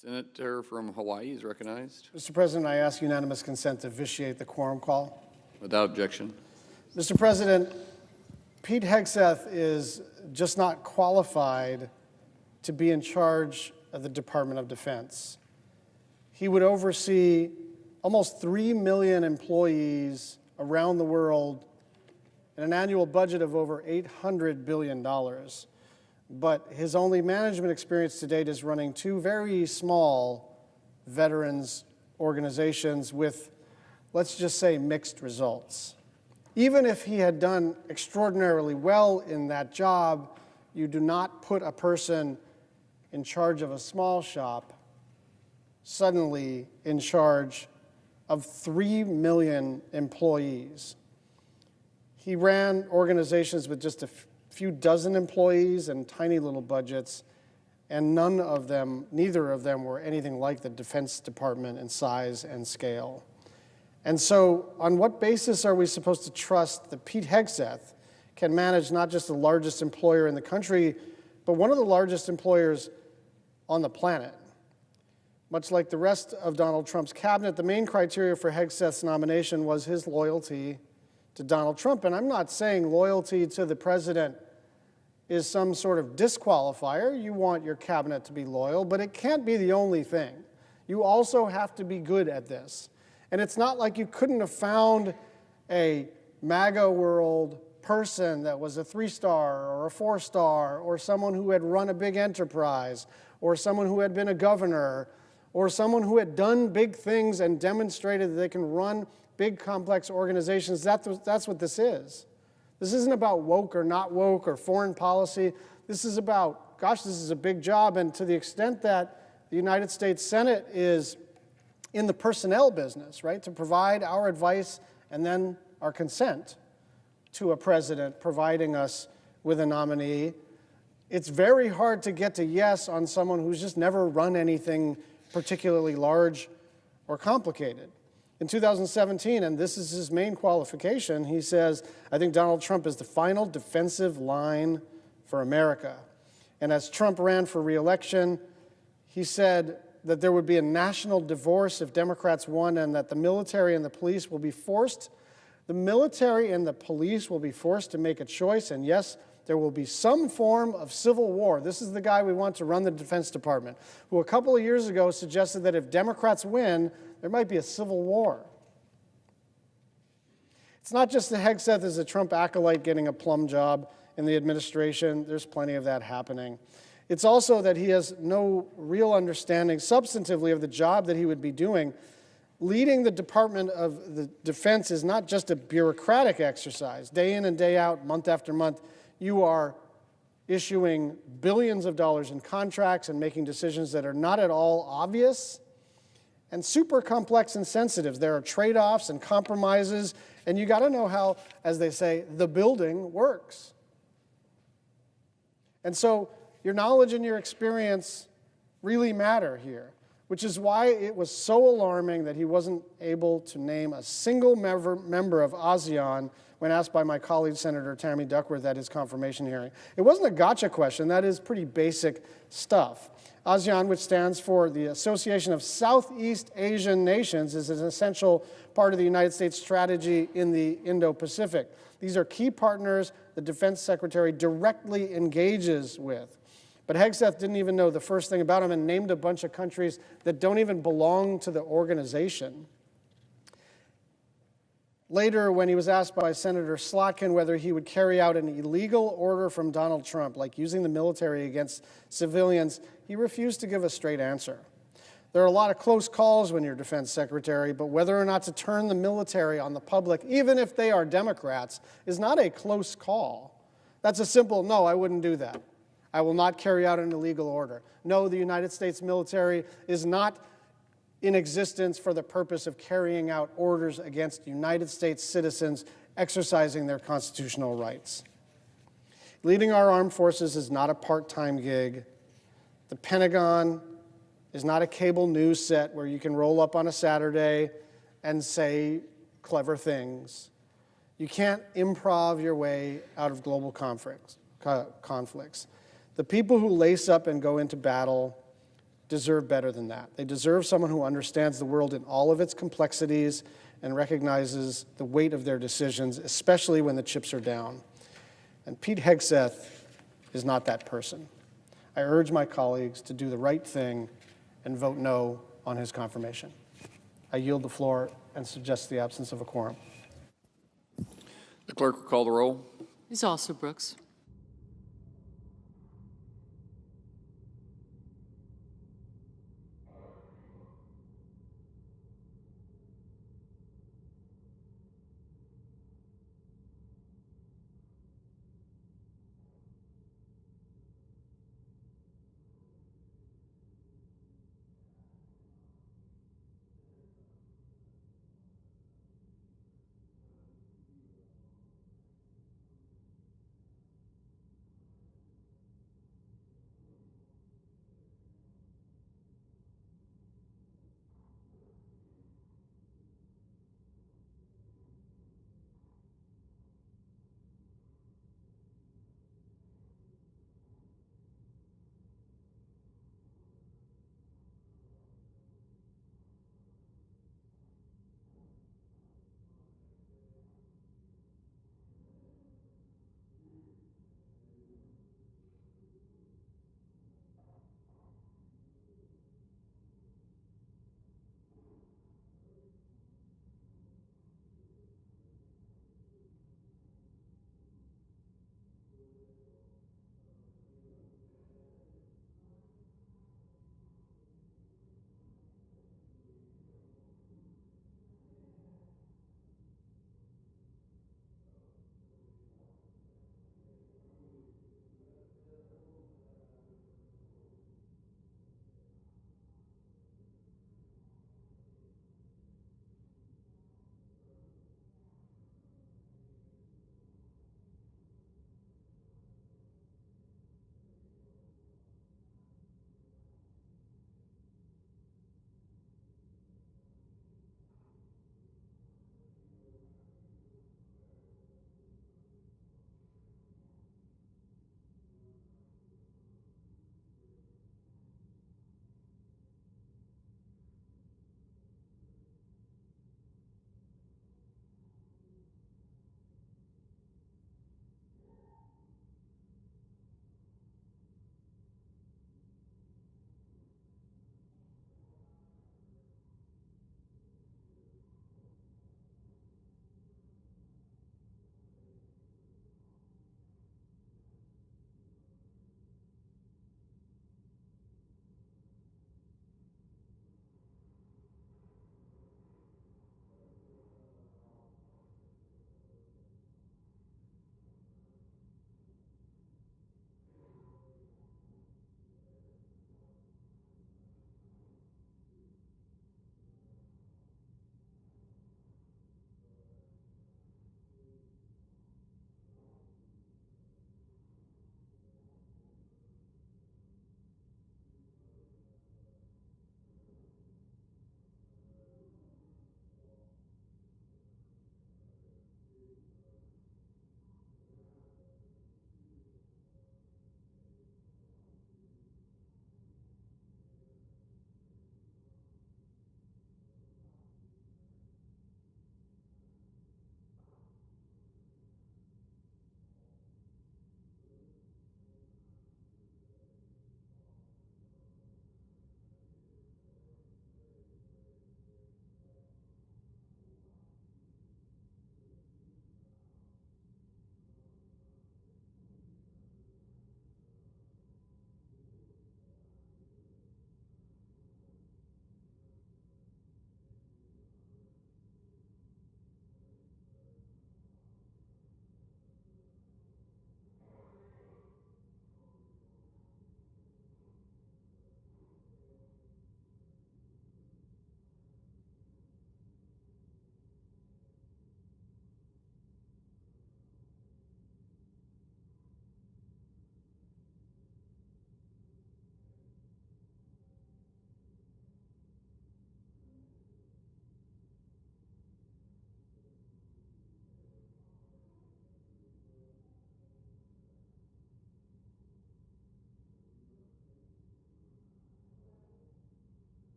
Senator from Hawaii is recognized. Mr. President, I ask unanimous consent to vitiate the quorum call. Without objection. Mr. President, Pete Hegseth is just not qualified to be in charge of the Department of Defense. He would oversee almost 3 million employees around the world and an annual budget of over $800 billion. But his only management experience to date is running two very small veterans organizations with, let's just say, mixed results. Even if he had done extraordinarily well in that job, you do not put a person in charge of a small shop suddenly in charge of 3 million employees. He ran organizations with just a few dozen employees and tiny little budgets, and neither of them were anything like the Defense Department in size and scale. And so on what basis are we supposed to trust that Pete Hegseth can manage not just the largest employer in the country, but one of the largest employers on the planet? Much like the rest of Donald Trump's cabinet, the main criteria for Hegseth's nomination was his loyalty to Donald Trump. And I'm not saying loyalty to the president is some sort of disqualifier. You want your cabinet to be loyal, but it can't be the only thing. You also have to be good at this. And it's not like you couldn't have found a MAGA world person that was a 3-star or a 4-star, or someone who had run a big enterprise, or someone who had been a governor, or someone who had done big things and demonstrated that they can run big, complex organizations. That's what this is. This isn't about woke or not woke or foreign policy. This is about, gosh, this is a big job. And to the extent that the United States Senate is in the personnel business, right, to provide our advice and then our consent to a president providing us with a nominee, it's very hard to get to yes on someone who's just never run anything particularly large or complicated. In 2017, and this is his main qualification, he says, I think Donald Trump is the final defensive line for America. And as Trump ran for re-election, he said that there would be a national divorce if Democrats won, and that the military and the police will be forced to make a choice, and yes, there will be some form of civil war. This is the guy we want to run the Defense Department, who a couple of years ago suggested that if Democrats win, there might be a civil war. It's not just that Hegseth is a Trump acolyte getting a plum job in the administration. There's plenty of that happening. It's also that he has no real understanding substantively of the job that he would be doing. Leading the Department of the Defense is not just a bureaucratic exercise. Day in and day out, month after month, you are issuing billions of dollars in contracts and making decisions that are not at all obvious and super complex and sensitive. There are trade-offs and compromises, and you got to know how, as they say, the building works. And so your knowledge and your experience really matter here, which is why it was so alarming that he wasn't able to name a single member of ASEAN when asked by my colleague, Senator Tammy Duckworth, at his confirmation hearing. It wasn't a gotcha question. That is pretty basic stuff. ASEAN, which stands for the Association of Southeast Asian Nations, is an essential part of the United States strategy in the Indo-Pacific. These are key partners the Defense Secretary directly engages with. But Hegseth didn't even know the first thing about them and named a bunch of countries that don't even belong to the organization. Later, when he was asked by Senator Slotkin whether he would carry out an illegal order from Donald Trump, like using the military against civilians, he refused to give a straight answer. There are a lot of close calls when you're defense secretary, but whether or not to turn the military on the public, even if they are Democrats, is not a close call. That's a simple, no, I wouldn't do that. I will not carry out an illegal order. No, the United States military is not in existence for the purpose of carrying out orders against United States citizens exercising their constitutional rights. Leading our armed forces is not a part-time gig. The Pentagon is not a cable news set where you can roll up on a Saturday and say clever things. You can't improv your way out of global conflicts. The people who lace up and go into battle deserve better than that. They deserve someone who understands the world in all of its complexities and recognizes the weight of their decisions, especially when the chips are down. And Pete Hegseth is not that person. I urge my colleagues to do the right thing and vote no on his confirmation. I yield the floor and suggest the absence of a quorum. The clerk will call the roll. Ms. Alston-Brooks.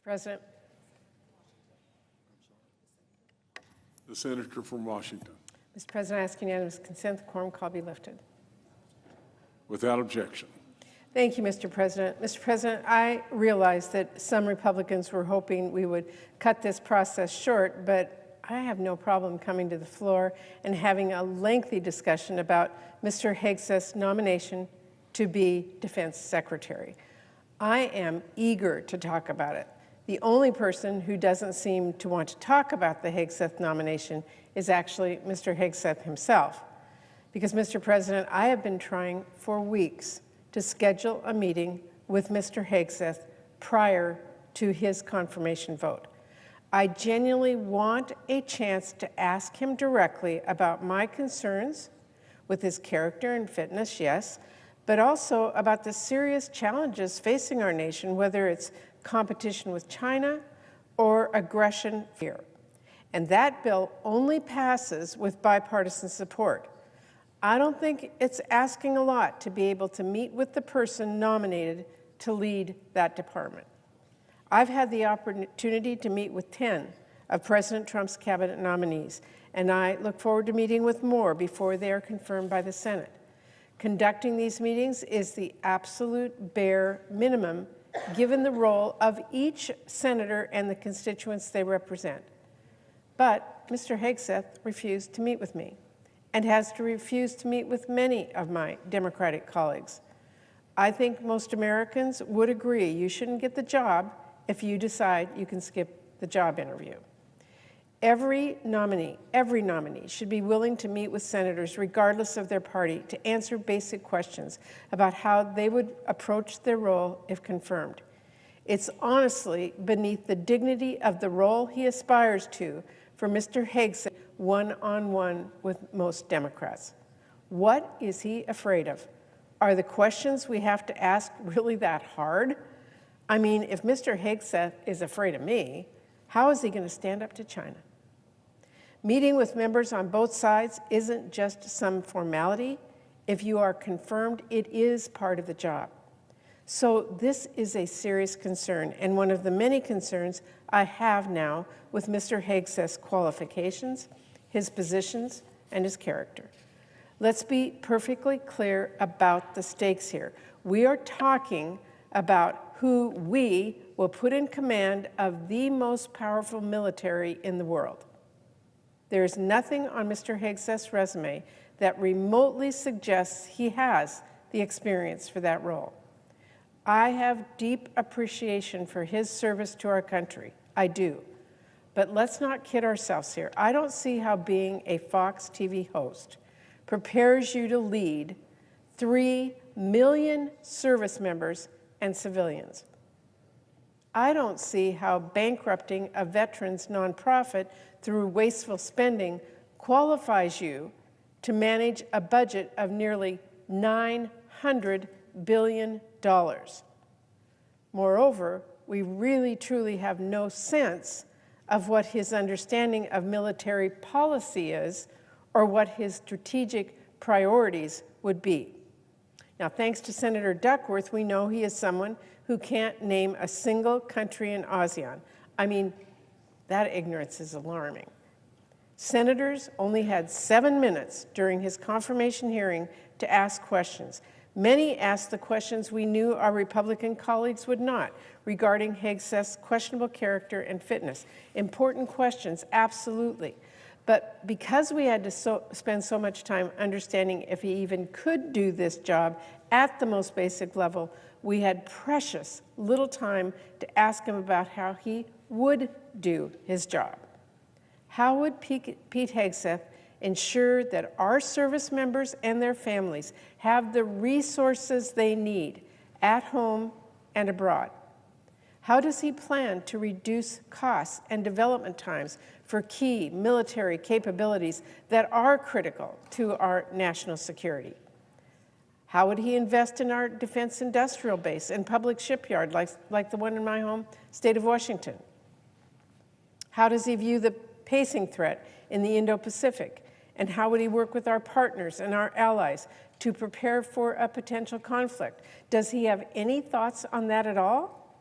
President, The senator from Washington. Mr. President, I ask unanimous consent the quorum call be lifted. Without objection. Thank you, Mr. President. Mr. President, I realize that some Republicans were hoping we would cut this process short, but I have no problem coming to the floor and having a lengthy discussion about Mr. Hegseth's nomination to be Defense Secretary. I am eager to talk about it. The only person who doesn't seem to want to talk about the Hegseth nomination is actually Mr. Hegseth himself. Because, Mr. President, I have been trying for weeks to schedule a meeting with Mr. Hegseth prior to his confirmation vote. I genuinely want a chance to ask him directly about my concerns with his character and fitness, yes, but also about the serious challenges facing our nation, whether it's competition with China or aggression here. And that bill only passes with bipartisan support. I don't think it's asking a lot to be able to meet with the person nominated to lead that department. I've had the opportunity to meet with 10 of President Trump's cabinet nominees, and I look forward to meeting with more before they are confirmed by the Senate. Conducting these meetings is the absolute bare minimum given the role of each senator and the constituents they represent. But Mr. Hegseth refused to meet with me and has to refuse to meet with many of my Democratic colleagues. I think most Americans would agree you shouldn't get the job if you decide you can skip the job interview. Every nominee should be willing to meet with senators regardless of their party to answer basic questions about how they would approach their role if confirmed. It's honestly beneath the dignity of the role he aspires to for Mr. Hegseth one-on-one with most Democrats. What is he afraid of? Are the questions we have to ask really that hard? I mean, if Mr. Hegseth is afraid of me, how is he going to stand up to China? Meeting with members on both sides isn't just some formality. If you are confirmed, it is part of the job. So this is a serious concern, and one of the many concerns I have now with Mr. Hegseth's qualifications, his positions, and his character. Let's be perfectly clear about the stakes here. We are talking about who we will put in command of the most powerful military in the world. There is nothing on Mr. Hegseth's resume that remotely suggests he has the experience for that role. I have deep appreciation for his service to our country. I do. But let's not kid ourselves here. I don't see how being a Fox TV host prepares you to lead 3 million service members and civilians. I don't see how bankrupting a veterans nonprofit through wasteful spending qualifies you to manage a budget of nearly $900 billion. Moreover, we really truly have no sense of what his understanding of military policy is or what his strategic priorities would be. Now, thanks to Senator Duckworth, we know he is someone who can't name a single country in ASEAN. I mean, that ignorance is alarming. Senators only had 7 minutes during his confirmation hearing to ask questions. Many asked the questions we knew our Republican colleagues would not, regarding Hegseth's questionable character and fitness. Important questions, absolutely. But because we had to spend so much time understanding if he even could do this job at the most basic level, we had precious little time to ask him about how he would do his job. How would Pete Hegseth ensure that our service members and their families have the resources they need at home and abroad? How does he plan to reduce costs and development times for key military capabilities that are critical to our national security? How would he invest in our defense industrial base and public shipyard like the one in my home state of Washington? How does he view the pacing threat in the Indo-Pacific? And how would he work with our partners and our allies to prepare for a potential conflict? Does he have any thoughts on that at all?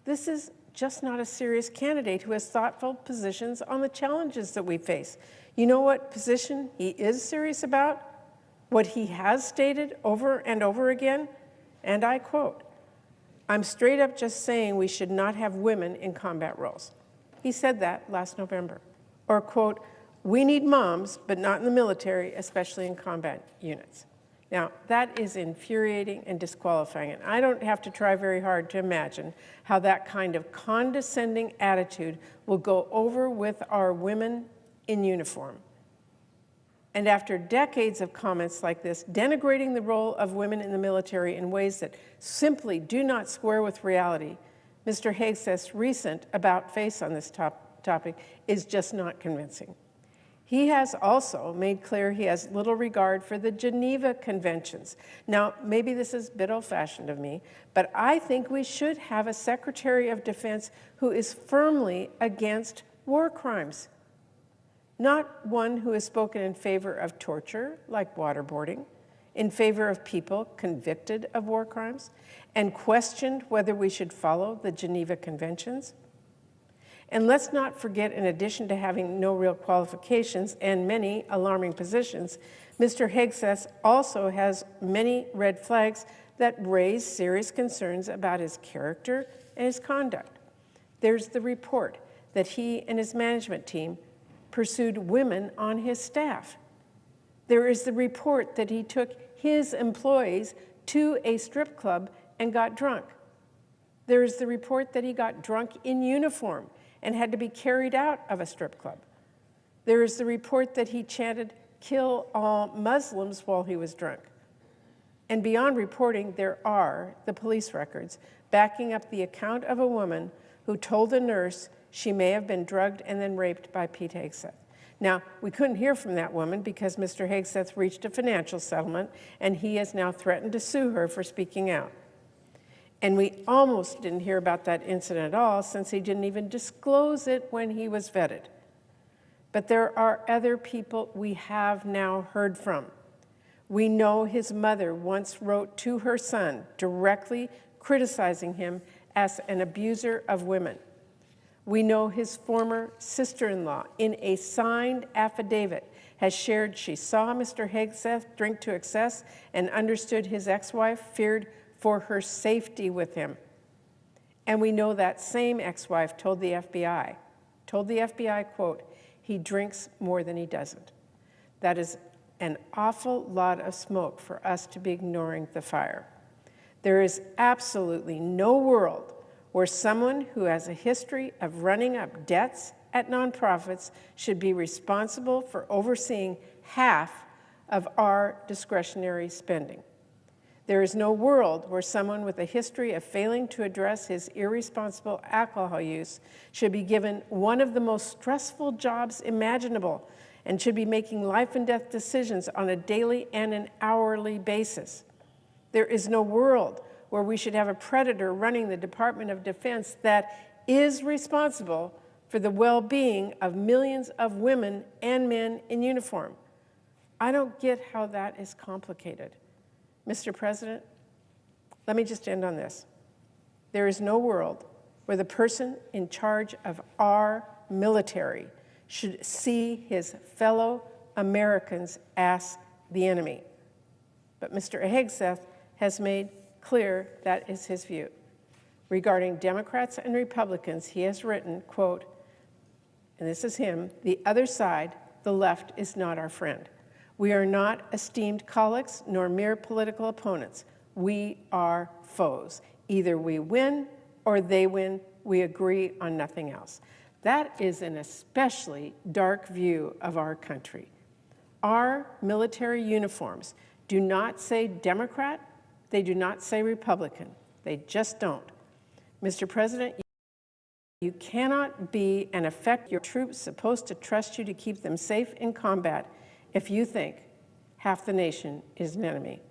This is just not a serious candidate who has thoughtful positions on the challenges that we face. You know what position he is serious about? What he has stated over and over again? And I quote, "I'm straight up just saying we should not have women in combat roles." He said that last November. Or quote, "We need moms, but not in the military, especially in combat units." Now, that is infuriating and disqualifying, and I don't have to try very hard to imagine how that kind of condescending attitude will go over with our women in uniform. And after decades of comments like this, denigrating the role of women in the military in ways that simply do not square with reality, Mr. Hegseth's recent about-face on this topic is just not convincing. He has also made clear he has little regard for the Geneva Conventions. Now, maybe this is a bit old-fashioned of me, but I think we should have a Secretary of Defense who is firmly against war crimes, not one who has spoken in favor of torture, like waterboarding, in favor of people convicted of war crimes, and questioned whether we should follow the Geneva Conventions. And let's not forget, in addition to having no real qualifications and many alarming positions, Mr. Hegseth also has many red flags that raise serious concerns about his character and his conduct. There's the report that he and his management team pursued women on his staff. There is the report that he took his employees to a strip club and got drunk. There is the report that he got drunk in uniform and had to be carried out of a strip club. There is the report that he chanted, "Kill all Muslims," while he was drunk. And beyond reporting, there are the police records backing up the account of a woman who told a nurse she may have been drugged and then raped by Pete Hegseth. Now, we couldn't hear from that woman because Mr. Hegseth reached a financial settlement, and he has now threatened to sue her for speaking out. And we almost didn't hear about that incident at all, since he didn't even disclose it when he was vetted. But there are other people we have now heard from. We know his mother once wrote to her son directly criticizing him as an abuser of women. We know his former sister-in-law, in a signed affidavit, has shared she saw Mr. Hegseth drink to excess and understood his ex-wife feared for her safety with him. And we know that same ex-wife told the FBI, quote, "He drinks more than he doesn't." That is an awful lot of smoke for us to be ignoring the fire. There is absolutely no world where someone who has a history of running up debts at nonprofits should be responsible for overseeing half of our discretionary spending. There is no world where someone with a history of failing to address his irresponsible alcohol use should be given one of the most stressful jobs imaginable and should be making life and death decisions on a daily and an hourly basis. There is no world where we should have a predator running the Department of Defense that is responsible for the well-being of millions of women and men in uniform. I don't get how that is complicated. Mr. President, let me just end on this. There is no world where the person in charge of our military should see his fellow Americans as the enemy. But Mr. Hegseth has made clear that is his view. Regarding Democrats and Republicans, he has written, quote, and this is him, "The other side, the left, is not our friend. We are not esteemed colleagues nor mere political opponents. We are foes. Either we win or they win. We agree on nothing else." That is an especially dark view of our country. Our military uniforms do not say Democrat, they do not say Republican. They just don't. Mr. President, you cannot be and affect your troops supposed to trust you to keep them safe in combat if you think half the nation is an enemy.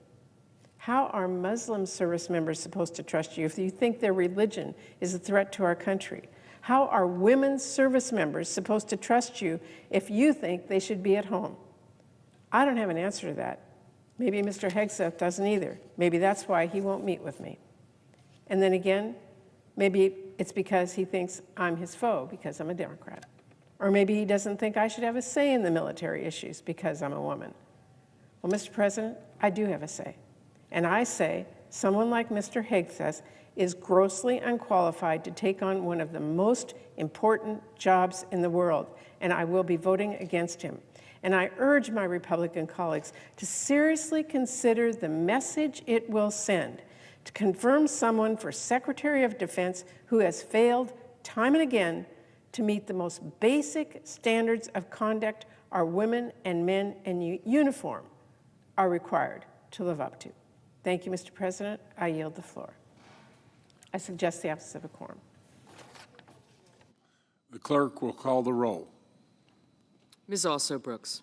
How are Muslim service members supposed to trust you if you think their religion is a threat to our country? How are women's service members supposed to trust you if you think they should be at home? I don't have an answer to that. Maybe Mr. Hegseth doesn't either. Maybe that's why he won't meet with me. And then again, maybe it's because he thinks I'm his foe because I'm a Democrat. Or maybe he doesn't think I should have a say in the military issues because I'm a woman. Well, Mr. President, I do have a say. And I say someone like Mr. Hegseth is grossly unqualified to take on one of the most important jobs in the world, and I will be voting against him. And I urge my Republican colleagues to seriously consider the message it will send to confirm someone for Secretary of Defense who has failed time and again to meet the most basic standards of conduct our women and men in uniform are required to live up to. Thank you, Mr. President. I yield the floor. I suggest the absence of a quorum. The clerk will call the roll. Ms. Also Brooks.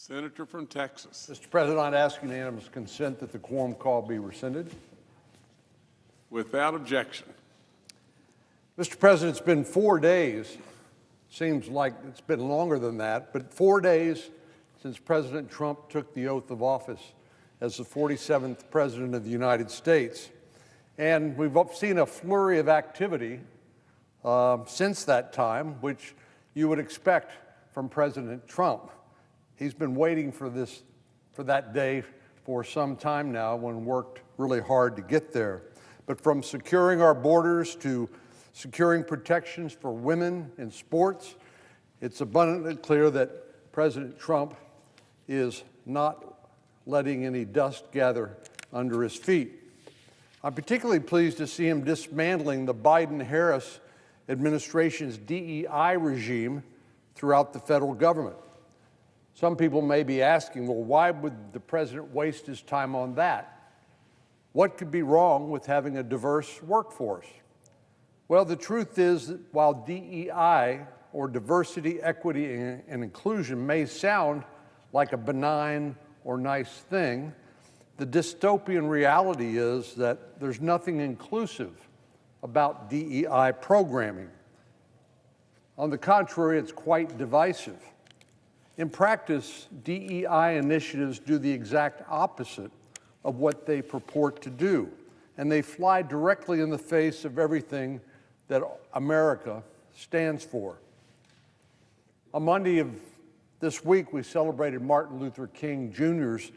Senator from Texas. Mr. President, I'd ask unanimous consent that the quorum call be rescinded. Without objection. Mr. President, it's been 4 days. Seems like it's been longer than that, but 4 days since President Trump took the oath of office as the 47th President of the United States. And we've seen a flurry of activity since that time, which you would expect from President Trump. He's been waiting for that day for some time now, and worked really hard to get there. But from securing our borders to securing protections for women in sports, it's abundantly clear that President Trump is not letting any dust gather under his feet. I'm particularly pleased to see him dismantling the Biden-Harris administration's DEI regime throughout the federal government. Some people may be asking, well, why would the president waste his time on that? What could be wrong with having a diverse workforce? Well, the truth is that while DEI, or diversity, equity, and inclusion, may sound like a benign or nice thing, the dystopian reality is that there's nothing inclusive about DEI programming. On the contrary, it's quite divisive. In practice, DEI initiatives do the exact opposite of what they purport to do, and they fly directly in the face of everything that America stands for. On Monday of this week, we celebrated Martin Luther King Jr.'s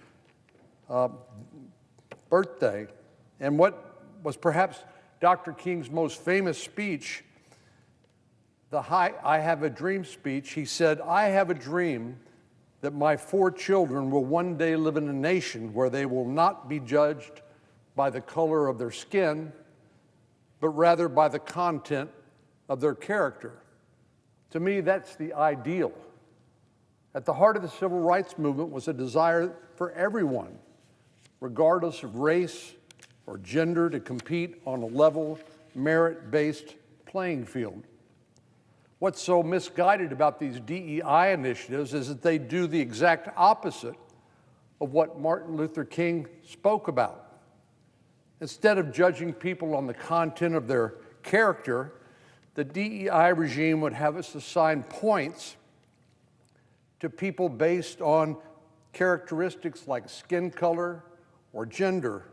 birthday, and what was perhaps Dr. King's most famous speech, the I Have a Dream speech, he said, "I have a dream that my 4 children will one day live in a nation where they will not be judged by the color of their skin, but rather by the content of their character." To me, that's the ideal. At the heart of the civil rights movement was a desire for everyone, regardless of race or gender, to compete on a level, merit-based playing field. What's so misguided about these DEI initiatives is that they do the exact opposite of what Martin Luther King spoke about. Instead of judging people on the content of their character, the DEI regime would have us assign points to people based on characteristics like skin color or gender,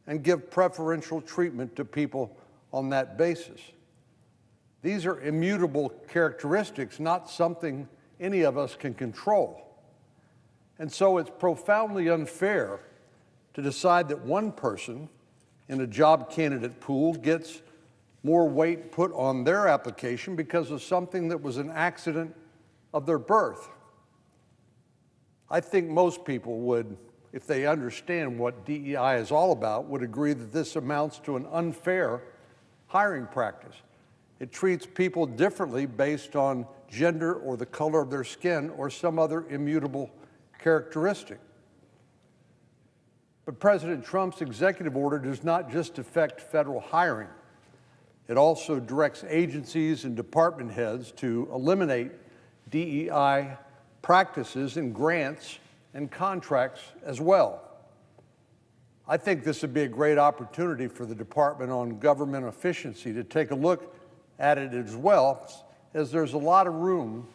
and give preferential treatment to people on that basis. These are immutable characteristics, not something any of us can control. And so it's profoundly unfair to decide that one person in a job candidate pool gets more weight put on their application because of something that was an accident of their birth. I think most people would, if they understand what DEI is all about, would agree that this amounts to an unfair hiring practice. It treats people differently based on gender or the color of their skin or some other immutable characteristic. But President Trump's executive order does not just affect federal hiring. It also directs agencies and department heads to eliminate DEI practices in grants and contracts as well. I think this would be a great opportunity for the Department on Government Efficiency to take a look at it as well, as there's a lot of room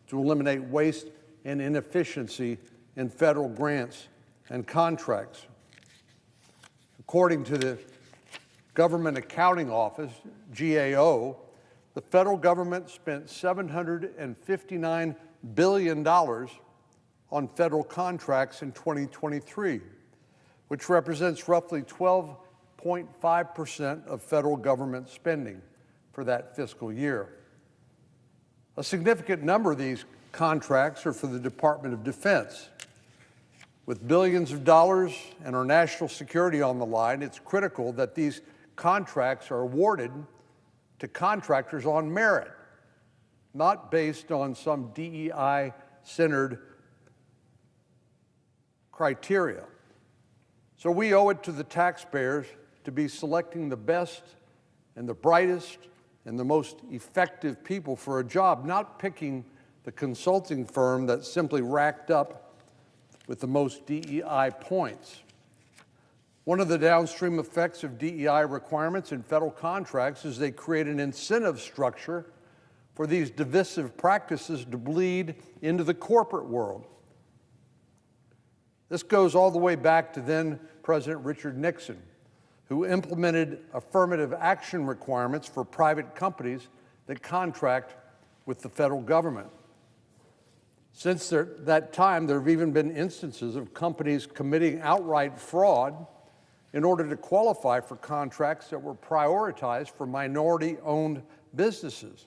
to eliminate waste and inefficiency in federal grants and contracts. According to the Government Accounting Office, GAO, the federal government spent $759 billion on federal contracts in 2023, which represents roughly 12.5% of federal government spending for that fiscal year. A significant number of these contracts are for the Department of Defense. With billions of dollars and our national security on the line, it's critical that these contracts are awarded to contractors on merit, not based on some DEI-centered criteria. So we owe it to the taxpayers to be selecting the best and the brightest and the most effective people for a job, not picking the consulting firm that simply racked up with the most DEI points. One of the downstream effects of DEI requirements in federal contracts is they create an incentive structure for these divisive practices to bleed into the corporate world. This goes all the way back to then President Richard Nixon, who implemented affirmative action requirements for private companies that contract with the federal government. Since that time, there have even been instances of companies committing outright fraud in order to qualify for contracts that were prioritized for minority-owned businesses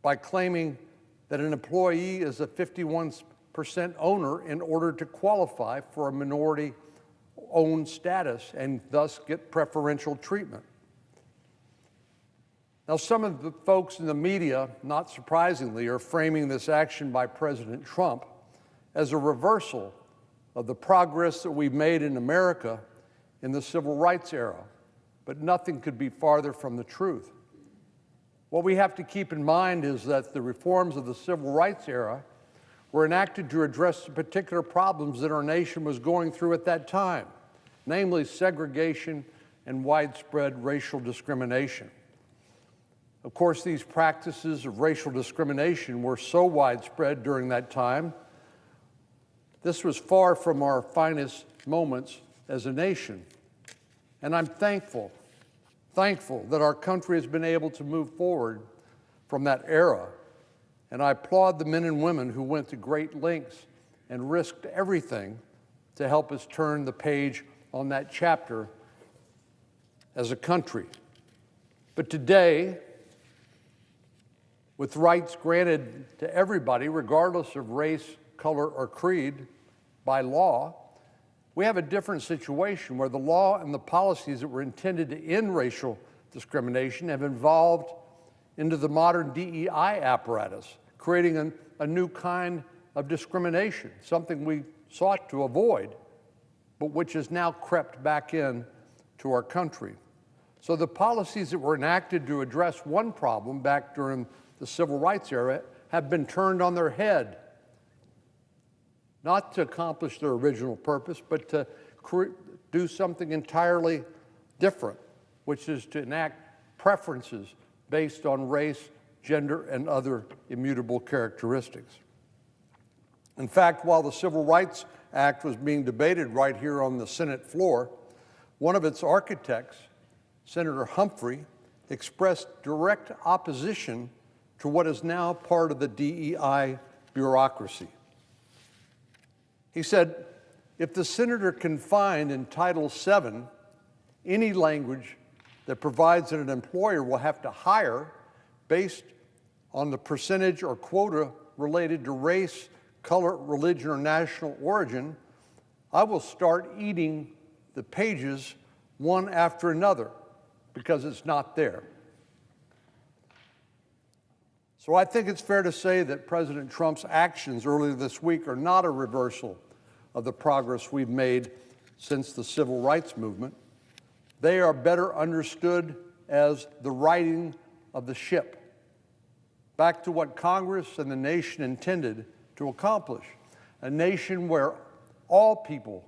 by claiming that an employee is a 51% owner in order to qualify for a minority-owned status and thus get preferential treatment. Now, some of the folks in the media, not surprisingly, are framing this action by President Trump as a reversal of the progress that we've made in America in the civil rights era, but nothing could be farther from the truth. What we have to keep in mind is that the reforms of the civil rights era were enacted to address the particular problems that our nation was going through at that time, namely segregation and widespread racial discrimination. Of course, these practices of racial discrimination were so widespread during that time. This was far from our finest moments as a nation. And I'm thankful that our country has been able to move forward from that era. And I applaud the men and women who went to great lengths and risked everything to help us turn the page on that chapter as a country. But today, with rights granted to everybody, regardless of race, color, or creed, by law, we have a different situation where the law and the policies that were intended to end racial discrimination have evolved into the modern DEI apparatus, creating a new kind of discrimination, something we sought to avoid, but which has now crept back in to our country. So the policies that were enacted to address one problem back during the civil rights era have been turned on their head, not to accomplish their original purpose, but to do something entirely different, which is to enact preferences based on race, gender, and other immutable characteristics. In fact, while the Civil Rights Act was being debated right here on the Senate floor, one of its architects, Senator Humphrey, expressed direct opposition to what is now part of the DEI bureaucracy. He said, if the senator can find in Title VII any language that provides that an employer will have to hire based on the percentage or quota related to race, color, religion, or national origin, I will start eating the pages one after another because it's not there. So I think it's fair to say that President Trump's actions earlier this week are not a reversal of the progress we've made since the civil rights movement. They are better understood as the righting of the ship, back to what Congress and the nation intended to accomplish, a nation where all people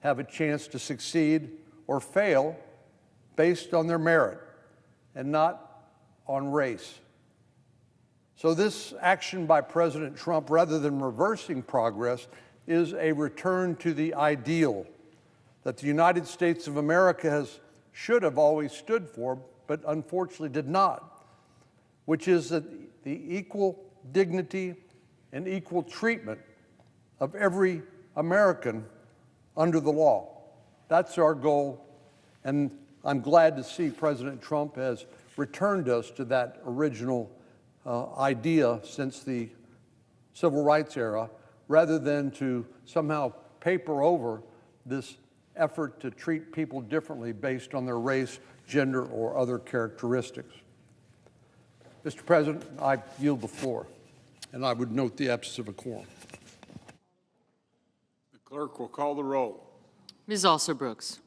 have a chance to succeed or fail based on their merit and not on race. So this action by President Trump, rather than reversing progress, is a return to the ideal that the United States of America should have always stood for, but unfortunately did not, which is that the equal dignity and equal treatment of every American under the law. That's our goal, and I'm glad to see President Trump has returned us to that original idea since the civil rights era, rather than to somehow paper over this effort to treat people differently based on their race, gender, or other characteristics. Mr. President, I yield the floor, and I would note the absence of a quorum. The clerk will call the roll. Ms. Also Brooks.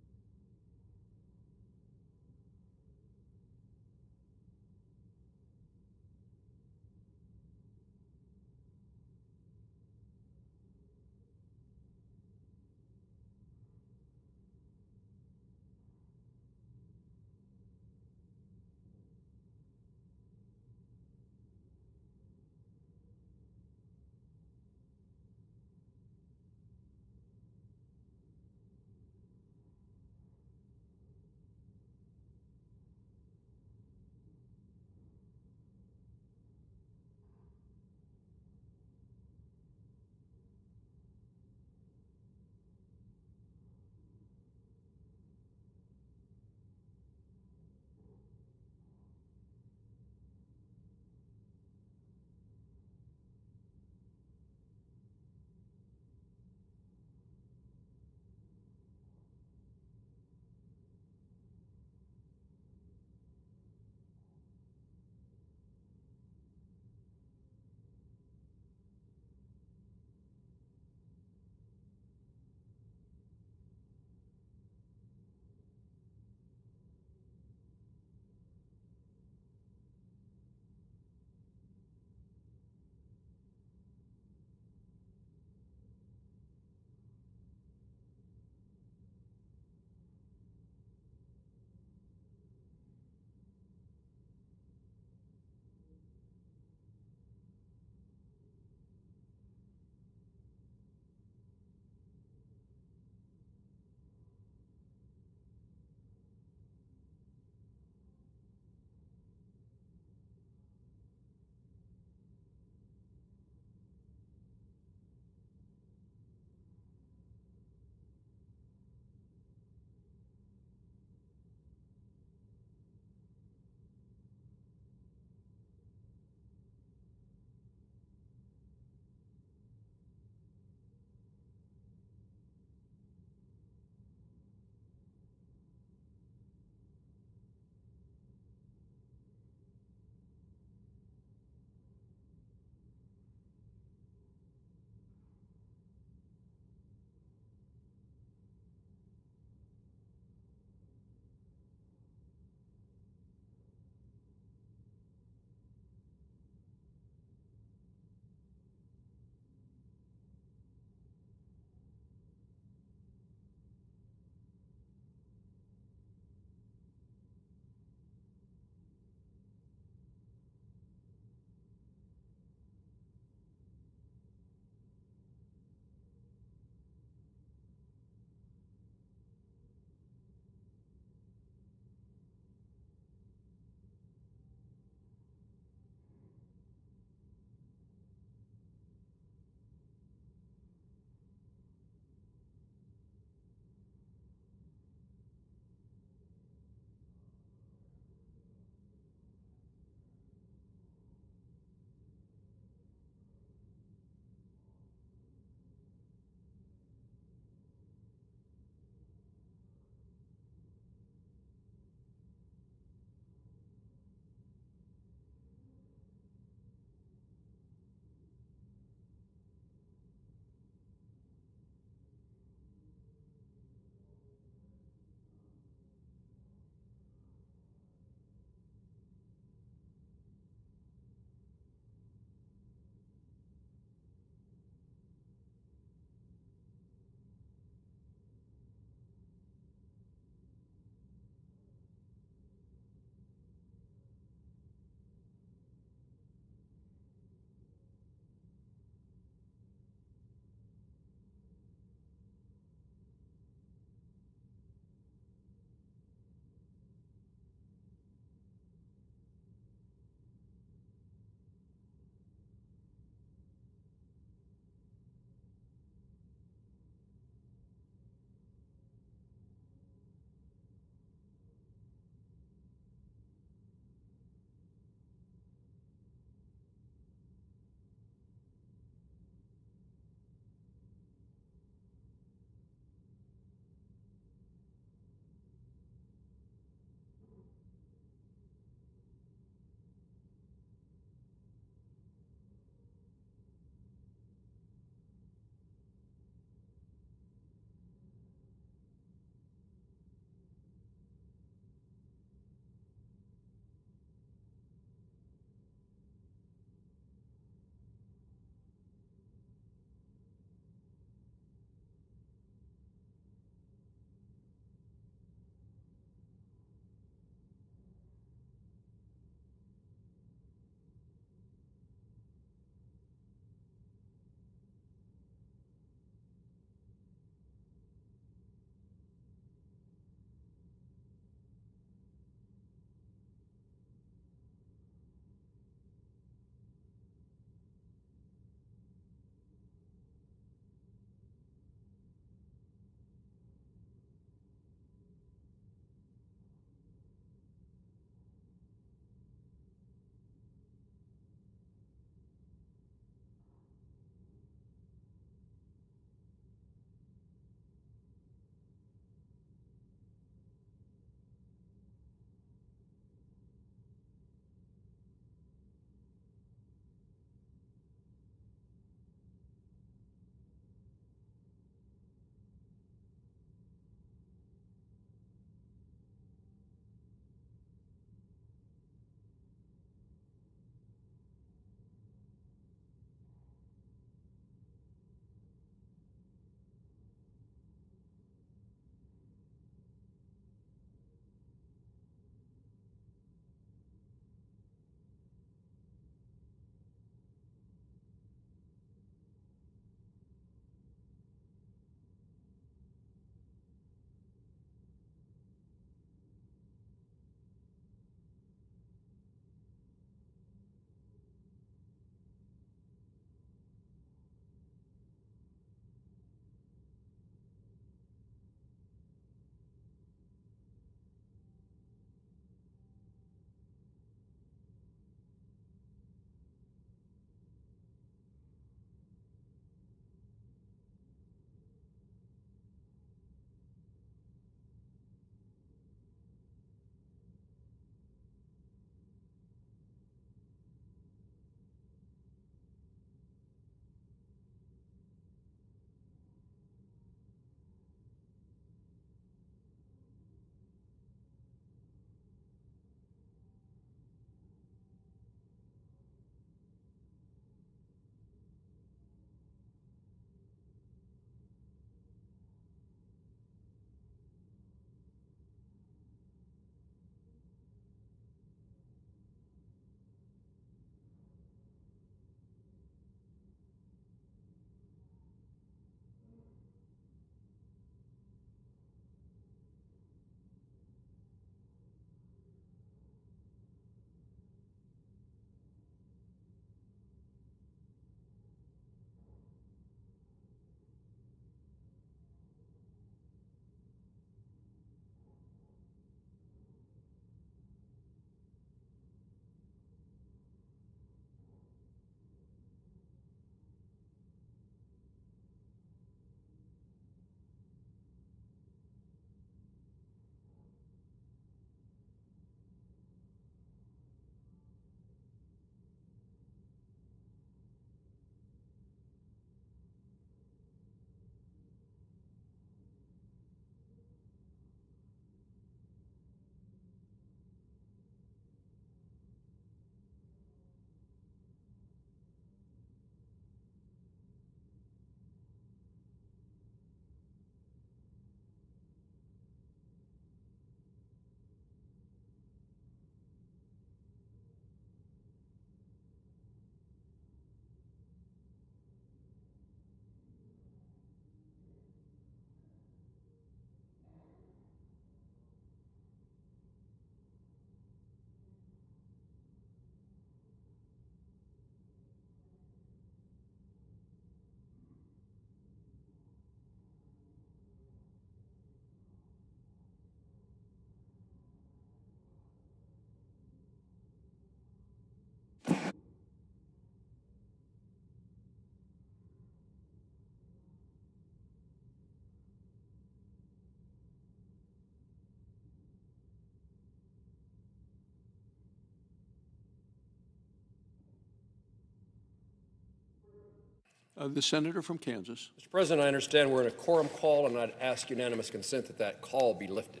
The senator from Kansas. Mr. President, I understand we're in a quorum call, and I'd ask unanimous consent that that call be lifted.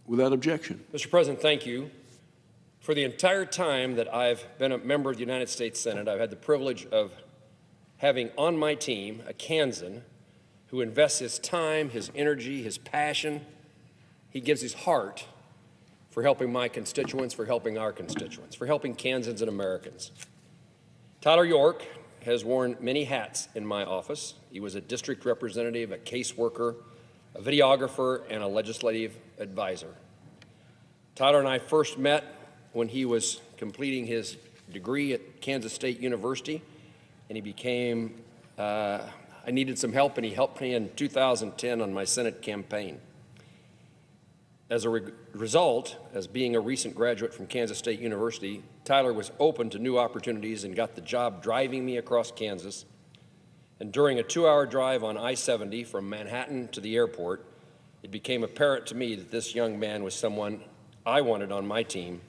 Without objection. Mr. President, thank you. For the entire time that I've been a member of the United States Senate, I've had the privilege of having on my team a Kansan who invests his time, his energy, his passion. He gives his heart for helping my constituents, for helping our constituents, for helping Kansans and Americans. Tyler York has worn many hats in my office. He was a district representative, a caseworker, a videographer, and a legislative advisor. Tyler and I first met when he was completing his degree at Kansas State University, and he became, I needed some help, and he helped me in 2010 on my Senate campaign. As a result, as being a recent graduate from Kansas State University, Tyler was open to new opportunities and got the job driving me across Kansas. And during a 2-hour drive on I-70 from Manhattan to the airport, it became apparent to me that this young man was someone I wanted on my team,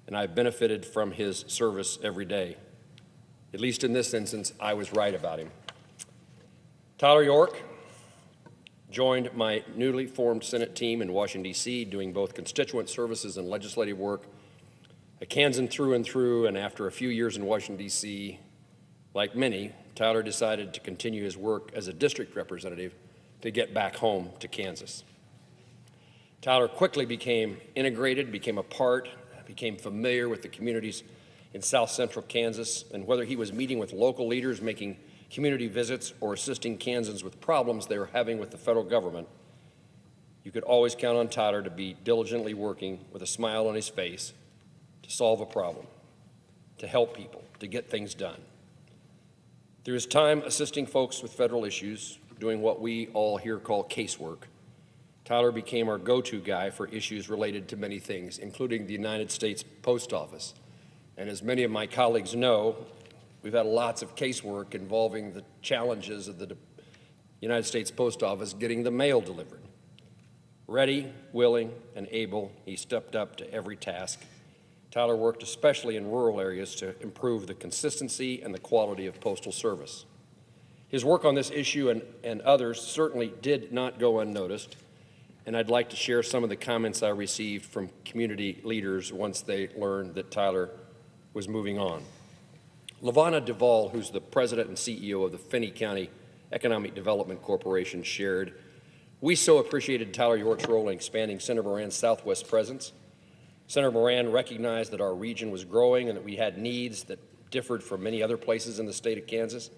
and I benefited from his service every day. At least in this instance, I was right about him. Tyler York joined my newly formed Senate team in Washington, D.C., doing both constituent services and legislative work. A Kansan through and through, and after a few years in Washington, D.C., like many, Tyler decided to continue his work as a district representative to get back home to Kansas. Tyler quickly became integrated, became a part, became familiar with the communities in South Central Kansas, and whether he was meeting with local leaders, making community visits, or assisting Kansans with problems they were having with the federal government, you could always count on Tyler to be diligently working with a smile on his face to solve a problem, to help people, to get things done. Through his time assisting folks with federal issues, doing what we all here call casework, Tyler became our go-to guy for issues related to many things, including the United States Post Office. And as many of my colleagues know, we've had lots of casework involving the challenges of the United States Post Office getting the mail delivered. Ready, willing, and able, he stepped up to every task. Tyler worked especially in rural areas to improve the consistency and the quality of postal service. His work on this issue and others certainly did not go unnoticed, and I'd like to share some of the comments I received from community leaders once they learned that Tyler was moving on. LaVonna Duvall, who's the president and CEO of the Finney County Economic Development Corporation, shared, "We so appreciated Tyler York's role in expanding Senator Moran's Southwest presence. Senator Moran recognized that our region was growing and that we had needs that differed from many other places in the state of Kansas,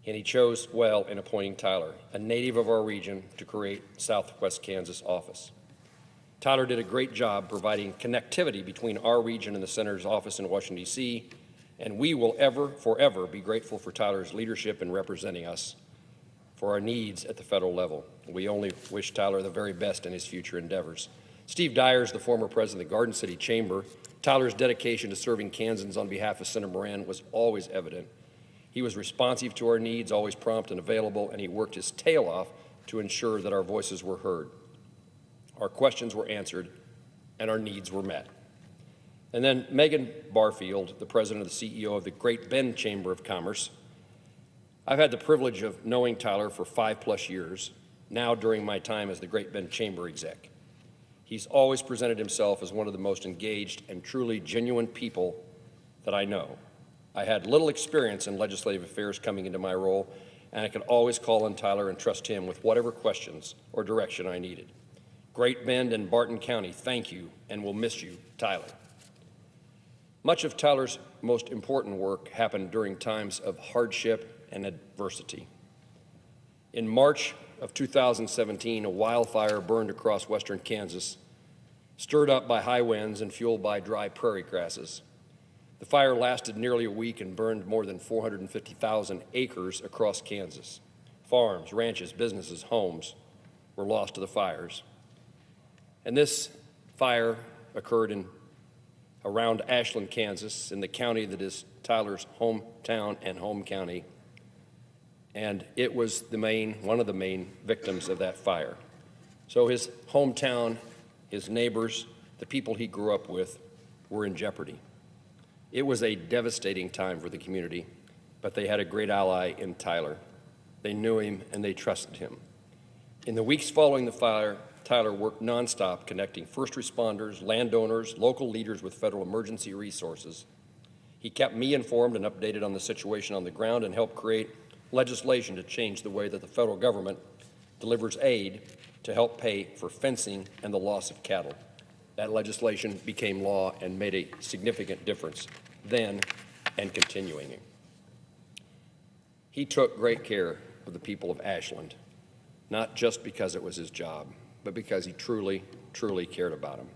and he chose well in appointing Tyler, a native of our region, to create Southwest Kansas office. Tyler did a great job providing connectivity between our region and the Senator's office in Washington, D.C., and we will forever be grateful for Tyler's leadership in representing us for our needs at the federal level. We only wish Tyler the very best in his future endeavors." Steve Dyers, the former president of the Garden City Chamber, Tyler's dedication to serving Kansans on behalf of Senator Moran was always evident. He was responsive to our needs, always prompt and available, and he worked his tail off to ensure that our voices were heard, our questions were answered, and our needs were met. And then Megan Barfield, the president and the CEO of the Great Bend Chamber of Commerce. I've had the privilege of knowing Tyler for 5+ years, now during my time as the Great Bend Chamber exec. He's always presented himself as one of the most engaged and truly genuine people that I know. I had little experience in legislative affairs coming into my role, and I could always call on Tyler and trust him with whatever questions or direction I needed. Great Bend and Barton County, thank you, and we'll miss you, Tyler. Much of Tyler's most important work happened during times of hardship and adversity. In March of 2017, a wildfire burned across western Kansas, stirred up by high winds and fueled by dry prairie grasses. The fire lasted nearly a week and burned more than 450,000 acres across Kansas. Farms, ranches, businesses, homes were lost to the fires. And this fire occurred around Ashland, Kansas, in the county that is Tyler's hometown and home county. And it was one of the main victims of that fire. So his hometown, his neighbors, the people he grew up with were in jeopardy. It was a devastating time for the community, but they had a great ally in Tyler. They knew him and they trusted him. In the weeks following the fire, Tyler worked nonstop connecting first responders, landowners, local leaders with federal emergency resources. He kept me informed and updated on the situation on the ground and helped create legislation to change the way that the federal government delivers aid to help pay for fencing and the loss of cattle. That legislation became law and made a significant difference then and continuing. He took great care of the people of Ashland, not just because it was his job, but because he truly, truly cared about them.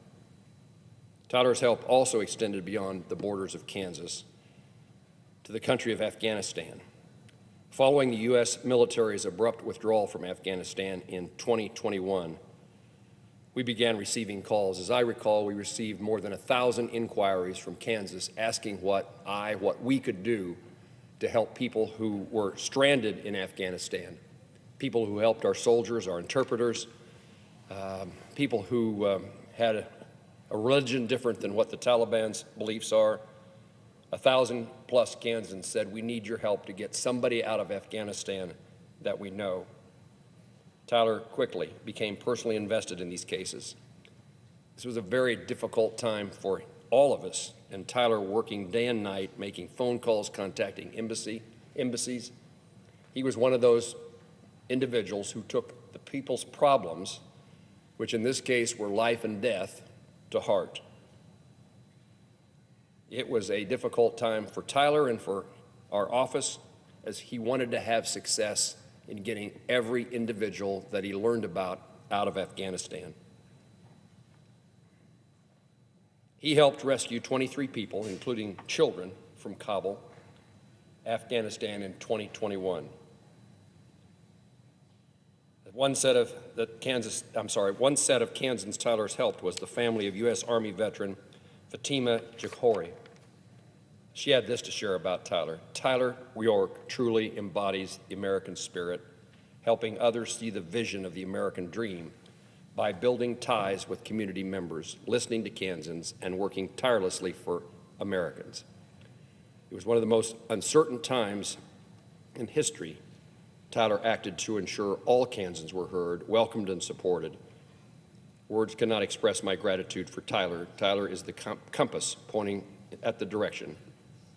Tyler's help also extended beyond the borders of Kansas to the country of Afghanistan. Following the U.S. military's abrupt withdrawal from Afghanistan in 2021, we began receiving calls. As I recall, we received more than 1,000 inquiries from Kansas asking what we could do to help people who were stranded in Afghanistan, people who helped our soldiers, our interpreters, people who had a religion different than what the Taliban's beliefs are. 1,000+ Kansans said, we need your help to get somebody out of Afghanistan that we know. Tyler quickly became personally invested in these cases. This was a very difficult time for all of us, and Tyler working day and night, making phone calls, contacting embassies. He was one of those individuals who took the people's problems, which in this case were life and death, to heart. It was a difficult time for Tyler and for our office, as he wanted to have success in getting every individual that he learned about out of Afghanistan. He helped rescue 23 people, including children, from Kabul, Afghanistan in 2021. One set of Kansans Tyler's helped was the family of U.S. Army veteran Fatima Jakhori. She had this to share about Tyler. Tyler York truly embodies the American spirit, helping others see the vision of the American dream by building ties with community members, listening to Kansans, and working tirelessly for Americans. It was one of the most uncertain times in history. Tyler acted to ensure all Kansans were heard, welcomed, and supported. Words cannot express my gratitude for Tyler. Tyler is the compass pointing at the direction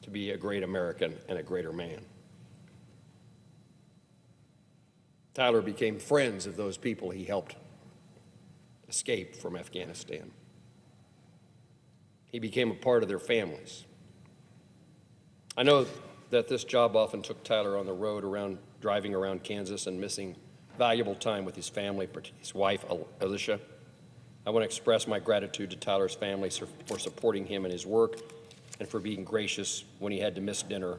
to be a great American and a greater man. Tyler became friends of those people he helped escape from Afghanistan. He became a part of their families. I know that this job often took Tyler on the road driving around Kansas and missing valuable time with his family, his wife, Alicia. I want to express my gratitude to Tyler's family for supporting him in his work and for being gracious when he had to miss dinner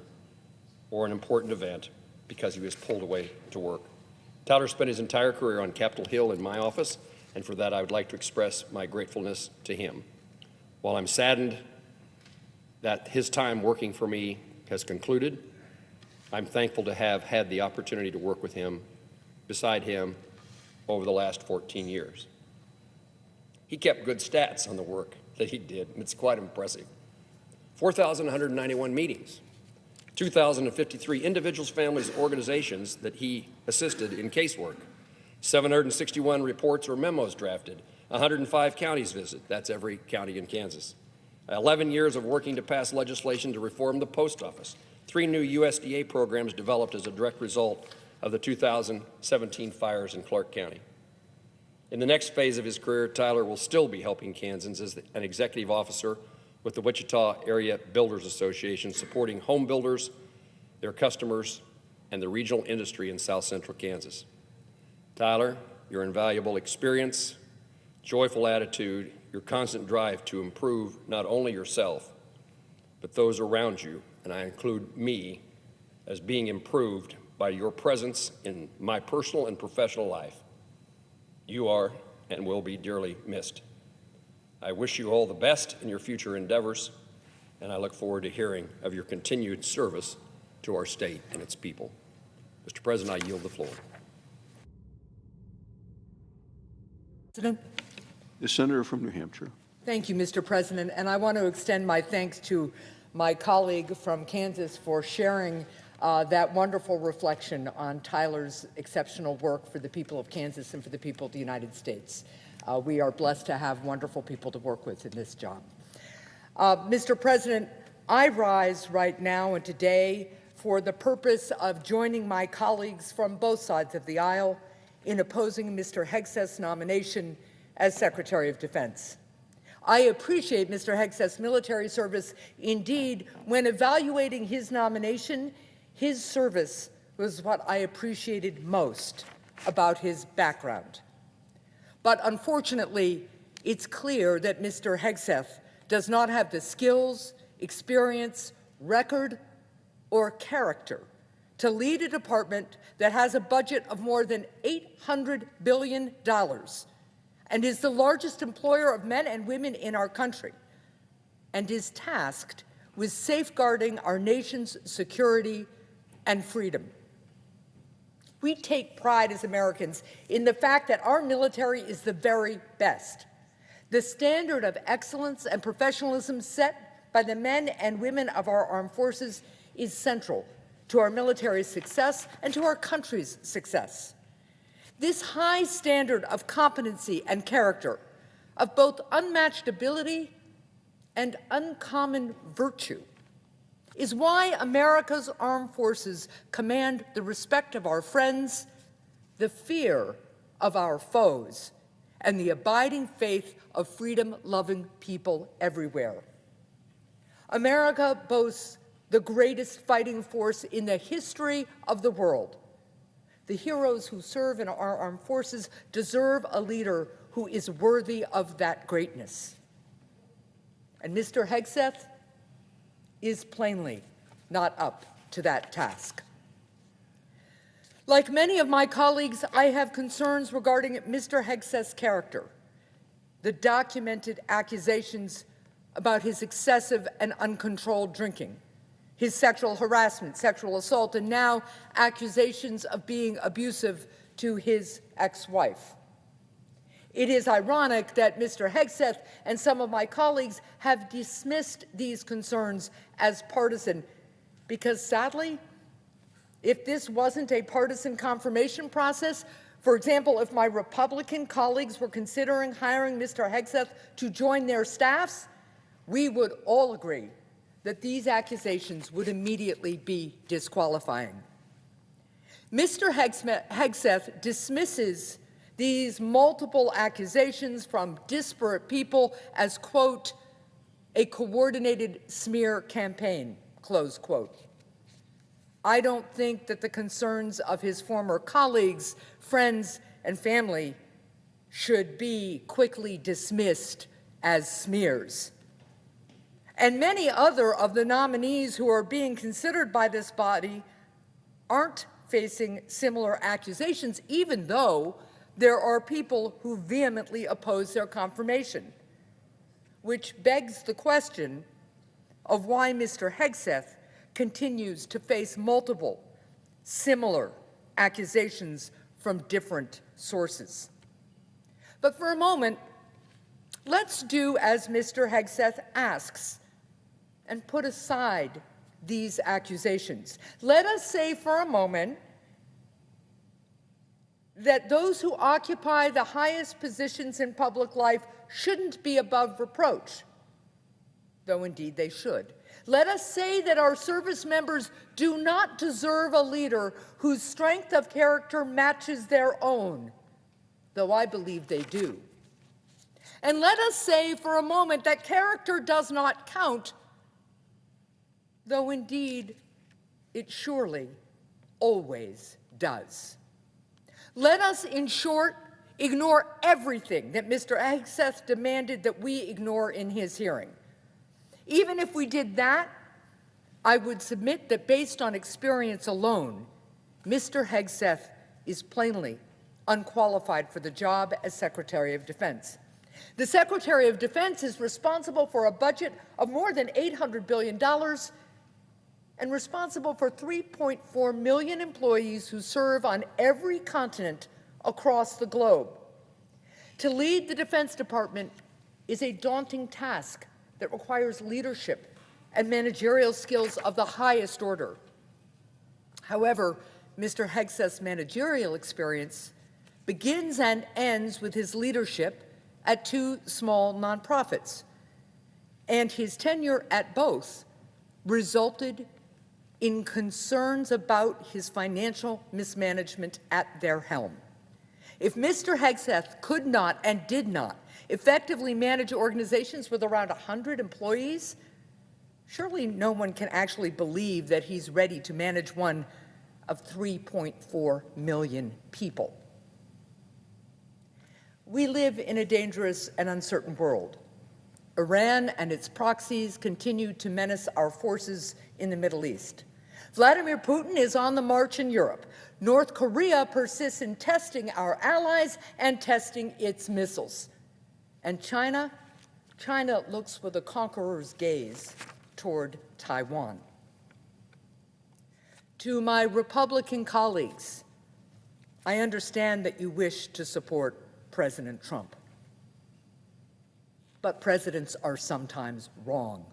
or an important event because he was pulled away to work. Tyler spent his entire career on Capitol Hill in my office, and for that I would like to express my gratefulness to him. While I'm saddened that his time working for me has concluded, I'm thankful to have had the opportunity to work with him, beside him, over the last 14 years. He kept good stats on the work that he did, and it's quite impressive. 4,191 meetings, 2,053 individuals, families, organizations that he assisted in casework, 761 reports or memos drafted, 105 counties visited, that's every county in Kansas, 11 years of working to pass legislation to reform the post office, 3 new USDA programs developed as a direct result of the 2017 fires in Clark County. In the next phase of his career, Tyler will still be helping Kansans as an executive officer with the Wichita Area Builders Association, supporting home builders, their customers, and the regional industry in South Central Kansas. Tyler, your invaluable experience, joyful attitude, your constant drive to improve not only yourself, but those around you, and I include me, as being improved by your presence in my personal and professional life. You are and will be dearly missed. I wish you all the best in your future endeavors, and I look forward to hearing of your continued service to our state and its people. Mr. President, I yield the floor. President. The senator from New Hampshire. Thank you, Mr. President, and I want to extend my thanks to my colleague from Kansas for sharing that wonderful reflection on Tyler's exceptional work for the people of Kansas and for the people of the United States. We are blessed to have wonderful people to work with in this job. Mr. President, I rise right now and today for the purpose of joining my colleagues from both sides of the aisle in opposing Mr. Hegseth's nomination as Secretary of Defense. I appreciate Mr. Hegseth's military service. Indeed, when evaluating his nomination, his service was what I appreciated most about his background. But unfortunately, it's clear that Mr. Hegseth does not have the skills, experience, record, or character to lead a department that has a budget of more than $800 billion and is the largest employer of men and women in our country, and is tasked with safeguarding our nation's security and freedom. We take pride as Americans in the fact that our military is the very best. The standard of excellence and professionalism set by the men and women of our armed forces is central to our military success and to our country's success. This high standard of competency and character, of both unmatched ability and uncommon virtue, is why America's armed forces command the respect of our friends, the fear of our foes, and the abiding faith of freedom-loving people everywhere. America boasts the greatest fighting force in the history of the world. The heroes who serve in our armed forces deserve a leader who is worthy of that greatness. And Mr. Hegseth is plainly not up to that task. Like many of my colleagues, I have concerns regarding Mr. Hegseth's character, the documented accusations about his excessive and uncontrolled drinking, his sexual harassment, sexual assault, and now accusations of being abusive to his ex-wife. It is ironic that Mr. Hegseth and some of my colleagues have dismissed these concerns as partisan, because sadly, if this wasn't a partisan confirmation process, for example, if my Republican colleagues were considering hiring Mr. Hegseth to join their staffs, we would all agree that these accusations would immediately be disqualifying. Mr. Hegseth dismisses these multiple accusations from disparate people as, quote, a coordinated smear campaign, close quote. I don't think that the concerns of his former colleagues, friends, and family should be quickly dismissed as smears. And many other of the nominees who are being considered by this body aren't facing similar accusations, even though there are people who vehemently oppose their confirmation, which begs the question of why Mr. Hegseth continues to face multiple similar accusations from different sources. But for a moment, let's do as Mr. Hegseth asks and put aside these accusations. Let us say for a moment that those who occupy the highest positions in public life shouldn't be above reproach, though indeed they should. Let us say that our service members do not deserve a leader whose strength of character matches their own, though I believe they do. And let us say for a moment that character does not count, though indeed it surely always does. Let us, in short, ignore everything that Mr. Hegseth demanded that we ignore in his hearing. Even if we did that, I would submit that based on experience alone, Mr. Hegseth is plainly unqualified for the job as Secretary of Defense. The Secretary of Defense is responsible for a budget of more than $800 billion and responsible for 3.4 million employees who serve on every continent across the globe. To lead the Defense Department is a daunting task that requires leadership and managerial skills of the highest order. However, Mr. Hegseth's managerial experience begins and ends with his leadership at two small nonprofits, and his tenure at both resulted in concerns about his financial mismanagement at their helm. If Mr. Hegseth could not and did not effectively manage organizations with around 100 employees, surely no one can actually believe that he's ready to manage one of 3.4 million people. We live in a dangerous and uncertain world. Iran and its proxies continue to menace our forces in the Middle East. Vladimir Putin is on the march in Europe. North Korea persists in testing our allies and testing its missiles. And China looks with a conqueror's gaze toward Taiwan. To my Republican colleagues, I understand that you wish to support President Trump. But presidents are sometimes wrong.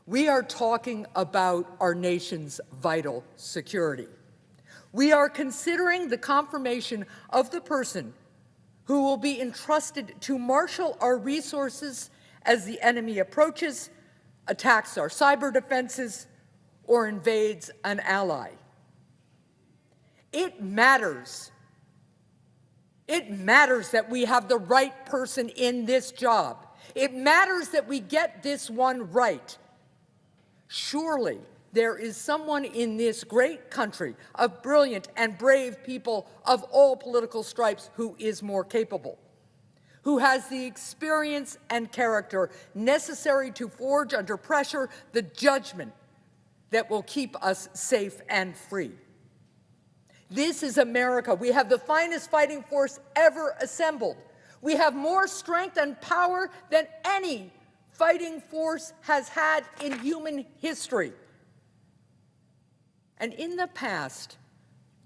We are talking about our nation's vital security. We are considering the confirmation of the person who will be entrusted to marshal our resources as the enemy approaches, attacks our cyber defenses, or invades an ally. It matters. It matters that we have the right person in this job. It matters that we get this one right. Surely there is someone in this great country of brilliant and brave people of all political stripes who is more capable, who has the experience and character necessary to forge under pressure the judgment that will keep us safe and free. This is America. We have the finest fighting force ever assembled. We have more strength and power than any fighting force has had in human history. And in the past,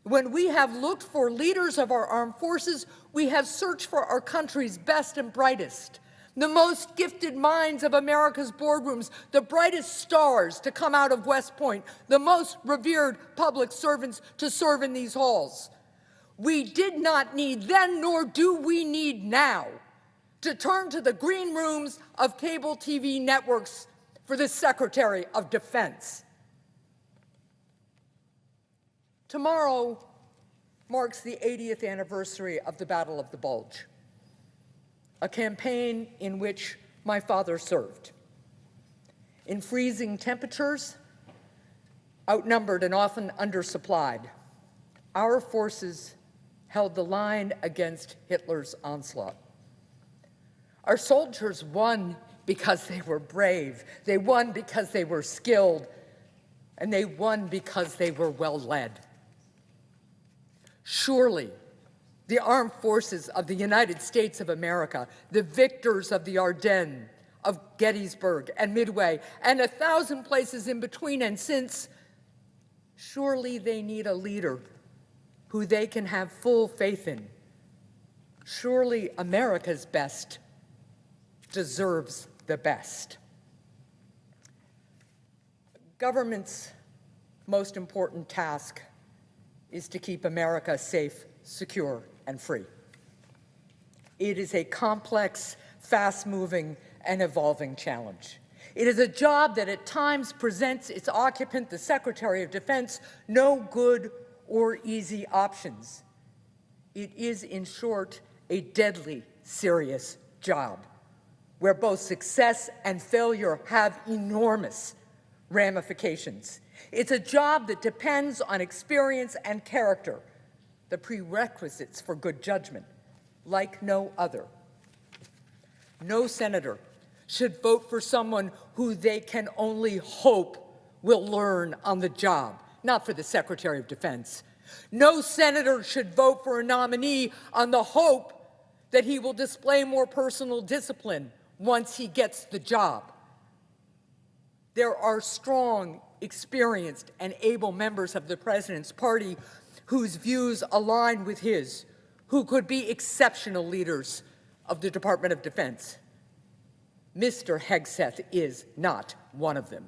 when we have looked for leaders of our armed forces, we have searched for our country's best and brightest, the most gifted minds of America's boardrooms, the brightest stars to come out of West Point, the most revered public servants to serve in these halls. We did not need then, nor do we need now, to turn to the green rooms of cable TV networks for the Secretary of Defense. Tomorrow marks the 80th anniversary of the Battle of the Bulge, a campaign in which my father served. In freezing temperatures, outnumbered and often undersupplied, our forces held the line against Hitler's onslaught. Our soldiers won because they were brave. They won because they were skilled. And they won because they were well led. Surely, the armed forces of the United States of America, the victors of the Ardennes, of Gettysburg and Midway, and 1,000 places in between and since, surely they need a leader who they can have full faith in. Surely America's best deserves the best. Government's most important task is to keep America safe, secure, and free. It is a complex, fast-moving, and evolving challenge. It is a job that at times presents its occupant, the Secretary of Defense, no good or easy options. It is, in short, a deadly serious job where both success and failure have enormous ramifications. It's a job that depends on experience and character, the prerequisites for good judgment, like no other. No senator should vote for someone who they can only hope will learn on the job, not for the Secretary of Defense. No senator should vote for a nominee on the hope that he will display more personal discipline once he gets the job. There are strong, experienced, and able members of the President's party whose views align with his, who could be exceptional leaders of the Department of Defense. Mr. Hegseth is not one of them.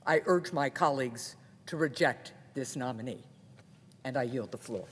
I urge my colleagues to reject this nominee. And I yield the floor.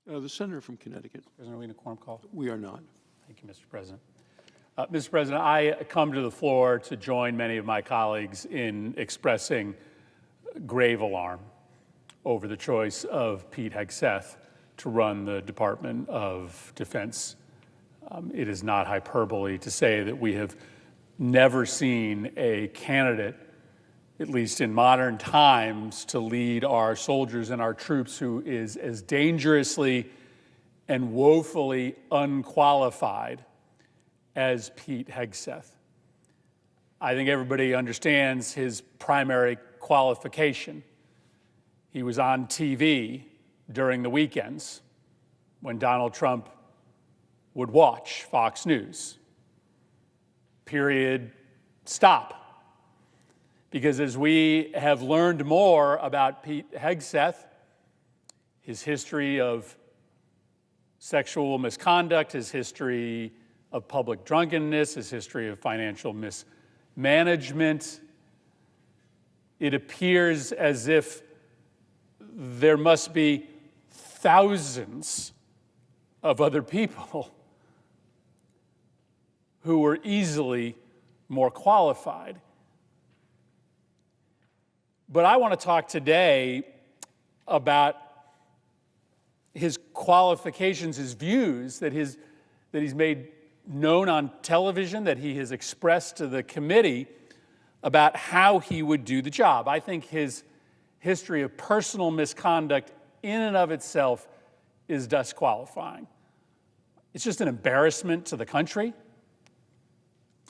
The senator from Connecticut. President, are we in a quorum call? We are not. Thank you, Mr. President. Mr. President, I come to the floor to join many of my colleagues in expressing grave alarm over the choice of Pete Hegseth to run the Department of Defense. It is not hyperbole to say that we have never seen a candidate, at least in modern times, to lead our soldiers and our troops who is as dangerously and woefully unqualified as Pete Hegseth. I think everybody understands his primary qualification. He was on TV during the weekends when Donald Trump would watch Fox News. Period. Stop. Because as we have learned more about Pete Hegseth, his history of sexual misconduct, his history of public drunkenness, his history of financial mismanagement, it appears as if there must be thousands of other people who were easily more qualified. But I want to talk today about his qualifications, his views that he's made known on television, that he has expressed to the committee about how he would do the job. I think his history of personal misconduct in and of itself is disqualifying. It's just an embarrassment to the country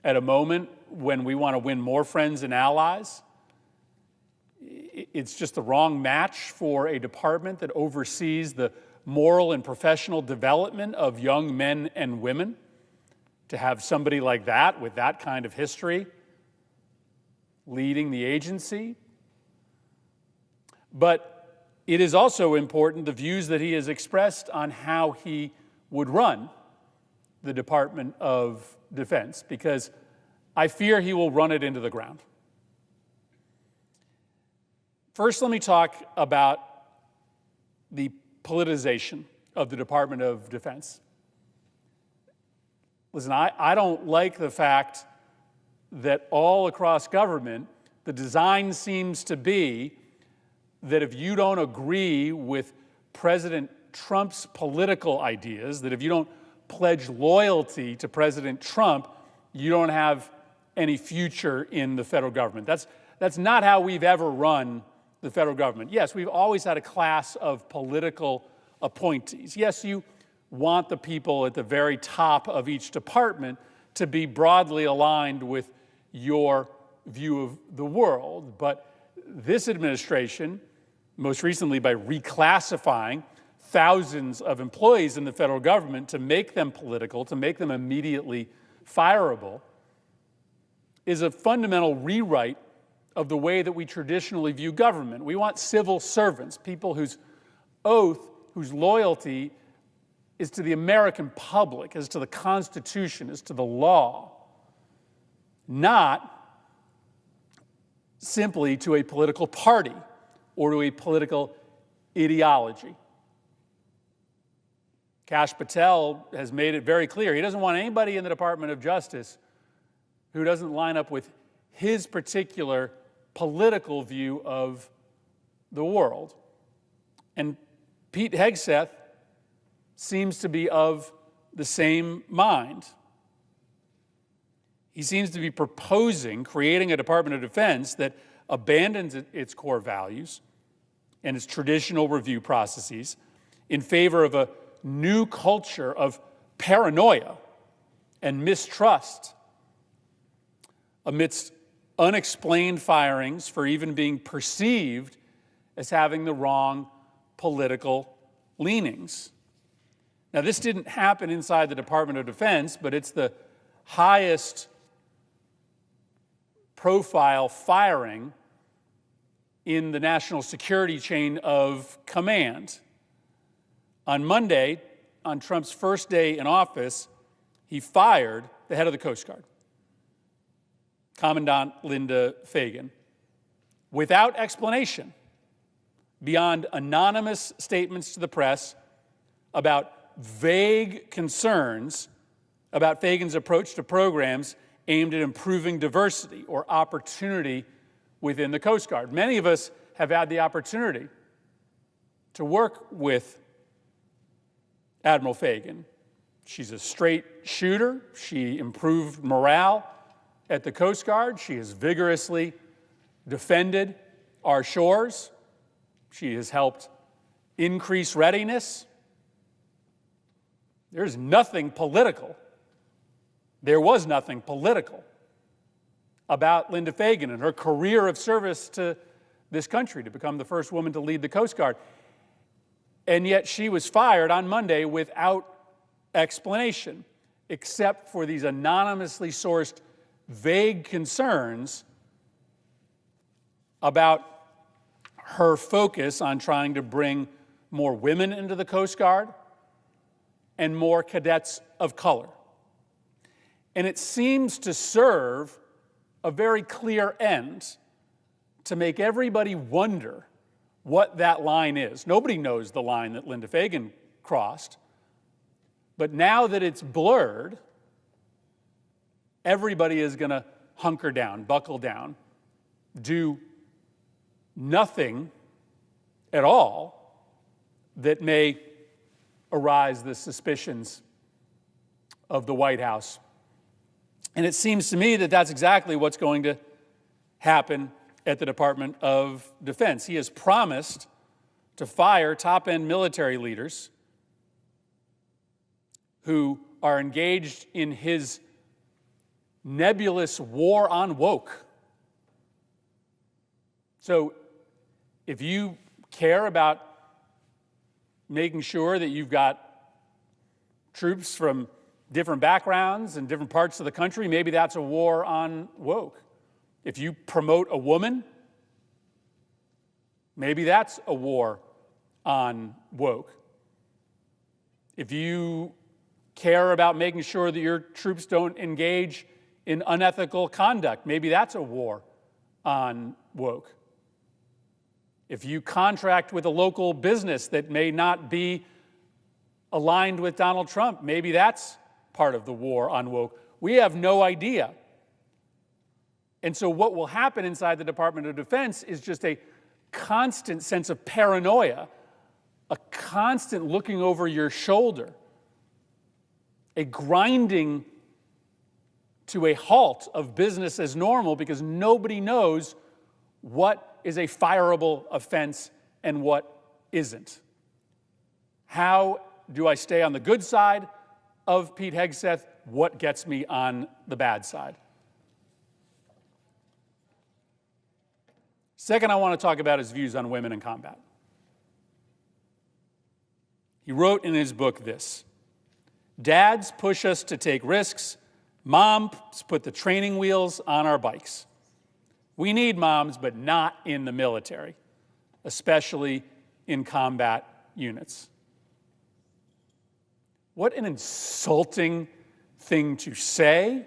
at a moment when we want to win more friends and allies. It's just the wrong match for a department that oversees the moral and professional development of young men and women. To have somebody like that, with that kind of history, leading the agency. But it is also important the views that he has expressed on how he would run the Department of Defense, because I fear he will run it into the ground. First, let me talk about the politicization of the Department of Defense. Listen, I don't like the fact that all across government, the design seems to be that if you don't agree with President Trump's political ideas, that if you don't pledge loyalty to President Trump, you don't have any future in the federal government. That's not how we've ever run the federal government. Yes, we've always had a class of political appointees. Yes, you want the people at the very top of each department to be broadly aligned with your view of the world. But this administration, most recently by reclassifying thousands of employees in the federal government to make them political, to make them immediately fireable, is a fundamental rewrite of the way that we traditionally view government. We want civil servants, people whose oath, whose loyalty is to the American public, is to the Constitution, is to the law, not simply to a political party or to a political ideology. Kash Patel has made it very clear he doesn't want anybody in the Department of Justice who doesn't line up with his particular political view of the world. And Pete Hegseth seems to be of the same mind. He seems to be proposing creating a Department of Defense that abandons its core values and its traditional review processes in favor of a new culture of paranoia and mistrust amidst unexplained firings for even being perceived as having the wrong political leanings. Now, this didn't happen inside the Department of Defense, but it's the highest profile firing in the national security chain of command. On Monday, on Trump's first day in office, he fired the head of the Coast Guard, Commandant Linda Fagan, without explanation, beyond anonymous statements to the press about vague concerns about Fagan's approach to programs aimed at improving diversity or opportunity within the Coast Guard. Many of us have had the opportunity to work with Admiral Fagan. She's a straight shooter. She improved morale at the Coast Guard. She has vigorously defended our shores. She has helped increase readiness. There's nothing political. There was nothing political about Linda Fagan and her career of service to this country to become the first woman to lead the Coast Guard. And yet she was fired on Monday without explanation, except for these anonymously sourced vague concerns about her focus on trying to bring more women into the Coast Guard and more cadets of color. And it seems to serve a very clear end to make everybody wonder what that line is. Nobody knows the line that Linda Fagan crossed, but now that it's blurred, everybody is going to hunker down, buckle down, do nothing at all that may arise the suspicions of the White House. And it seems to me that that's exactly what's going to happen at the Department of Defense. He has promised to fire top-end military leaders who are engaged in his nebulous war on woke. So if you care about making sure that you've got troops from different backgrounds and different parts of the country, maybe that's a war on woke. If you promote a woman, maybe that's a war on woke. If you care about making sure that your troops don't engage in unethical conduct, maybe that's a war on woke. If you contract with a local business that may not be aligned with Donald Trump, maybe that's part of the war on woke. We have no idea. And so what will happen inside the Department of Defense is just a constant sense of paranoia, a constant looking over your shoulder, a grinding to a halt of business as normal because nobody knows what is a fireable offense and what isn't. How do I stay on the good side of Pete Hegseth? What gets me on the bad side? Second, I want to talk about his views on women in combat. He wrote in his book this: "Dads push us to take risks. Moms put the training wheels on our bikes. We need moms, but not in the military, especially in combat units." What an insulting thing to say.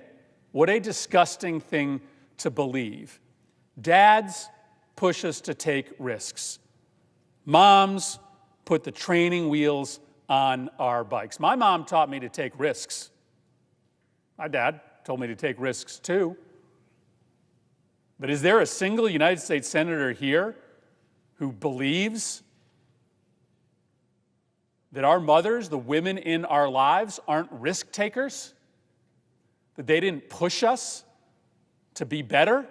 What a disgusting thing to believe. Dads push us to take risks. Moms put the training wheels on our bikes. My mom taught me to take risks. My dad told me to take risks too. But is there a single United States senator here who believes that our mothers, the women in our lives, aren't risk takers? That they didn't push us to be better?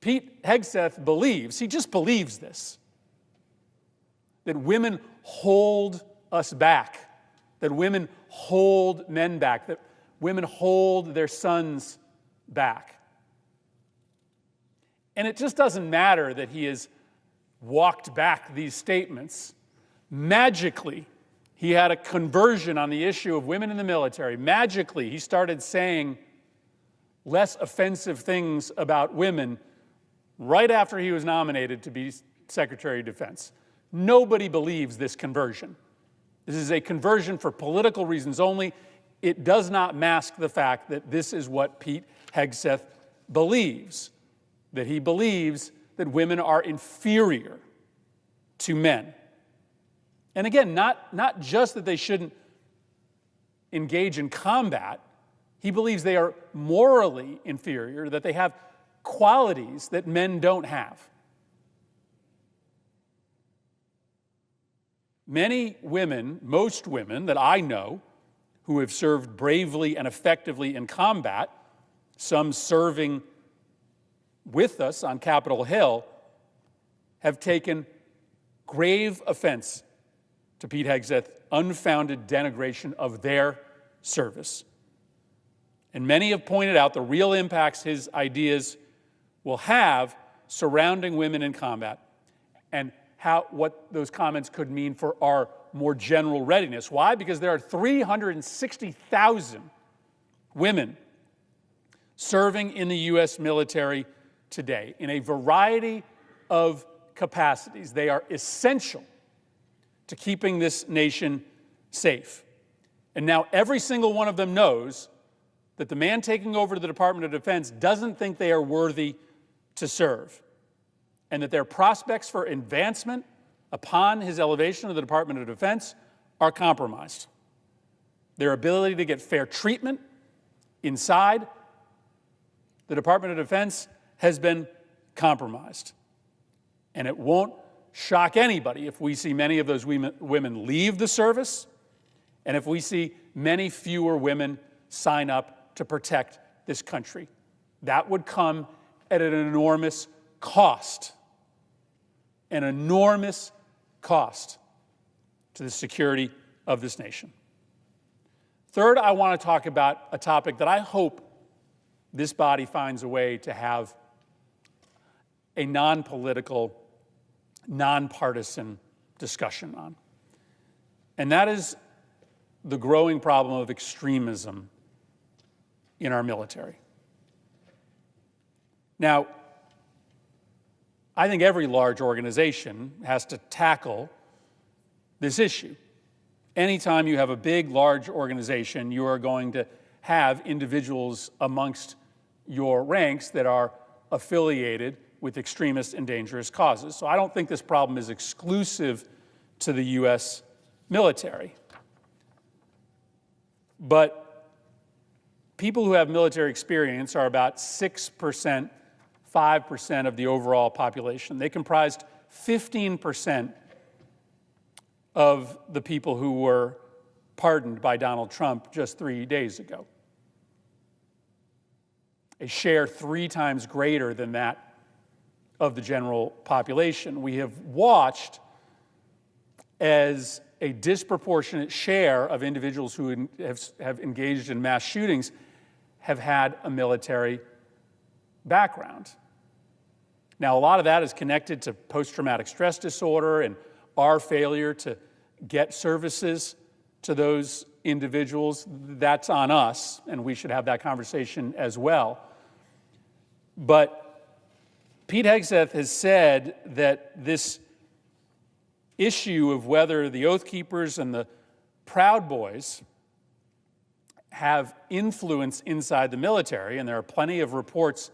Pete Hegseth believes, he just believes this, that women hold us back, that women hold men back, that women hold their sons back. And it just doesn't matter that he has walked back these statements. Magically, he had a conversion on the issue of women in the military. Magically, he started saying less offensive things about women right after he was nominated to be Secretary of Defense. Nobody believes this conversion. This is a conversion for political reasons only. It does not mask the fact that this is what Pete Hegseth believes, that he believes that women are inferior to men. And again, not just that they shouldn't engage in combat. He believes they are morally inferior, that they have qualities that men don't have. Many women, most women that I know, who have served bravely and effectively in combat, some serving with us on Capitol Hill, have taken grave offense to Pete Hegseth's unfounded denigration of their service. And many have pointed out the real impacts his ideas will have surrounding women in combat and what those comments could mean for our more general readiness. Why? Because there are 360,000 women serving in the U.S. military today in a variety of capacities. They are essential to keeping this nation safe. And now every single one of them knows that the man taking over the Department of Defense doesn't think they are worthy to serve, and that their prospects for advancement upon his elevation of the Department of Defense are compromised. Their ability to get fair treatment inside the Department of Defense has been compromised. And it won't shock anybody if we see many of those women leave the service, and if we see many fewer women sign up to protect this country. That would come at an enormous cost. An enormous cost to the security of this nation. Third, I want to talk about a topic that I hope this body finds a way to have a non-political, nonpartisan discussion on. And that is the growing problem of extremism in our military. Now, I think every large organization has to tackle this issue. Anytime you have a big, large organization, you are going to have individuals amongst your ranks that are affiliated with extremist and dangerous causes. So I don't think this problem is exclusive to the U.S. military. But people who have military experience are about 6%, 5% of the overall population. They comprised 15% of the people who were pardoned by Donald Trump just 3 days ago. A share 3 times greater than that of the general population. We have watched as a disproportionate share of individuals who have engaged in mass shootings have had a military background. Now, a lot of that is connected to post-traumatic stress disorder and our failure to get services to those individuals. That's on us, and we should have that conversation as well. But Pete Hegseth has said that this issue of whether the Oath Keepers and the Proud Boys have influence inside the military, and there are plenty of reports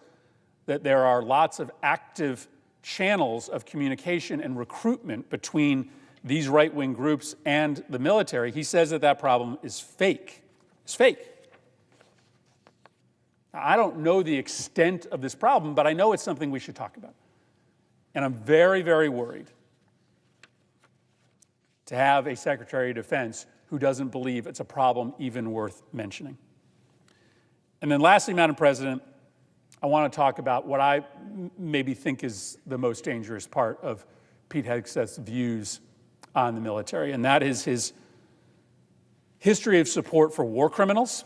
that there are lots of active channels of communication and recruitment between these right-wing groups and the military. He says that that problem is fake. It's fake. I don't know the extent of this problem, but I know it's something we should talk about. And I'm very, very worried to have a Secretary of Defense who doesn't believe it's a problem even worth mentioning. And then lastly, Madam President, I want to talk about what I maybe think is the most dangerous part of Pete Hegseth's views on the military, and that is his history of support for war criminals,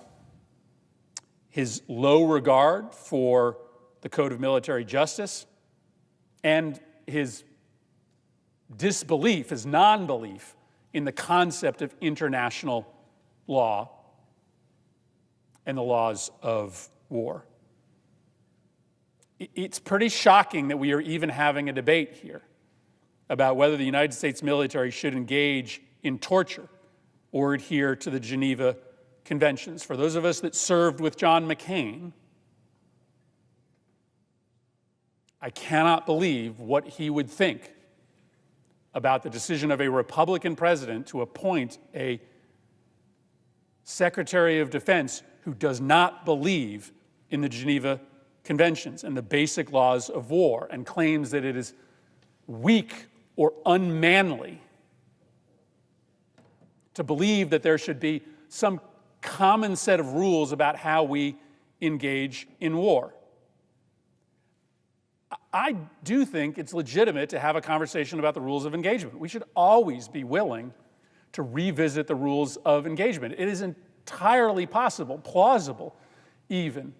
his low regard for the Code of Military Justice, and his disbelief, his non-belief in the concept of international law and the laws of war. It's pretty shocking that we are even having a debate here about whether the United States military should engage in torture or adhere to the Geneva Conventions. For those of us that served with John McCain, I cannot believe what he would think about the decision of a Republican president to appoint a Secretary of Defense who does not believe in the Geneva Conventions and the basic laws of war, and claims that it is weak or unmanly to believe that there should be some common set of rules about how we engage in war. I do think it's legitimate to have a conversation about the rules of engagement. We should always be willing to revisit the rules of engagement. It is entirely possible, plausible even,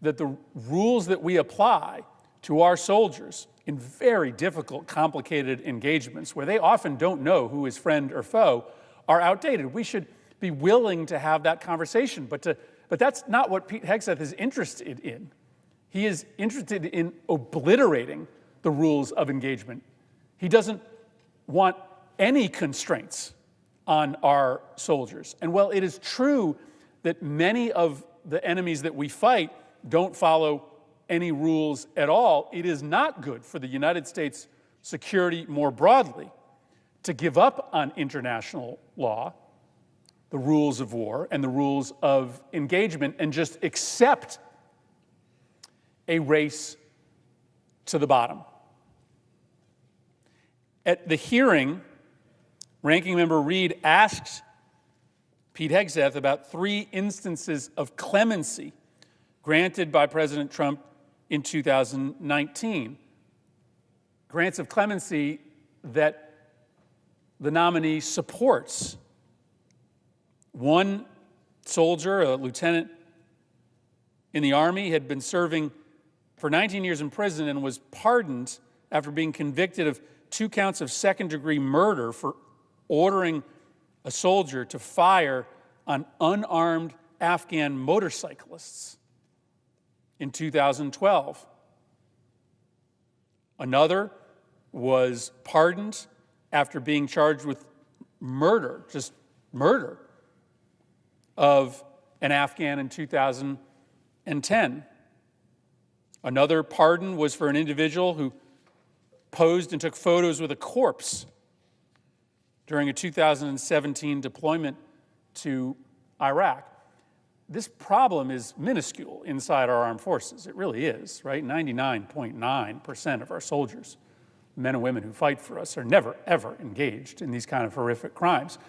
that the rules that we apply to our soldiers in very difficult, complicated engagements, where they often don't know who is friend or foe, are outdated. We should be willing to have that conversation, but that's not what Pete Hegseth is interested in. He is interested in obliterating the rules of engagement. He doesn't want any constraints on our soldiers. And while it is true that many of the enemies that we fight don't follow any rules at all, it is not good for the United States security more broadly to give up on international law, the rules of war, and the rules of engagement, and just accept a race to the bottom. At the hearing, Ranking Member Reid asked Pete Hegseth about 3 instances of clemency granted by President Trump in 2019. Grants of clemency that the nominee supports. One soldier, a lieutenant in the Army, had been serving for 19 years in prison and was pardoned after being convicted of 2 counts of second-degree murder for ordering a soldier to fire on unarmed Afghan motorcyclists in 2012. Another was pardoned after being charged with murder, just murder, of an Afghan in 2010. Another pardon was for an individual who posed and took photos with a corpse during a 2017 deployment to Iraq. This problem is minuscule inside our armed forces. It really is, right? 99.9% of our soldiers, men and women who fight for us, are never, ever engaged in these kind of horrific crimes.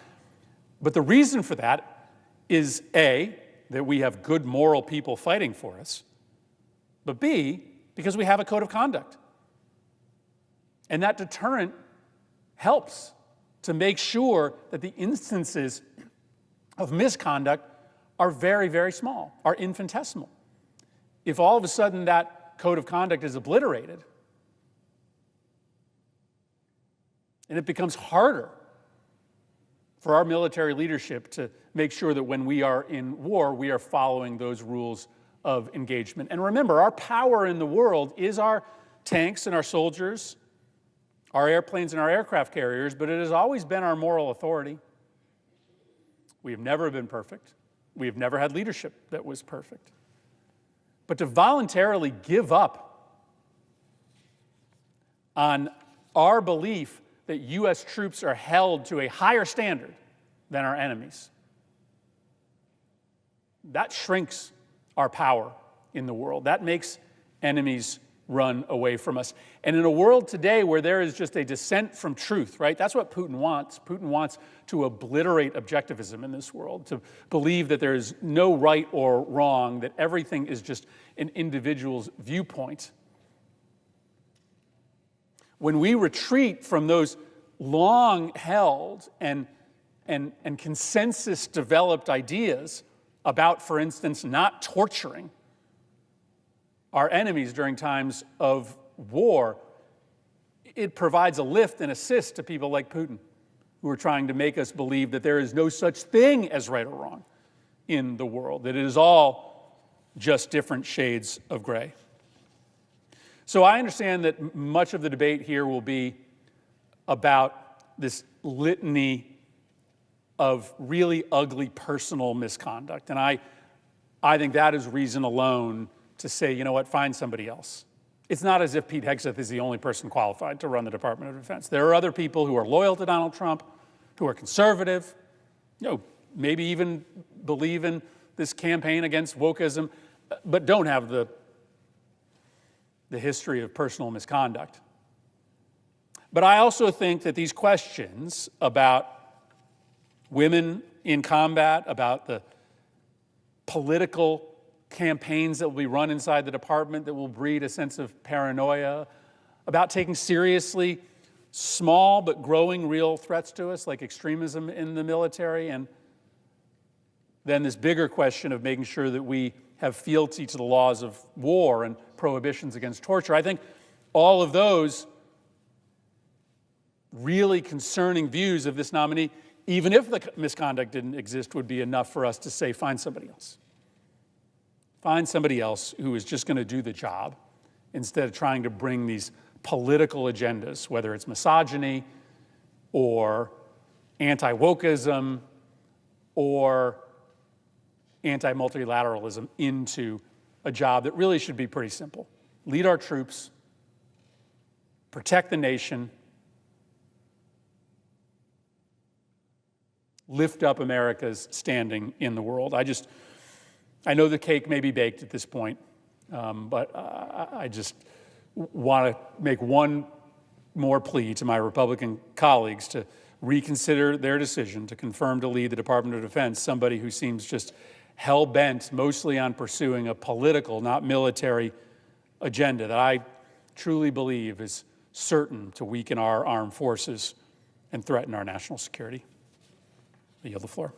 But the reason for that is A, that we have good moral people fighting for us, but B, because we have a code of conduct. And that deterrent helps to make sure that the instances of misconduct are very, very small, are infinitesimal. If all of a sudden that code of conduct is obliterated, and it becomes harder for our military leadership to make sure that when we are in war, we are following those rules of engagement. And remember, our power in the world is our tanks and our soldiers, our airplanes and our aircraft carriers, but it has always been our moral authority. We have never been perfect. We have never had leadership that was perfect. But to voluntarily give up on our belief that U.S. troops are held to a higher standard than our enemies, that shrinks our power in the world. That makes enemies run away from us. And in a world today where there is just a descent from truth, right? That's what Putin wants. Putin wants to obliterate objectivism in this world, to believe that there is no right or wrong, that everything is just an individual's viewpoint. When we retreat from those long-held and consensus-developed ideas about, for instance, not torturing our enemies during times of war, it provides a lift and assist to people like Putin, who are trying to make us believe that there is no such thing as right or wrong in the world, that it is all just different shades of gray. So I understand that much of the debate here will be about this litany of really ugly personal misconduct. And I think that is reason alone to say, you know what, find somebody else it's not as if Pete Hegseth is the only person qualified to run the Department of Defense. There are other people who are loyal to Donald Trump, who are conservative, maybe even believe in this campaign against wokeism, but don't have the history of personal misconduct. But I also think that these questions about women in combat, about the political campaigns that will be run inside the department that will breed a sense of paranoia, about taking seriously small but growing real threats to us, like extremism in the military, and then this bigger question of making sure that we have fealty to the laws of war and prohibitions against torture. I think all of those really concerning views of this nominee, even if the misconduct didn't exist, would be enough for us to say, find somebody else. Find somebody else who is just going to do the job instead of trying to bring these political agendas, whether it's misogyny or anti-wokeism or anti-multilateralism, into a job that really should be pretty simple. Lead our troops, protect the nation, lift up America's standing in the world. I know the cake may be baked at this point, but I just want to make one more plea to my Republican colleagues to reconsider their decision to confirm to lead the Department of Defense somebody who seems just hell-bent mostly on pursuing a political, not military, agenda that I truly believe is certain to weaken our armed forces and threaten our national security. I yield the floor.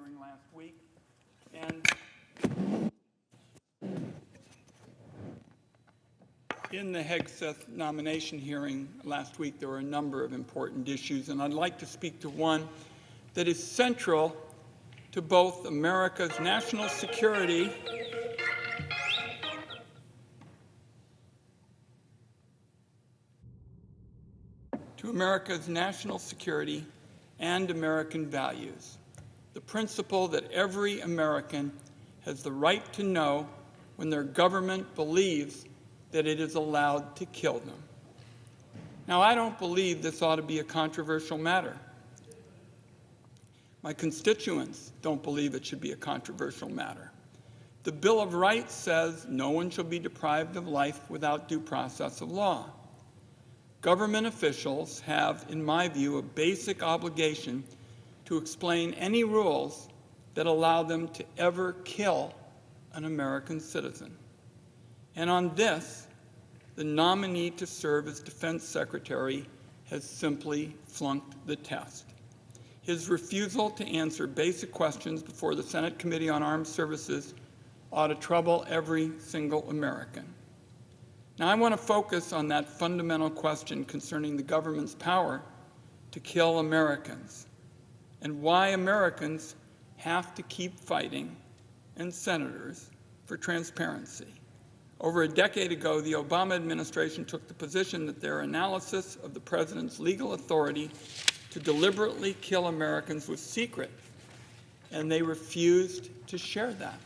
hearing last week. And in the Hegseth nomination hearing last week, there were a number of important issues, and I'd like to speak to one that is central to both America's national security and American values. The principle that every American has the right to know when their government believes that it is allowed to kill them. Now, I don't believe this ought to be a controversial matter. My constituents don't believe it should be a controversial matter. The Bill of Rights says no one shall be deprived of life without due process of law. Government officials have, in my view, a basic obligation to explain any rules that allow them to ever kill an American citizen. And on this, the nominee to serve as Defense Secretary has simply flunked the test. His refusal to answer basic questions before the Senate Committee on Armed Services ought to trouble every single American. Now, I want to focus on that fundamental question concerning the government's power to kill Americans and why Americans have to keep fighting, and senators, for transparency. Over a decade ago, the Obama administration took the position that their analysis of the president's legal authority to deliberately kill Americans was secret, and they refused to share that.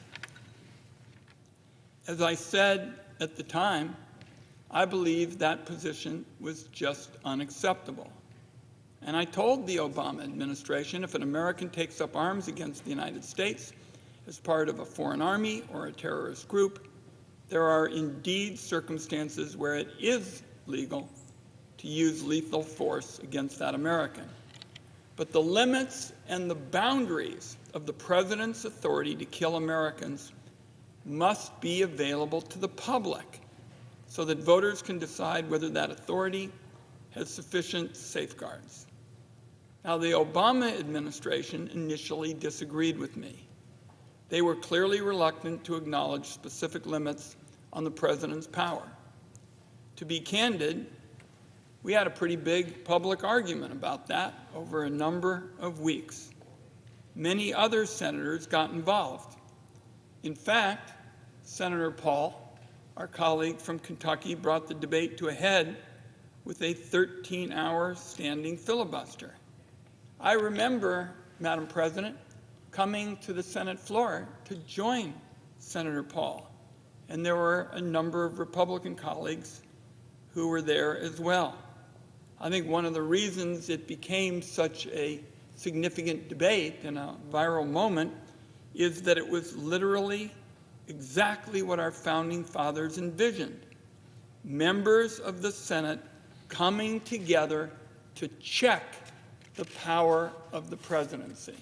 As I said at the time, I believe that position was just unacceptable. And I told the Obama administration if an American takes up arms against the United States as part of a foreign army or a terrorist group, there are indeed circumstances where it is legal to use lethal force against that American. But the limits and the boundaries of the president's authority to kill Americans must be available to the public so that voters can decide whether that authority has sufficient safeguards. Now, the Obama administration initially disagreed with me. They were clearly reluctant to acknowledge specific limits on the president's power. To be candid, we had a pretty big public argument about that over a number of weeks. Many other senators got involved. In fact, Senator Paul, our colleague from Kentucky, brought the debate to a head with a 13-hour standing filibuster. I remember, Madam President, coming to the Senate floor to join Senator Paul, and there were a number of Republican colleagues who were there as well. I think one of the reasons it became such a significant debate and a viral moment is that it was literally exactly what our founding fathers envisioned. Members of the Senate coming together to check the power of the presidency.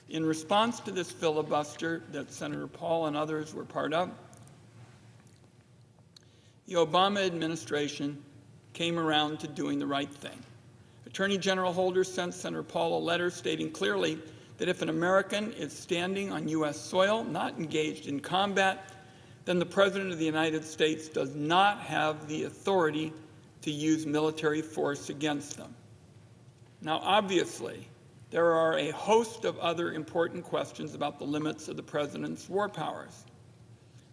In response to this filibuster that Senator Paul and others were part of, the Obama administration came around to doing the right thing. Attorney General Holder sent Senator Paul a letter stating clearly that if an American is standing on U.S. soil, not engaged in combat, then the President of the United States does not have the authority to use military force against them. Now, obviously, there are a host of other important questions about the limits of the President's war powers.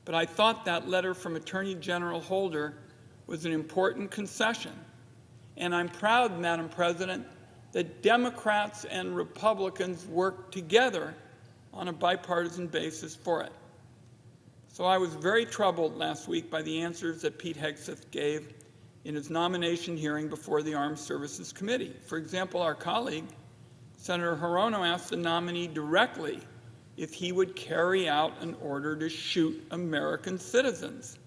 But I thought that letter from Attorney General Holder was an important concession. And I'm proud, Madam President, that Democrats and Republicans worked together on a bipartisan basis for it. So I was very troubled last week by the answers that Pete Hegseth gave in his nomination hearing before the Armed Services Committee. For example, our colleague, Senator Hirono, asked the nominee directly if he would carry out an order to shoot American citizens.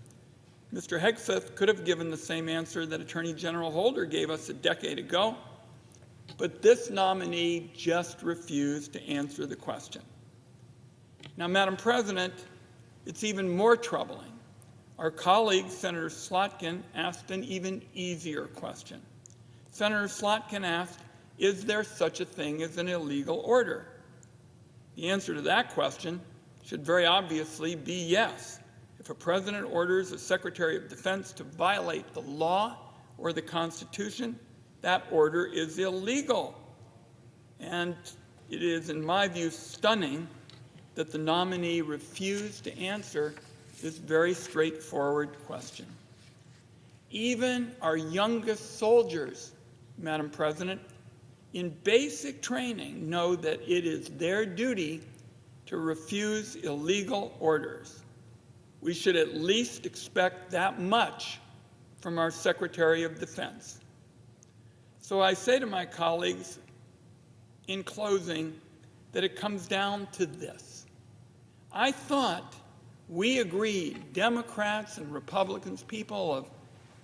Mr. Hegseth could have given the same answer that Attorney General Holder gave us a decade ago, but this nominee just refused to answer the question. Now, Madam President, it's even more troubling. Our colleague, Senator Slotkin, asked an even easier question. Senator Slotkin asked, is there such a thing as an illegal order? The answer to that question should very obviously be yes. If a president orders a Secretary of Defense to violate the law or the Constitution, that order is illegal. And it is, in my view, stunning that the nominee refused to answer this very straightforward question. Even our youngest soldiers, Madam President, in basic training know that it is their duty to refuse illegal orders. We should at least expect that much from our Secretary of Defense. So I say to my colleagues in closing that it comes down to this. I thought we agreed, Democrats and Republicans, people of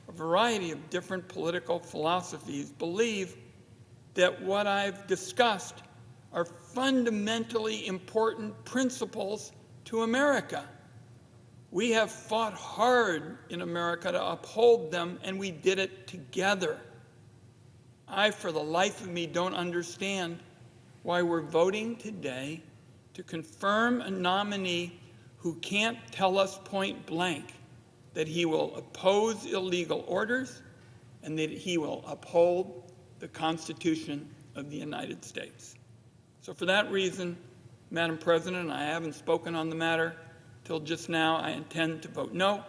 a variety of different political philosophies, believe that what I've discussed are fundamentally important principles to America. We have fought hard in America to uphold them, and we did it together. I, for the life of me, don't understand why we're voting today to confirm a nominee who can't tell us point blank that he will oppose illegal orders and that he will uphold the Constitution of the United States. So for that reason, Madam President, I haven't spoken on the matter till just now. I intend to vote no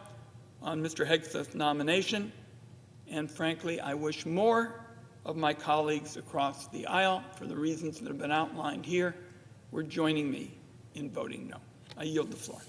on Mr. Hegseth's nomination, and frankly, I wish more of my colleagues across the aisle, for the reasons that have been outlined here, were joining me in voting no. I yield the floor.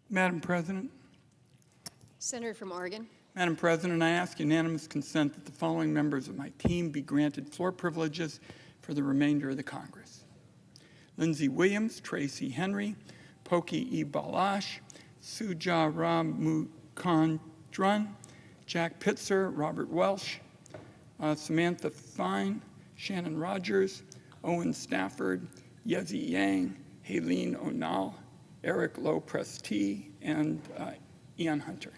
Madam President. Senator from Oregon. Madam President, I ask unanimous consent that the following members of my team be granted floor privileges for the remainder of the Congress. Lindsey Williams, Tracy Henry, Poki E. Balash, Suja Ramukandran, Jack Pitzer, Robert Welsh, Samantha Fine, Shannon Rogers, Owen Stafford, Yezi Yang, Haleen O'Neill, Eric Lowe-Presti, and Ian Hunter.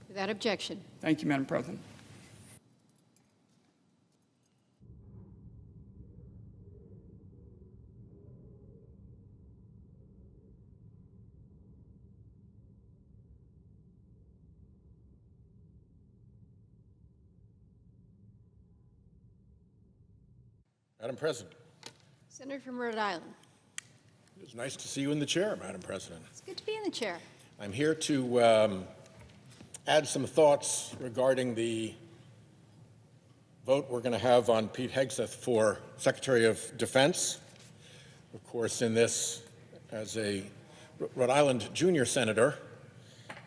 Without objection. Thank you, Madam President. Madam President. Senator from Rhode Island. It's nice to see you in the chair, Madam President. It's good to be in the chair. I'm here to add some thoughts regarding the vote we're going to have on Pete Hegseth for Secretary of Defense. Of course, in this, as a Rhode Island junior senator,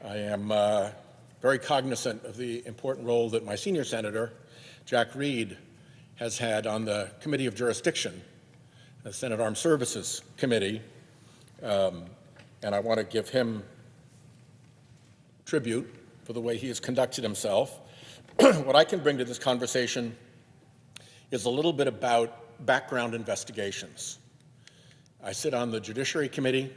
I am very cognizant of the important role that my senior senator, Jack Reed, has had on the Committee of Jurisdiction, the Senate Armed Services Committee, and I want to give him tribute for the way he has conducted himself. What I can bring to this conversation is a little bit about background investigations. I sit on the Judiciary Committee.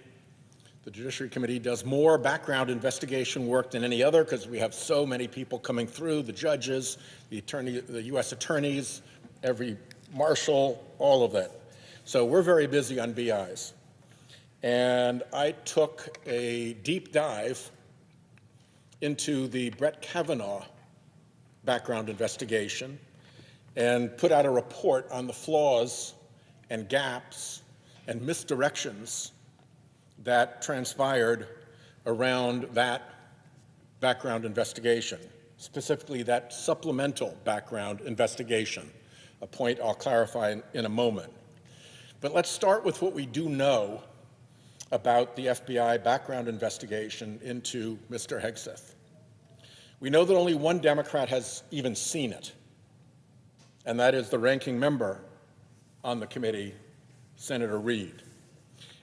The Judiciary Committee does more background investigation work than any other because we have so many people coming through, the judges, the U.S. attorneys, every marshal, all of that. So we're very busy on BIs. And I took a deep dive into the Brett Kavanaugh background investigation and put out a report on the flaws and gaps and misdirections that transpired around that background investigation, specifically that supplemental background investigation, a point I'll clarify in a moment. But let's start with what we do know about the FBI background investigation into Mr. Hegseth. We know that only one Democrat has even seen it, and that is the ranking member on the committee, Senator Reed.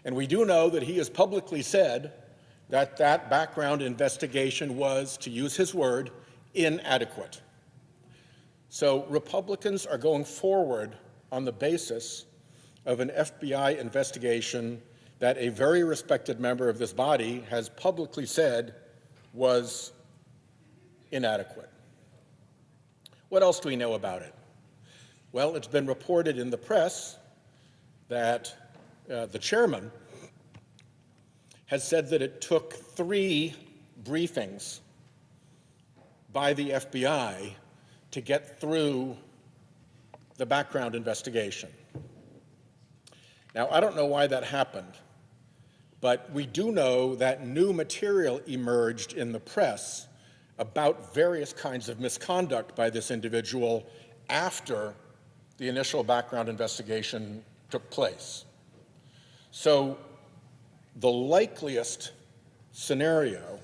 And we do know that he has publicly said that that background investigation was, to use his word, inadequate. So Republicans are going forward on the basis of an FBI investigation that a very respected member of this body has publicly said was inadequate. What else do we know about it? Well, it's been reported in the press that the chairman has said that it took 3 briefings by the FBI to get through the background investigation. Now, I don't know why that happened, but we do know that new material emerged in the press about various kinds of misconduct by this individual after the initial background investigation took place. So the likeliest scenario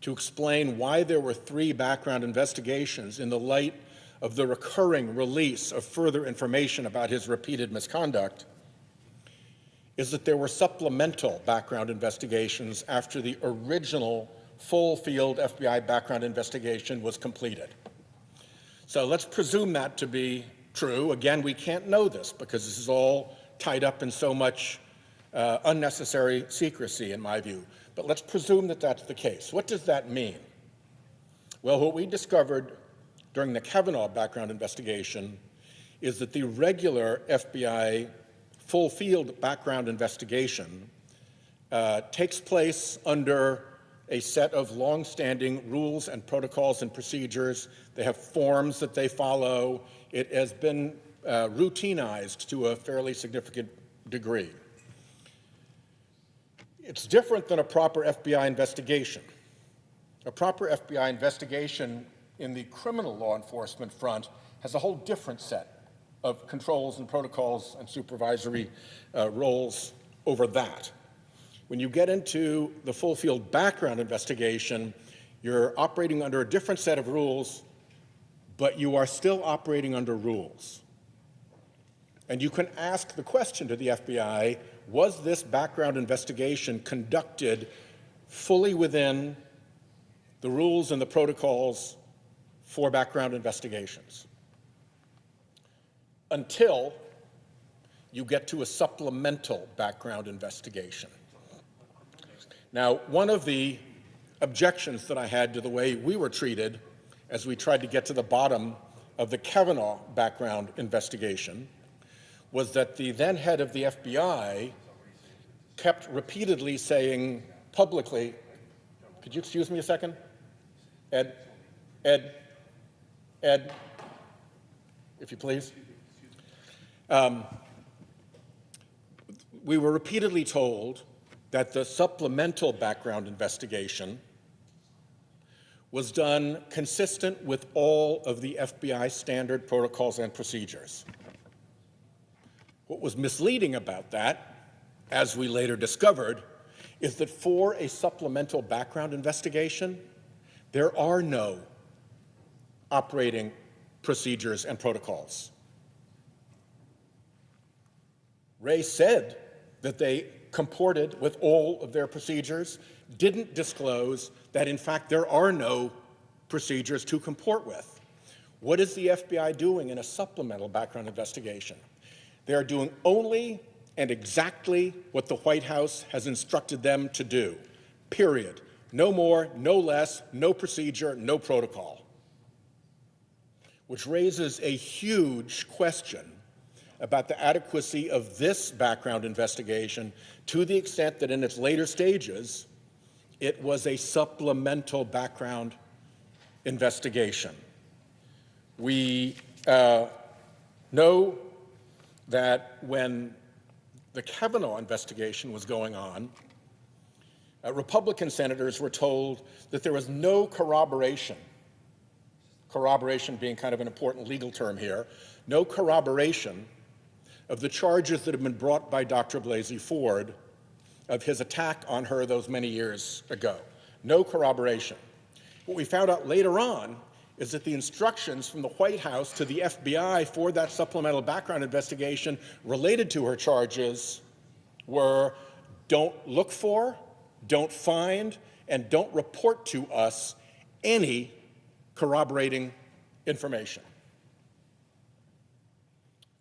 to explain why there were 3 background investigations in the light of the recurring release of further information about his repeated misconduct is that there were supplemental background investigations after the original full-field FBI background investigation was completed. So let's presume that to be true. Again, we can't know this because this is all tied up in so much unnecessary secrecy, in my view. But let's presume that that's the case. What does that mean? Well, what we discovered during the Kavanaugh background investigation is that the regular FBI full-field background investigation takes place under a set of long-standing rules and protocols and procedures. They have forms that they follow. It has been routinized to a fairly significant degree. It's different than a proper FBI investigation. A proper FBI investigation in the criminal law enforcement front has a whole different set of controls and protocols and supervisory roles over that. When you get into the full field background investigation, you're operating under a different set of rules, but you are still operating under rules. And you can ask the question to the FBI, was this background investigation conducted fully within the rules and the protocols for background investigations? Until you get to a supplemental background investigation. Now, one of the objections that I had to the way we were treated as we tried to get to the bottom of the Kavanaugh background investigation was that the then head of the FBI kept repeatedly saying publicly, could you excuse me a second? Ed, if you please. We were repeatedly told that the supplemental background investigation was done consistent with all of the FBI standard protocols and procedures. What was misleading about that, as we later discovered, is that for a supplemental background investigation, there are no operating procedures and protocols. Wray said that they comported with all of their procedures, didn't disclose that in fact there are no procedures to comport with. What is the FBI doing in a supplemental background investigation? They are doing only and exactly what the White House has instructed them to do, period. No more, no less, no procedure, no protocol. Which raises a huge question about the adequacy of this background investigation to the extent that in its later stages, it was a supplemental background investigation. We know that when the Kavanaugh investigation was going on, Republican senators were told that there was no corroboration being kind of an important legal term here, no corroboration of the charges that have been brought by Dr. Blasey Ford of his attack on her those many years ago. No corroboration. What we found out later on is that the instructions from the White House to the FBI for that supplemental background investigation related to her charges were don't look for, don't find, and don't report to us any corroborating information.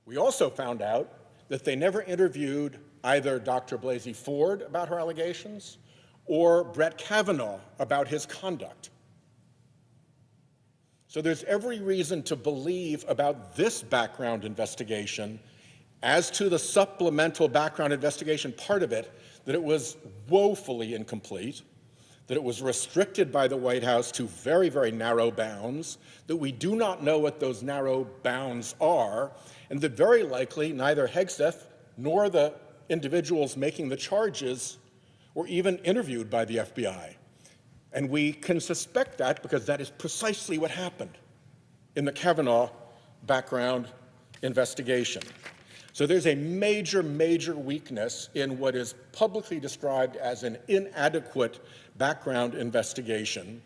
We also found out that they never interviewed either Dr. Blasey Ford about her allegations or Brett Kavanaugh about his conduct. So there's every reason to believe about this background investigation as to the supplemental background investigation part of it, that it was woefully incomplete, that it was restricted by the White House to very, very narrow bounds, that we do not know what those narrow bounds are, and that very likely neither Hegseth nor the individuals making the charges were even interviewed by the FBI. And we can suspect that because that is precisely what happened in the Kavanaugh background investigation. So there's a major, major weakness in what is publicly described as an inadequate background investigation,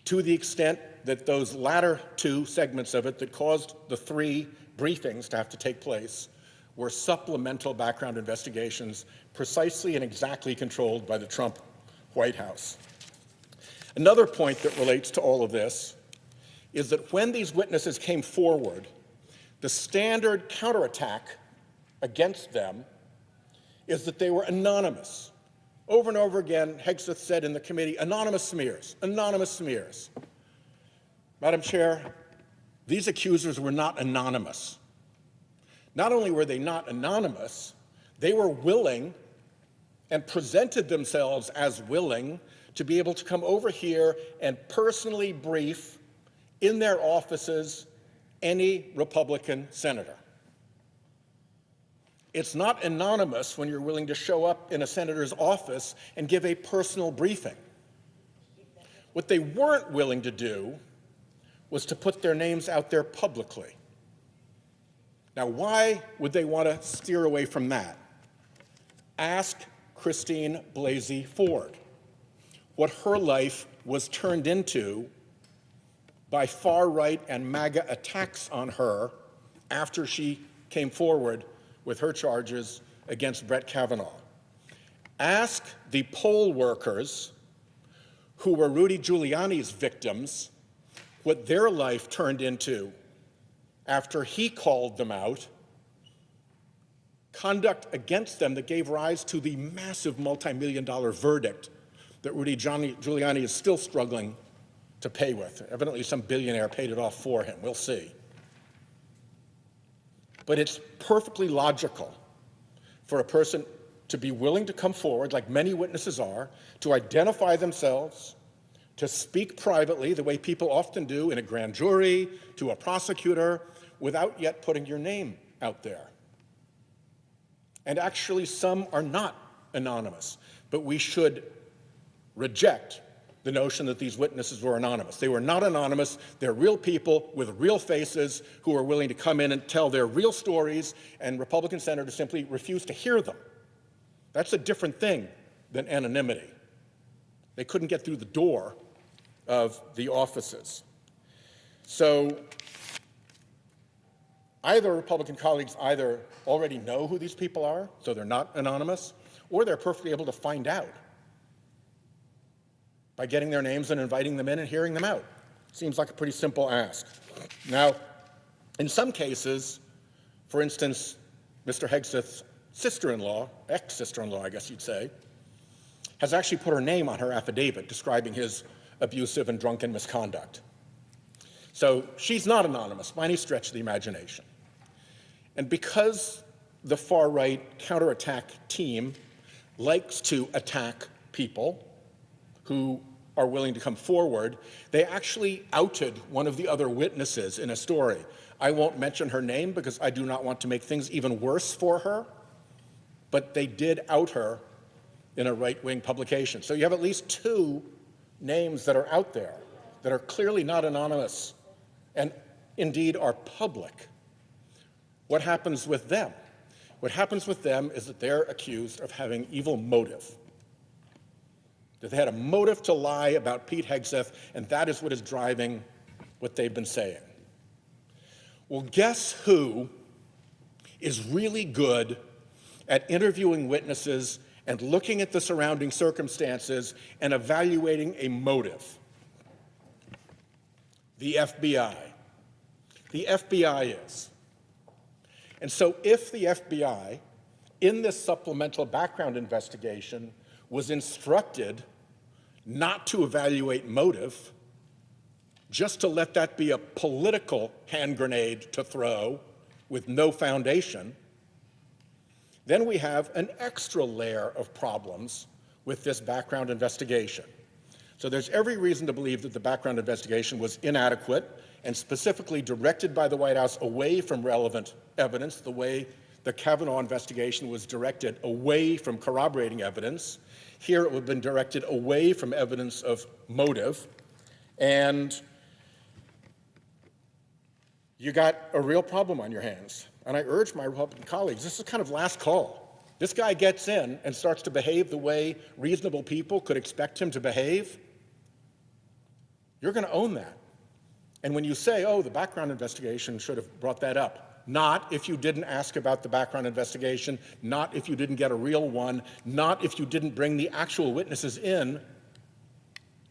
to the extent that those latter two segments of it that caused the three briefings to have to take place were supplemental background investigations, precisely and exactly controlled by the Trump White House. Another point that relates to all of this is that when these witnesses came forward, the standard counterattack against them is that they were anonymous. Over and over again, Hegseth said in the committee, anonymous smears, anonymous smears. Madam Chair, these accusers were not anonymous. Not only were they not anonymous, they were willing and presented themselves as willing to be able to come over here and personally brief in their offices any Republican senator. It's not anonymous when you're willing to show up in a senator's office and give a personal briefing. What they weren't willing to do was to put their names out there publicly. Now, why would they want to steer away from that? Ask Christine Blasey Ford, what her life was turned into by far-right and MAGA attacks on her after she came forward with her charges against Brett Kavanaugh. Ask the poll workers who were Rudy Giuliani's victims what their life turned into after he called them out, conduct against them that gave rise to the massive multi-million-dollar verdict that Rudy Giuliani is still struggling to pay with. Evidently, some billionaire paid it off for him. We'll see. But it's perfectly logical for a person to be willing to come forward, like many witnesses are, to identify themselves, to speak privately, the way people often do in a grand jury, to a prosecutor, without yet putting your name out there. And actually, some are not anonymous, but we should reject the notion that these witnesses were anonymous. They were not anonymous. They're real people with real faces who are willing to come in and tell their real stories, and Republican senators simply refuse to hear them. That's a different thing than anonymity. They couldn't get through the door of the offices. So either Republican colleagues either already know who these people are, so they're not anonymous, or they're perfectly able to find out by getting their names and inviting them in and hearing them out. Seems like a pretty simple ask. Now, in some cases, for instance, Mr. Hegseth's sister-in-law, ex-sister-in-law, I guess you'd say, has actually put her name on her affidavit describing his abusive and drunken misconduct. So she's not anonymous by any stretch of the imagination. And because the far-right counterattack team likes to attack people who are willing to come forward, they actually outed one of the other witnesses in a story. I won't mention her name because I do not want to make things even worse for her, but they did out her in a right-wing publication. So you have at least two names that are out there that are clearly not anonymous and indeed are public. What happens with them? What happens with them is that they're accused of having evil motive, that they had a motive to lie about Pete Hegseth, and that is what is driving what they've been saying. Well, guess who is really good at interviewing witnesses and looking at the surrounding circumstances and evaluating a motive? The FBI. The FBI is. And so if the FBI, in this supplemental background investigation, was instructed not to evaluate motive, just to let that be a political hand grenade to throw with no foundation, then we have an extra layer of problems with this background investigation. So there's every reason to believe that the background investigation was inadequate and specifically directed by the White House away from relevant evidence, the way the Kavanaugh investigation was directed away from corroborating evidence. Here it would have been directed away from evidence of motive. And you got a real problem on your hands. And I urge my Republican colleagues, this is kind of last call. This guy gets in and starts to behave the way reasonable people could expect him to behave. You're going to own that. And when you say, oh, the background investigation should have brought that up, not if you didn't ask about the background investigation, not if you didn't get a real one, not if you didn't bring the actual witnesses in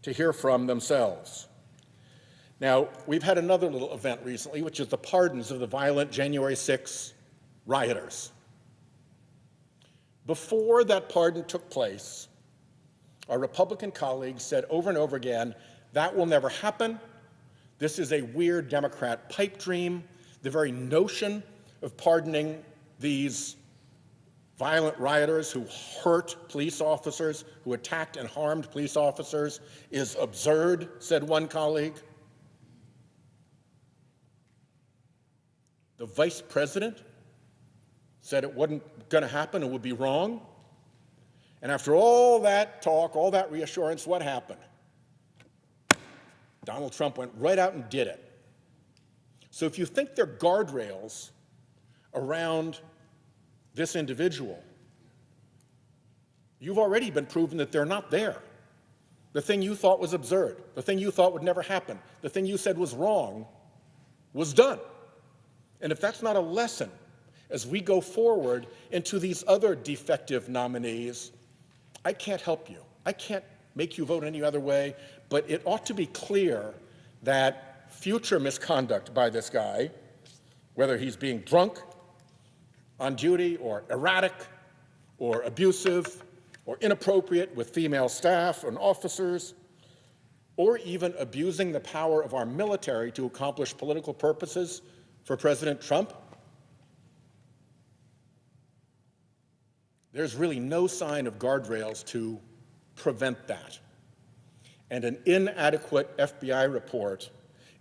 to hear from themselves. Now, we've had another little event recently, which is the pardons of the violent January 6 rioters. Before that pardon took place, our Republican colleagues said over and over again, that will never happen. This is a weird Democrat pipe dream. The very notion of pardoning these violent rioters who hurt police officers, who attacked and harmed police officers, is absurd, said one colleague. The vice president said it wasn't going to happen, it would be wrong. And after all that talk, all that reassurance, what happened? Donald Trump went right out and did it. So if you think there are guardrails around this individual, You've already been proven that they're not there. The thing you thought was absurd, the thing you thought would never happen, the thing you said was wrong, was done. And if that's not a lesson as we go forward into these other defective nominees, I can't help you. I can't make you vote any other way, but it ought to be clear that future misconduct by this guy, whether he's being drunk on duty or erratic or abusive or inappropriate with female staff and officers, or even abusing the power of our military to accomplish political purposes for President Trump, there's really no sign of guardrails to prevent that. And an inadequate FBI report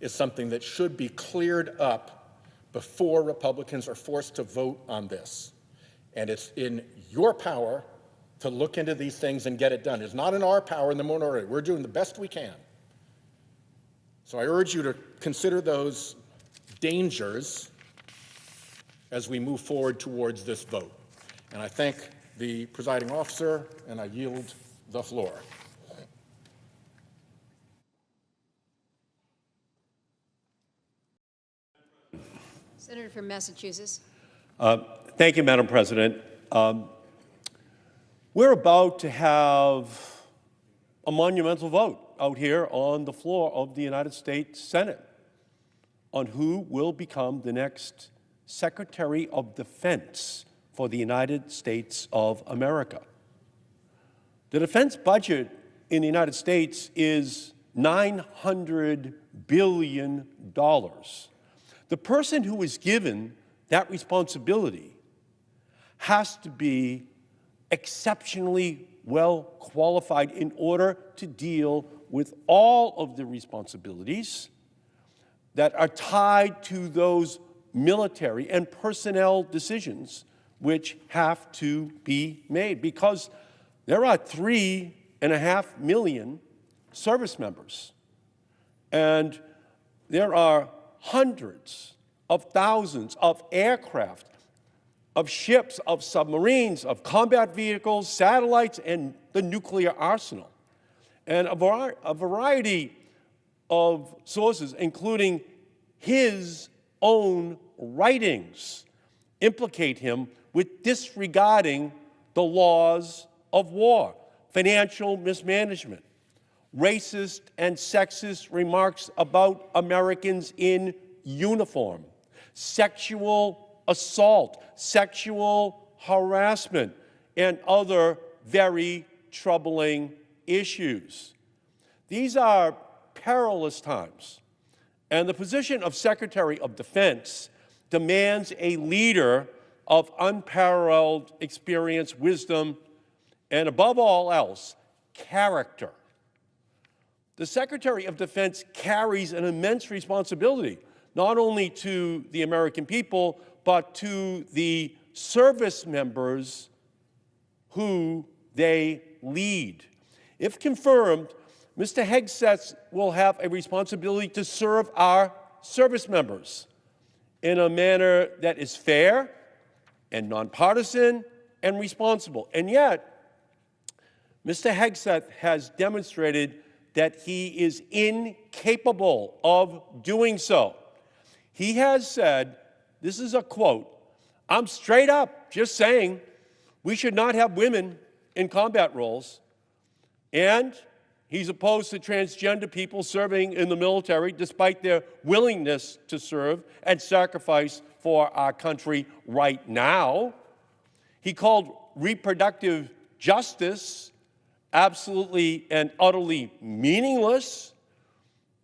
is something that should be cleared up before Republicans are forced to vote on this. And it's in your power to look into these things and get it done. It's not in our power in the minority. We're doing the best we can. So I urge you to consider those dangers as we move forward towards this vote. And I thank the presiding officer, and I yield the floor. Senator from Massachusetts. Thank you, Madam President. We're about to have a monumental vote out here on the floor of the United States Senate on who will become the next Secretary of Defense for the United States of America. The defense budget in the United States is $900 billion. The person who is given that responsibility has to be exceptionally well qualified in order to deal with all of the responsibilities that are tied to those military and personnel decisions which have to be made, because there are 3.5 million service members, and there are hundreds of thousands of aircraft, of ships, of submarines, of combat vehicles, satellites, and the nuclear arsenal. And a variety of sources, including his own writings, implicate him with disregarding the laws of war, financial mismanagement, racist and sexist remarks about Americans in uniform, sexual assault, sexual harassment, and other very troubling issues. These are perilous times, and the position of Secretary of Defense demands a leader of unparalleled experience, wisdom, and above all else, character. The Secretary of Defense carries an immense responsibility, not only to the American people, but to the service members who they lead. If confirmed, Mr. Hegseth will have a responsibility to serve our service members in a manner that is fair and nonpartisan and responsible. And yet, Mr. Hegseth has demonstrated that he is incapable of doing so. He has said, this is a quote, "I'm straight up just saying we should not have women in combat roles," and he's opposed to transgender people serving in the military despite their willingness to serve and sacrifice for our country right now. He called reproductive justice absolutely and utterly meaningless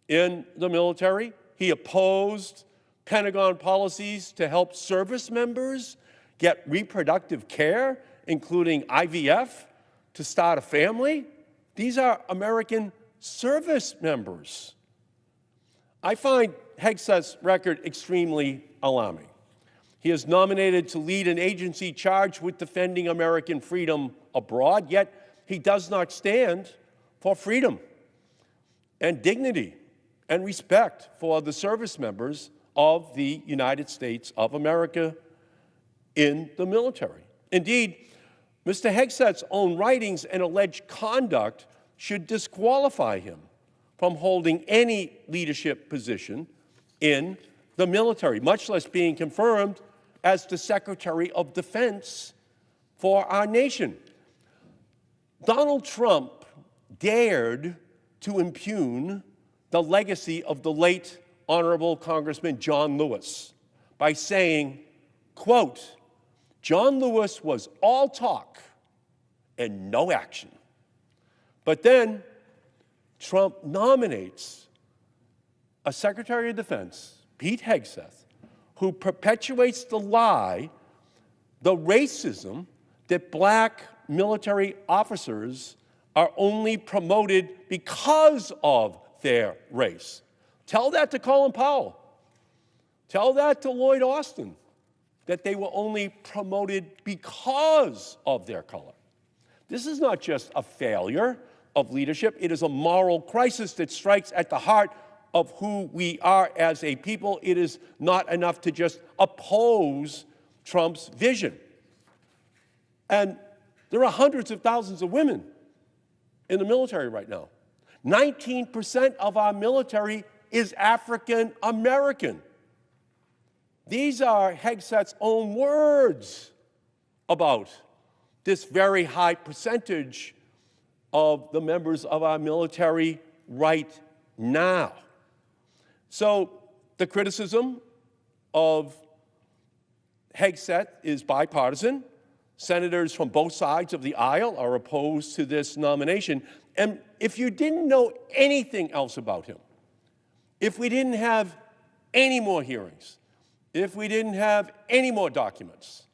in the military. He opposed Pentagon policies to help service members get reproductive care, including IVF, to start a family. These are American service members. I find Hegseth's record extremely alarming. He is nominated to lead an agency charged with defending American freedom abroad, yet he does not stand for freedom and dignity and respect for the service members of the United States of America in the military. Indeed, Mr. Hegseth's own writings and alleged conduct should disqualify him from holding any leadership position in the military, much less being confirmed as the Secretary of Defense for our nation. Donald Trump dared to impugn the legacy of the late Honorable Congressman John Lewis by saying, quote, "John Lewis was all talk and no action." But then Trump nominates a Secretary of Defense, Pete Hegseth, who perpetuates the lie, the racism, that black military officers are only promoted because of their race. Tell that to Colin Powell. Tell that to Lloyd Austin, that they were only promoted because of their color. This is not just a failure of leadership. It is a moral crisis that strikes at the heart of who we are as a people. It is not enough to just oppose Trump's vision. And there are hundreds of thousands of women in the military right now. 19% of our military is African American. These are Hegseth's own words about this very high percentage of the members of our military right now. So the criticism of Hegseth is bipartisan. Senators from both sides of the aisle are opposed to this nomination. And if you didn't know anything else about him, if we didn't have any more hearings, if we didn't have any more documents,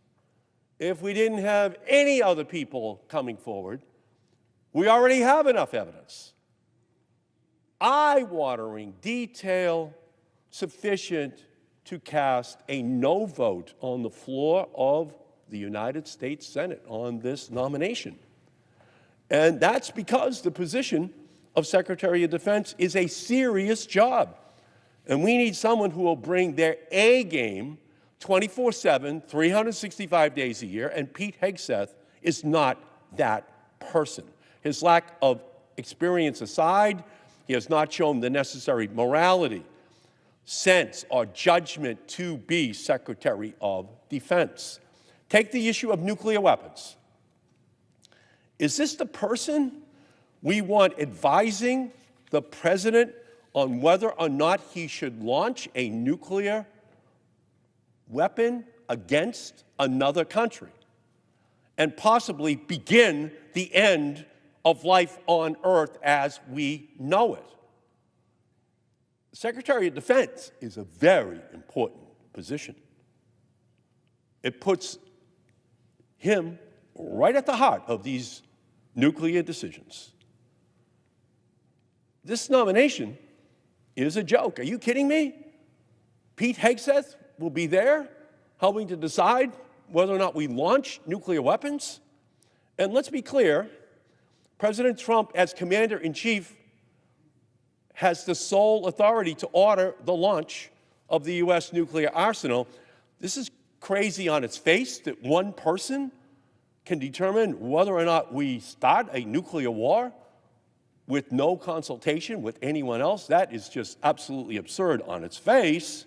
if we didn't have any other people coming forward, we already have enough evidence. Eye-watering detail sufficient to cast a no vote on the floor of the United States Senate on this nomination. And that's because the position of Secretary of Defense is a serious job. And we need someone who will bring their A game 24/7, 365 days a year, and Pete Hegseth is not that person. His lack of experience aside, he has not shown the necessary morality, sense, or judgment to be Secretary of Defense. Take the issue of nuclear weapons. Is this the person we want advising the president on whether or not he should launch a nuclear weapon against another country and possibly begin the end of life on Earth as we know it? The Secretary of Defense is a very important position. It puts him right at the heart of these nuclear decisions. This nomination is a joke. Are you kidding me? Pete Hegseth will be there helping to decide whether or not we launch nuclear weapons? And let's be clear, President Trump, as commander-in-chief, has the sole authority to order the launch of the U.S. nuclear arsenal. This is crazy on its face that one person can determine whether or not we start a nuclear war with no consultation with anyone else. That is just absolutely absurd on its face,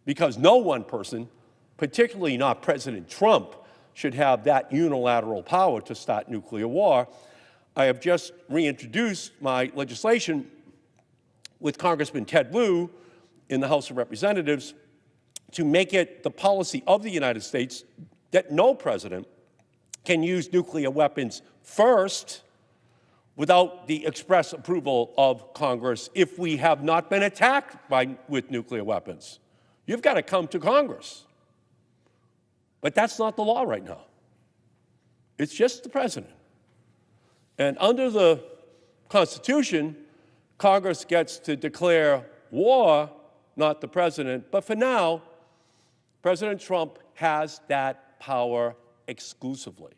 because no one person, particularly not President Trump, should have that unilateral power to start nuclear war. I have just reintroduced my legislation with Congressman Ted Lieu in the House of Representatives to make it the policy of the United States that no president can use nuclear weapons first without the express approval of Congress if we have not been attacked with nuclear weapons. You've got to come to Congress. But that's not the law right now. It's just the president. And under the Constitution, Congress gets to declare war, not the president. But for now, President Trump has that power exclusively.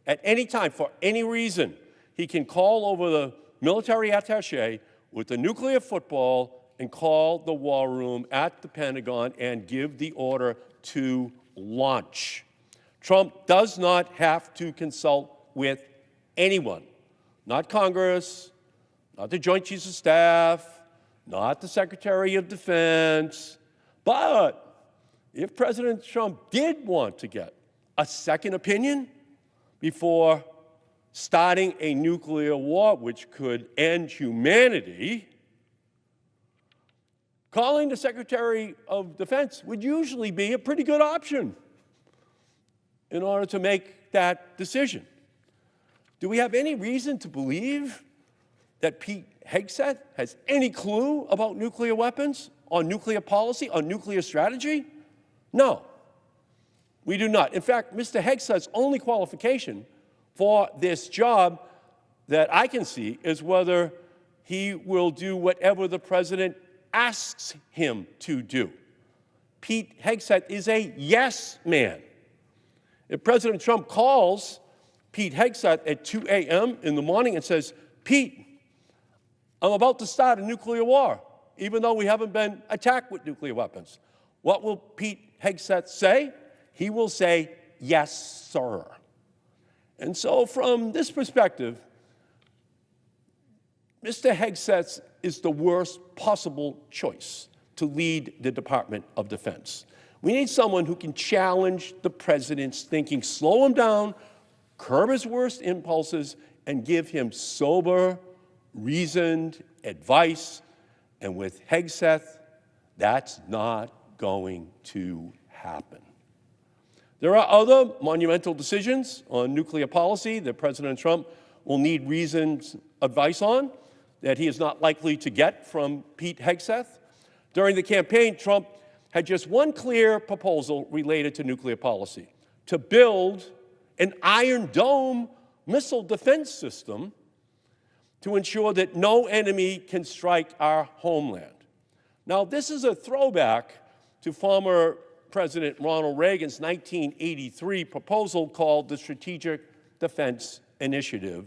At any time, for any reason, he can call over the military attaché with the nuclear football and call the war room at the Pentagon and give the order to launch. Trump does not have to consult with anyone, not Congress, not the Joint Chiefs of Staff, not the Secretary of Defense. But if President Trump did want to get a second opinion before starting a nuclear war which could end humanity, calling the Secretary of Defense would usually be a pretty good option in order to make that decision. Do we have any reason to believe that Pete Hegseth has any clue about nuclear weapons, on nuclear policy, on nuclear strategy? No, we do not. In fact, Mr. Hegseth's only qualification for this job that I can see is whether he will do whatever the president asks him to do. Pete Hegseth is a yes man. If President Trump calls Pete Hegseth at 2 a.m. in the morning and says, Pete, I'm about to start a nuclear war, even though we haven't been attacked with nuclear weapons, what will Pete Hegseth say? He will say, yes, sir. And so from this perspective, Mr. Hegseth is the worst possible choice to lead the Department of Defense. We need someone who can challenge the president's thinking, slow him down, curb his worst impulses, and give him sober, reasoned advice. And with Hegseth, that's not going to happen. There are other monumental decisions on nuclear policy that President Trump will need reasoned advice on that he is not likely to get from Pete Hegseth. During the campaign, Trump had just one clear proposal related to nuclear policy: to build an Iron Dome missile defense system to ensure that no enemy can strike our homeland. Now, this is a throwback to former President Ronald Reagan's 1983 proposal called the Strategic Defense Initiative,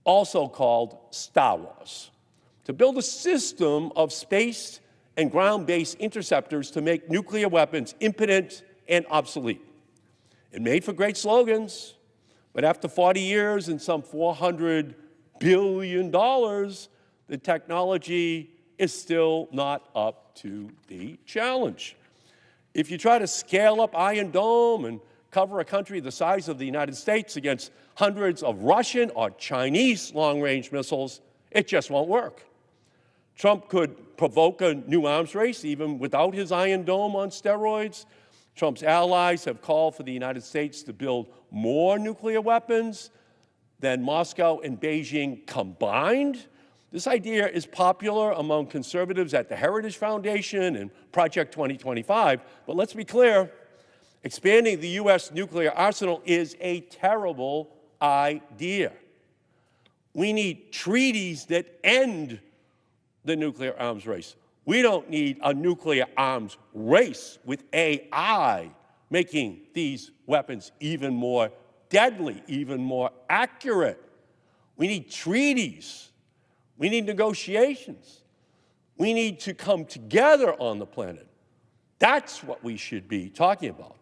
also called Star Wars, to build a system of space and ground-based interceptors to make nuclear weapons impotent and obsolete. It made for great slogans, but after 40 years and some $400 billion, the technology is still not up to the challenge. If you try to scale up Iron Dome and cover a country the size of the United States against hundreds of Russian or Chinese long-range missiles, it just won't work. Trump could provoke a new arms race even without his Iron Dome on steroids. Trump's allies have called for the United States to build more nuclear weapons than Moscow and Beijing combined. This idea is popular among conservatives at the Heritage Foundation and Project 2025, but let's be clear, expanding the U.S. nuclear arsenal is a terrible idea. We need treaties that end the nuclear arms race. We don't need a nuclear arms race with AI making these weapons even more deadly, even more accurate. We need treaties. We need negotiations. We need to come together on the planet. That's what we should be talking about.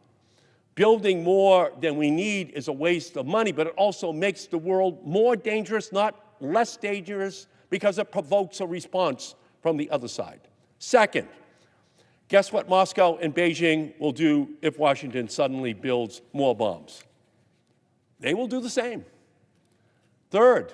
Building more than we need is a waste of money, but it also makes the world more dangerous, not less dangerous, because it provokes a response from the other side. Second, guess what Moscow and Beijing will do if Washington suddenly builds more bombs? They will do the same. Third,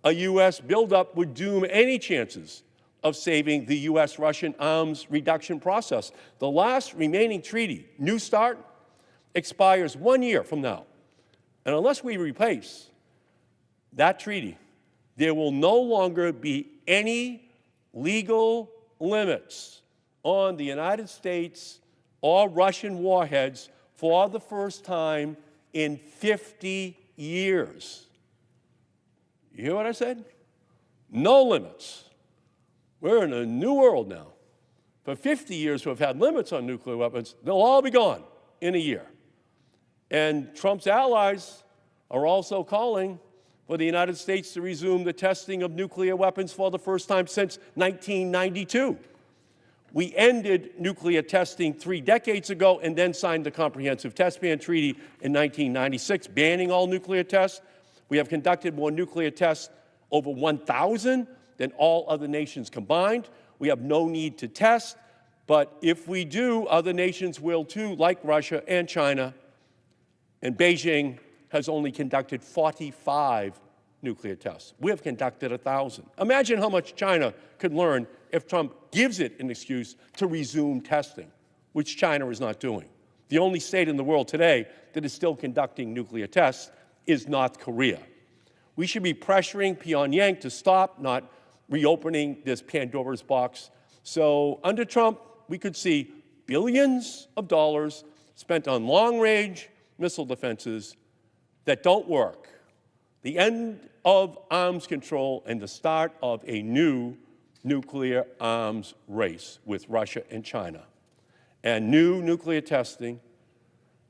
a U.S. buildup would doom any chances of saving the U.S.-Russian arms reduction process. The last remaining treaty, New START, expires 1 year from now. And unless we replace that treaty, there will no longer be any legal limits on the United States or Russian warheads for the first time in 50 years. You hear what I said? No limits. We're in a new world now. For 50 years we've had limits on nuclear weapons. They'll all be gone in a year. And Trump's allies are also calling for the United States to resume the testing of nuclear weapons for the first time since 1992. We ended nuclear testing 3 decades ago and then signed the Comprehensive Test Ban Treaty in 1996, banning all nuclear tests. We have conducted more nuclear tests, over 1,000, than all other nations combined. We have no need to test, but if we do, other nations will too, like Russia and China. And Beijing has only conducted 45 nuclear tests. We have conducted 1,000. Imagine how much China could learn if Trump gives it an excuse to resume testing, which China is not doing. The only state in the world today that is still conducting nuclear tests is North Korea. We should be pressuring Pyongyang to stop, not reopening this Pandora's box. So under Trump, we could see billions of dollars spent on long-range missile defenses that don't work. The end of arms control and the start of a new nuclear arms race with Russia and China. And new nuclear testing,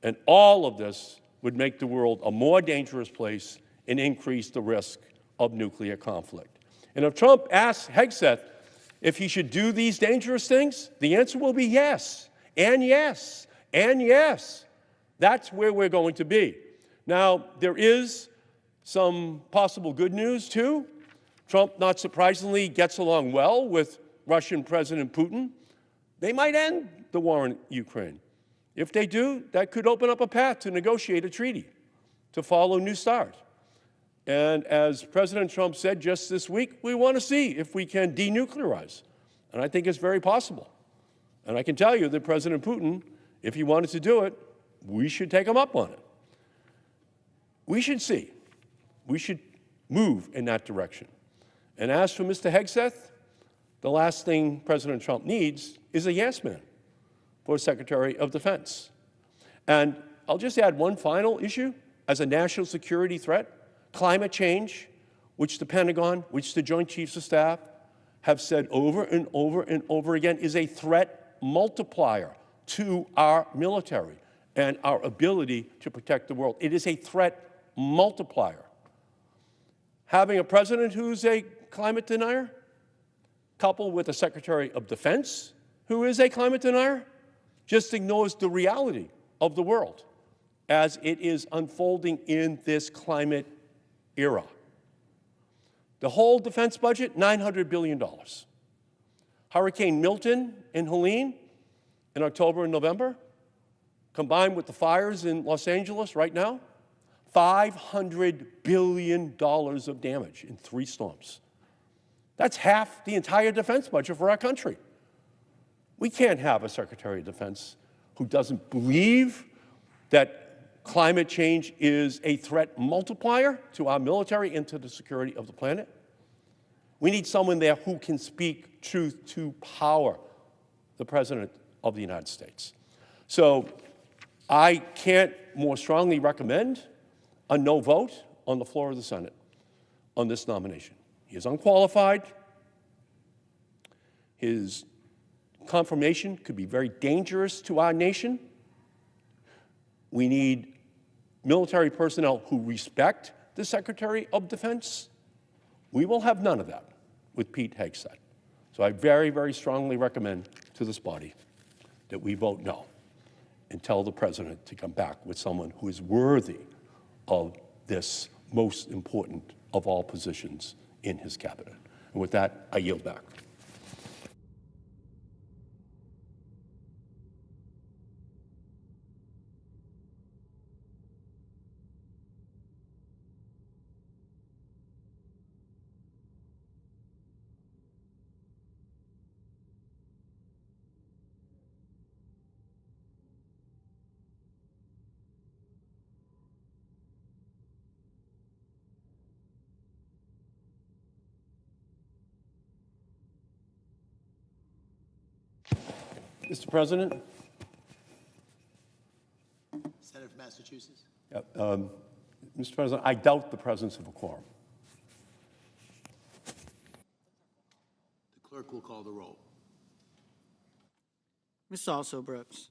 and all of this would make the world a more dangerous place and increase the risk of nuclear conflict. And if Trump asks Hegseth if he should do these dangerous things, the answer will be yes, and yes, and yes. That's where we're going to be. Now, there is some possible good news, too. Trump, not surprisingly, gets along well with Russian President Putin. They might end the war in Ukraine. If they do, that could open up a path to negotiate a treaty, to follow New START. And as President Trump said just this week, we want to see if we can denuclearize. And I think it's very possible. And I can tell you that President Putin, if he wanted to do it, we should take him up on it. We should see. We should move in that direction. And as for Mr. Hegseth, the last thing President Trump needs is a yes man for Secretary of Defense. And I'll just add one final issue as a national security threat. Climate change, which the Pentagon, which the Joint Chiefs of Staff have said over and over and over again, is a threat multiplier to our military and our ability to protect the world. It is a threat multiplier. Having a president who's a climate denier, coupled with a Secretary of Defense who is a climate denier, just ignores the reality of the world as it is unfolding in this climate era. The whole defense budget, $900 billion. Hurricane Milton and Helene in October and November, combined with the fires in Los Angeles right now, $500 billion of damage in 3 storms. That's half the entire defense budget for our country. We can't have a Secretary of Defense who doesn't believe that climate change is a threat multiplier to our military and to the security of the planet. We need someone there who can speak truth to power, the President of the United States. So I can't more strongly recommend a no vote on the floor of the Senate on this nomination. He is unqualified. His confirmation could be very dangerous to our nation. We need military personnel who respect the Secretary of Defense. We will have none of that with Pete Hegseth. So I very, very strongly recommend to this body that we vote no and tell the President to come back with someone who is worthy of this most important of all positions in his cabinet. And with that, I yield back. Mr. President? Senator from Massachusetts. Mr. President, I doubt the presence of a quorum. The clerk will call the roll. Ms. Also Brooks.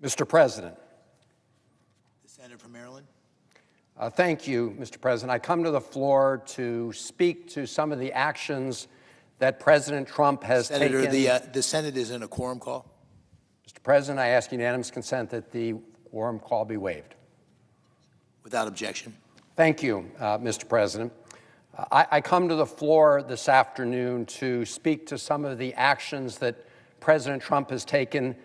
Mr. President. The senator from Maryland. Thank you, Mr. President. I come to the floor to speak to some of the actions that President Trump has Senator, taken. the Senate is in a quorum call. Mr. President, I ask unanimous consent that the quorum call be waived. Without objection. Thank you, Mr. President. I come to the floor this afternoon to speak to some of the actions that President Trump has taken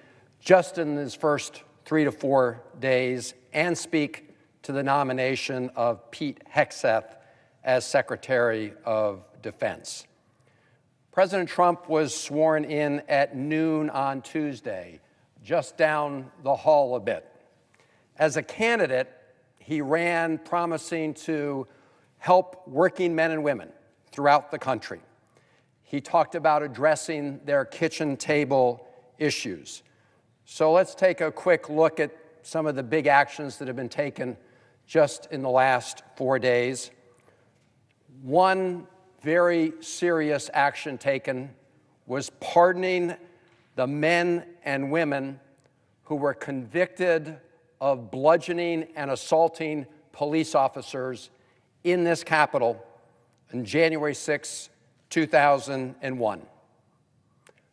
just in his first 3 to 4 days and speak to the nomination of Pete Hegseth as Secretary of Defense. President Trump was sworn in at noon on Tuesday, just down the hall a bit. As a candidate, he ran promising to help working men and women throughout the country. He talked about addressing their kitchen table issues. So let's take a quick look at some of the big actions that have been taken just in the last 4 days. One very serious action taken was pardoning the men and women who were convicted of bludgeoning and assaulting police officers in this Capitol on January 6, 2001.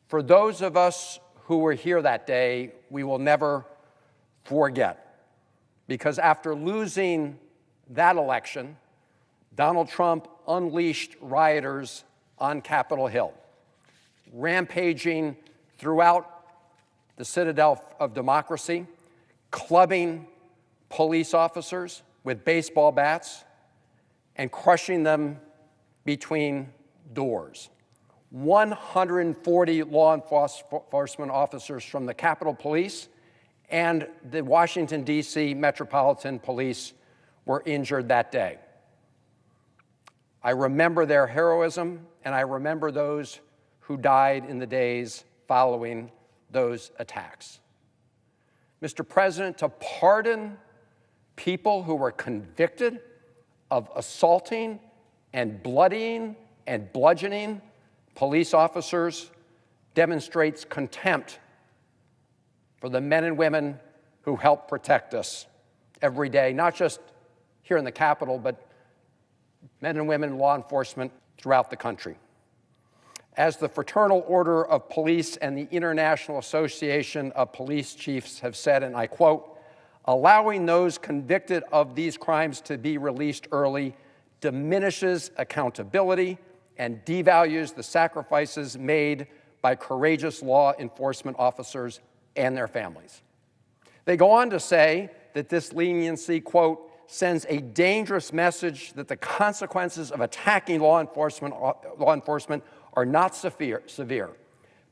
For those of us who were here that day, we will never forget, because after losing that election, Donald Trump unleashed rioters on Capitol Hill, rampaging throughout the citadel of democracy, clubbing police officers with baseball bats and crushing them between doors. 140 law enforcement officers from the Capitol Police and the Washington, D.C. Metropolitan Police were injured that day. I remember their heroism, and I remember those who died in the days following those attacks. Mr. President, to pardon people who were convicted of assaulting and bloodying and bludgeoning police officers demonstrates contempt for the men and women who help protect us every day, not just here in the Capitol, but men and women in law enforcement throughout the country. As the Fraternal Order of Police and the International Association of Police Chiefs have said, and I quote, "Allowing those convicted of these crimes to be released early diminishes accountability and devalues the sacrifices made by courageous law enforcement officers and their families." They go on to say that this leniency, quote, "sends a dangerous message that the consequences of attacking law enforcement are not severe,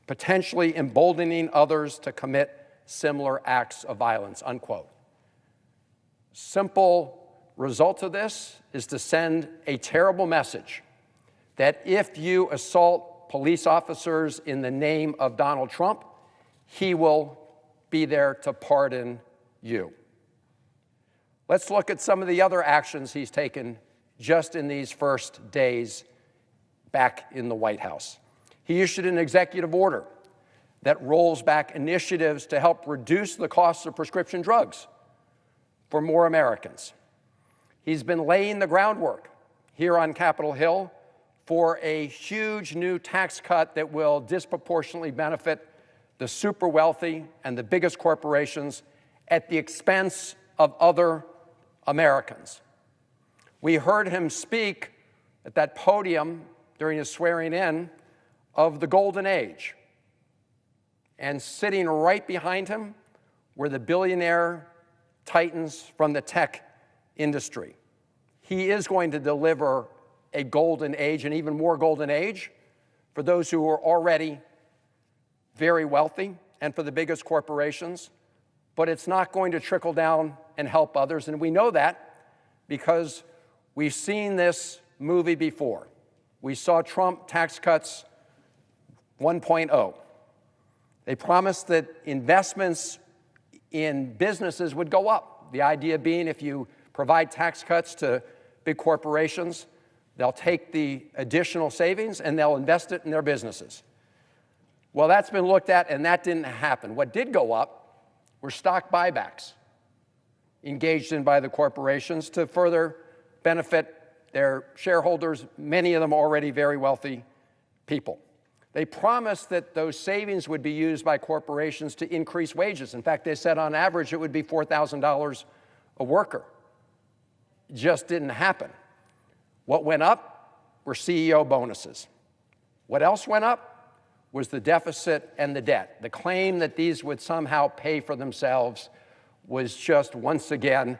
potentially emboldening others to commit similar acts of violence," unquote. Simple result of this is to send a terrible message that if you assault police officers in the name of Donald Trump, he will be there to pardon you. Let's look at some of the other actions he's taken just in these first days back in the White House. He issued an executive order that rolls back initiatives to help reduce the costs of prescription drugs for more Americans. He's been laying the groundwork here on Capitol Hill for a huge new tax cut that will disproportionately benefit the super wealthy and the biggest corporations at the expense of other Americans. We heard him speak at that podium during his swearing in of the golden age. And sitting right behind him were the billionaire titans from the tech industry. He is going to deliver a golden age, an even more golden age, for those who are already very wealthy and for the biggest corporations, but it's not going to trickle down and help others. And we know that because we've seen this movie before. We saw Trump tax cuts 1.0. They promised that investments in businesses would go up. The idea being if you provide tax cuts to big corporations, they'll take the additional savings and they'll invest it in their businesses. Well, that's been looked at, and that didn't happen. What did go up were stock buybacks engaged in by the corporations to further benefit their shareholders, many of them already very wealthy people. They promised that those savings would be used by corporations to increase wages. In fact, they said on average it would be $4,000 a worker. It just didn't happen. What went up were CEO bonuses. What else went up was the deficit and the debt. The claim that these would somehow pay for themselves was just once again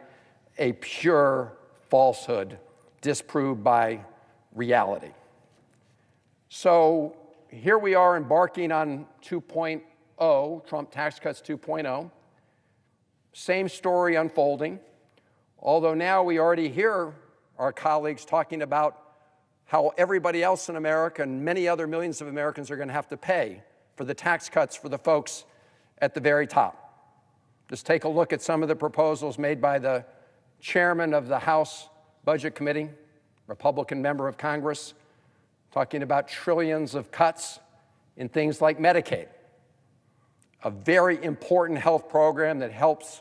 a pure falsehood disproved by reality. So here we are embarking on 2.0, Trump tax cuts 2.0. Same story unfolding, although now we already hear our colleagues talking about how everybody else in America and many other millions of Americans are going to have to pay for the tax cuts for the folks at the very top. Just take a look at some of the proposals made by the chairman of the House Budget Committee, Republican member of Congress, talking about trillions of cuts in things like Medicaid, a very important health program that helps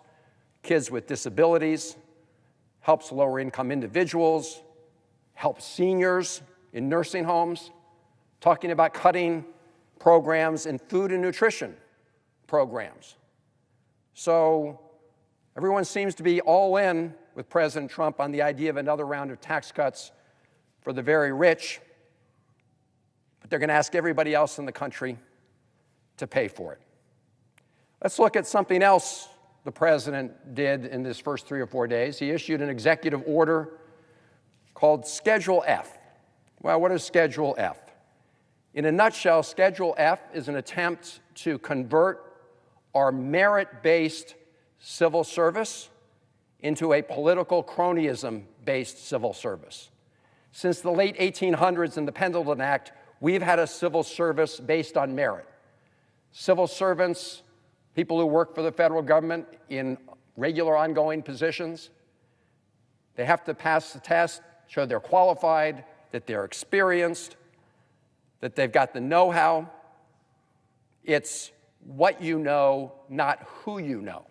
kids with disabilities, helps lower-income individuals, helps seniors in nursing homes, talking about cutting programs in food and nutrition programs. So everyone seems to be all in with President Trump on the idea of another round of tax cuts for the very rich, but they're going to ask everybody else in the country to pay for it. Let's look at something else the president did in his first 3 or 4 days. He issued an executive order called Schedule F. Well, what is Schedule F? In a nutshell, Schedule F is an attempt to convert our merit-based civil service into a political cronyism-based civil service. Since the late 1800s and the Pendleton Act, we've had a civil service based on merit. Civil servants, people who work for the federal government in regular ongoing positions, they have to pass the test, show they're qualified, that they're experienced, that they've got the know-how. It's what you know, not who you know.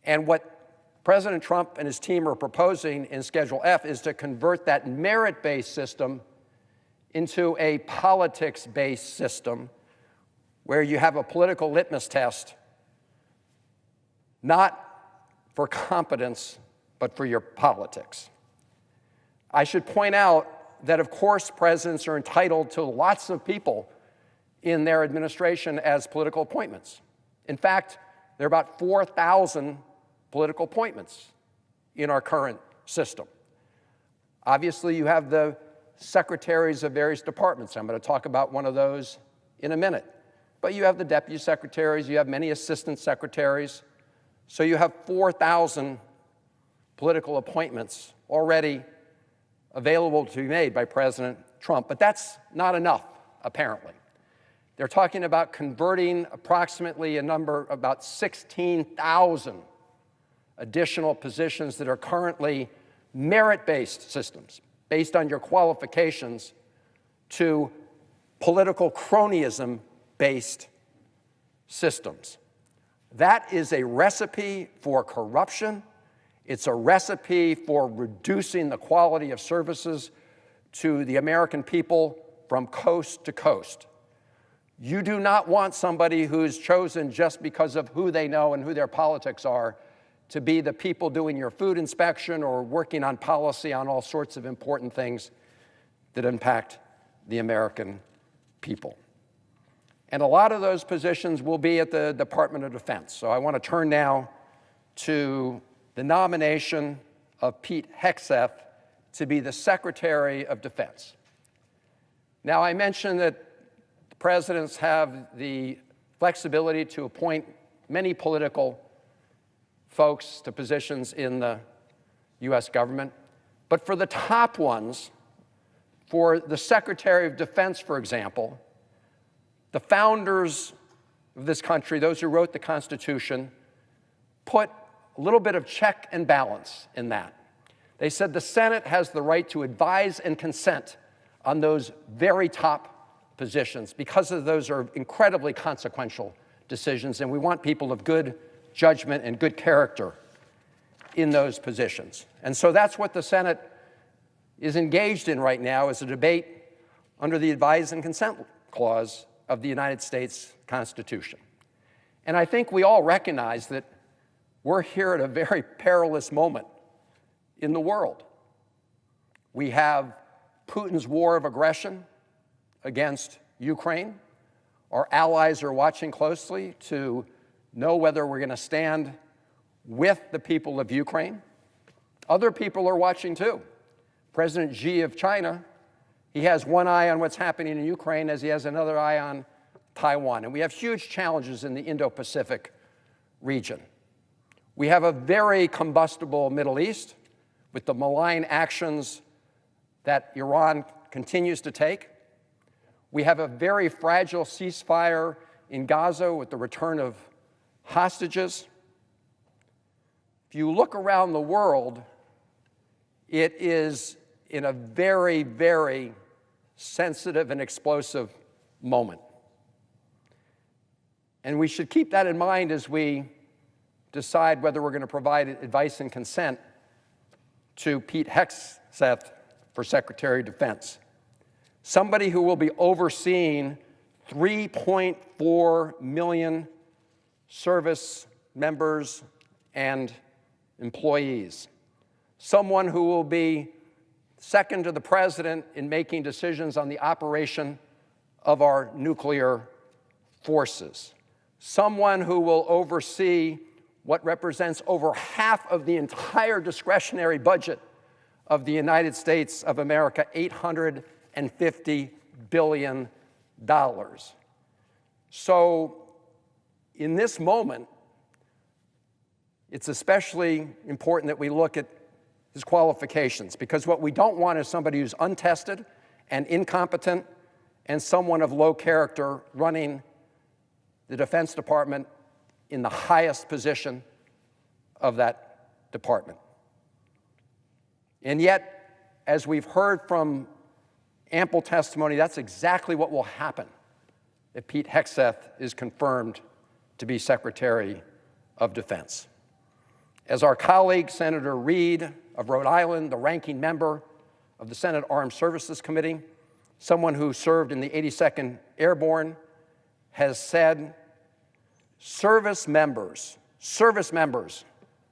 And what President Trump and his team are proposing in Schedule F is to convert that merit-based system into a politics-based system where you have a political litmus test, not for competence, but for your politics. I should point out that, of course, presidents are entitled to lots of people in their administration as political appointments. In fact, there are about 4,000 political appointments in our current system. Obviously, you have the secretaries of various departments. I'm going to talk about one of those in a minute. But you have the deputy secretaries, you have many assistant secretaries. So you have 4,000 political appointments already available to be made by President Trump. But that's not enough, apparently. They're talking about converting approximately a number, about 16,000 additional positions that are currently merit-based systems, based on your qualifications, to political cronyism-based systems. That is a recipe for corruption. It's a recipe for reducing the quality of services to the American people from coast to coast. You do not want somebody who's chosen just because of who they know and who their politics are to be the people doing your food inspection or working on policy on all sorts of important things that impact the American people. And a lot of those positions will be at the Department of Defense. So I want to turn now to the nomination of Pete Hegseth to be the Secretary of Defense. Now, I mentioned that presidents have the flexibility to appoint many political folks to positions in the U.S. government. But for the top ones, for the Secretary of Defense, for example, the founders of this country, those who wrote the Constitution, put a little bit of check and balance in that. They said the Senate has the right to advise and consent on those very top positions because those are incredibly consequential decisions, and we want people of good judgment and good character in those positions. And so that's what the Senate is engaged in right now, is a debate under the Advise and Consent Clause of the United States Constitution. And I think we all recognize that we're here at a very perilous moment in the world. We have Putin's war of aggression against Ukraine. Our allies are watching closely to know whether we're going to stand with the people of Ukraine. Other people are watching too. President Xi of China, he has one eye on what's happening in Ukraine as he has another eye on Taiwan. And we have huge challenges in the Indo-Pacific region. We have a very combustible Middle East with the malign actions that Iran continues to take. We have a very fragile ceasefire in Gaza with the return of hostages. If you look around the world, it is in a very, very sensitive and explosive moment. And we should keep that in mind as we decide whether we're going to provide advice and consent to Pete Hegseth for Secretary of Defense, somebody who will be overseeing 3.4 million service members and employees, someone who will be second to the president in making decisions on the operation of our nuclear forces, someone who will oversee what represents over half of the entire discretionary budget of the United States of America, $850 billion. So in this moment, it's especially important that we look at his qualifications, because what we don't want is somebody who's untested and incompetent and someone of low character running the Defense Department in the highest position of that department. And yet, as we've heard from ample testimony, that's exactly what will happen if Pete Hegseth is confirmed to be Secretary of Defense. As our colleague, Senator Reid of Rhode Island, the ranking member of the Senate Armed Services Committee, someone who served in the 82nd Airborne, has said, service members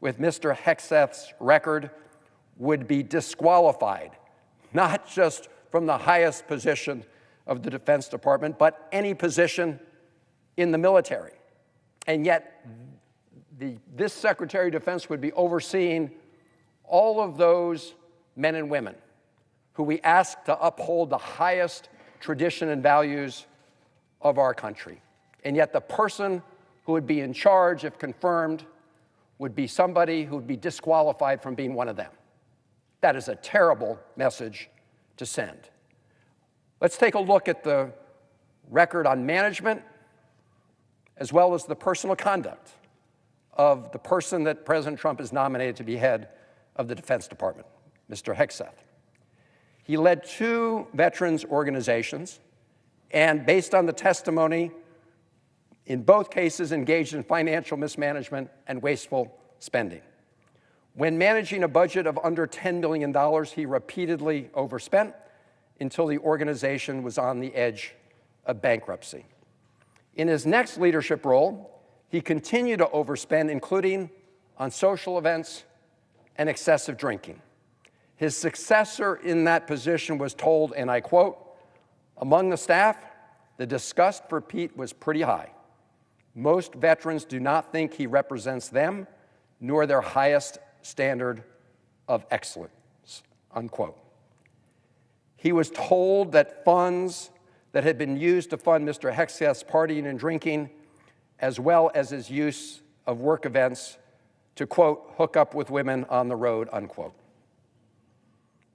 with Mr. Hegseth's record would be disqualified, not just from the highest position of the Defense Department, but any position in the military. And yet, this Secretary of Defense would be overseeing all of those men and women who we ask to uphold the highest tradition and values of our country. And yet the person who would be in charge, if confirmed, would be somebody who would be disqualified from being one of them. That is a terrible message to send. Let's take a look at the record on management as well as the personal conduct of the person that President Trump has nominated to be head of the Defense Department, Mr. Hegseth. He led 2 veterans organizations and, based on the testimony, in both cases engaged in financial mismanagement and wasteful spending. When managing a budget of under $10 million, he repeatedly overspent until the organization was on the edge of bankruptcy. In his next leadership role, he continued to overspend, including on social events and excessive drinking. His successor in that position was told, and I quote, "Among the staff, the disgust for Pete was pretty high. Most veterans do not think he represents them, nor their highest standard of excellence," unquote. He was told that funds that had been used to fund Mr. Hegseth's partying and drinking, as well as his use of work events to, quote, hook up with women on the road, unquote.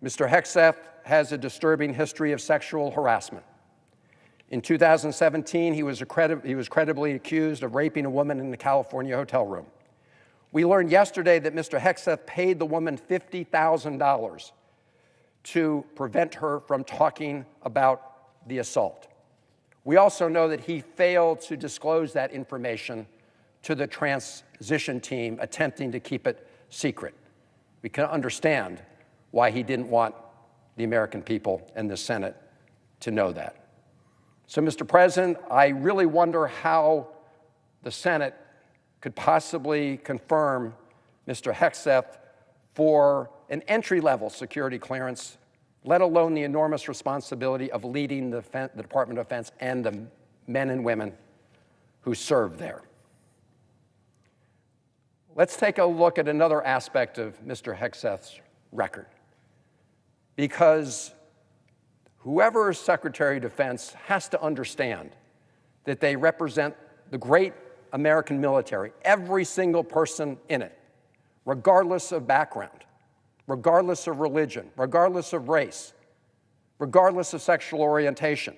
Mr. Hegseth has a disturbing history of sexual harassment. In 2017, he was credibly accused of raping a woman in a California hotel room. We learned yesterday that Mr. Hegseth paid the woman $50,000 to prevent her from talking about the assault. We also know that he failed to disclose that information to the transition team attempting to keep it secret. We can understand why he didn't want the American people and the Senate to know that. So, Mr. President, I really wonder how the Senate could possibly confirm Mr. Hegseth for an entry-level security clearance, let alone the enormous responsibility of leading the Department of Defense and the men and women who serve there. Let's take a look at another aspect of Mr. Hegseth's record, because whoever is Secretary of Defense has to understand that they represent the great American military, every single person in it, regardless of background, regardless of religion, regardless of race, regardless of sexual orientation.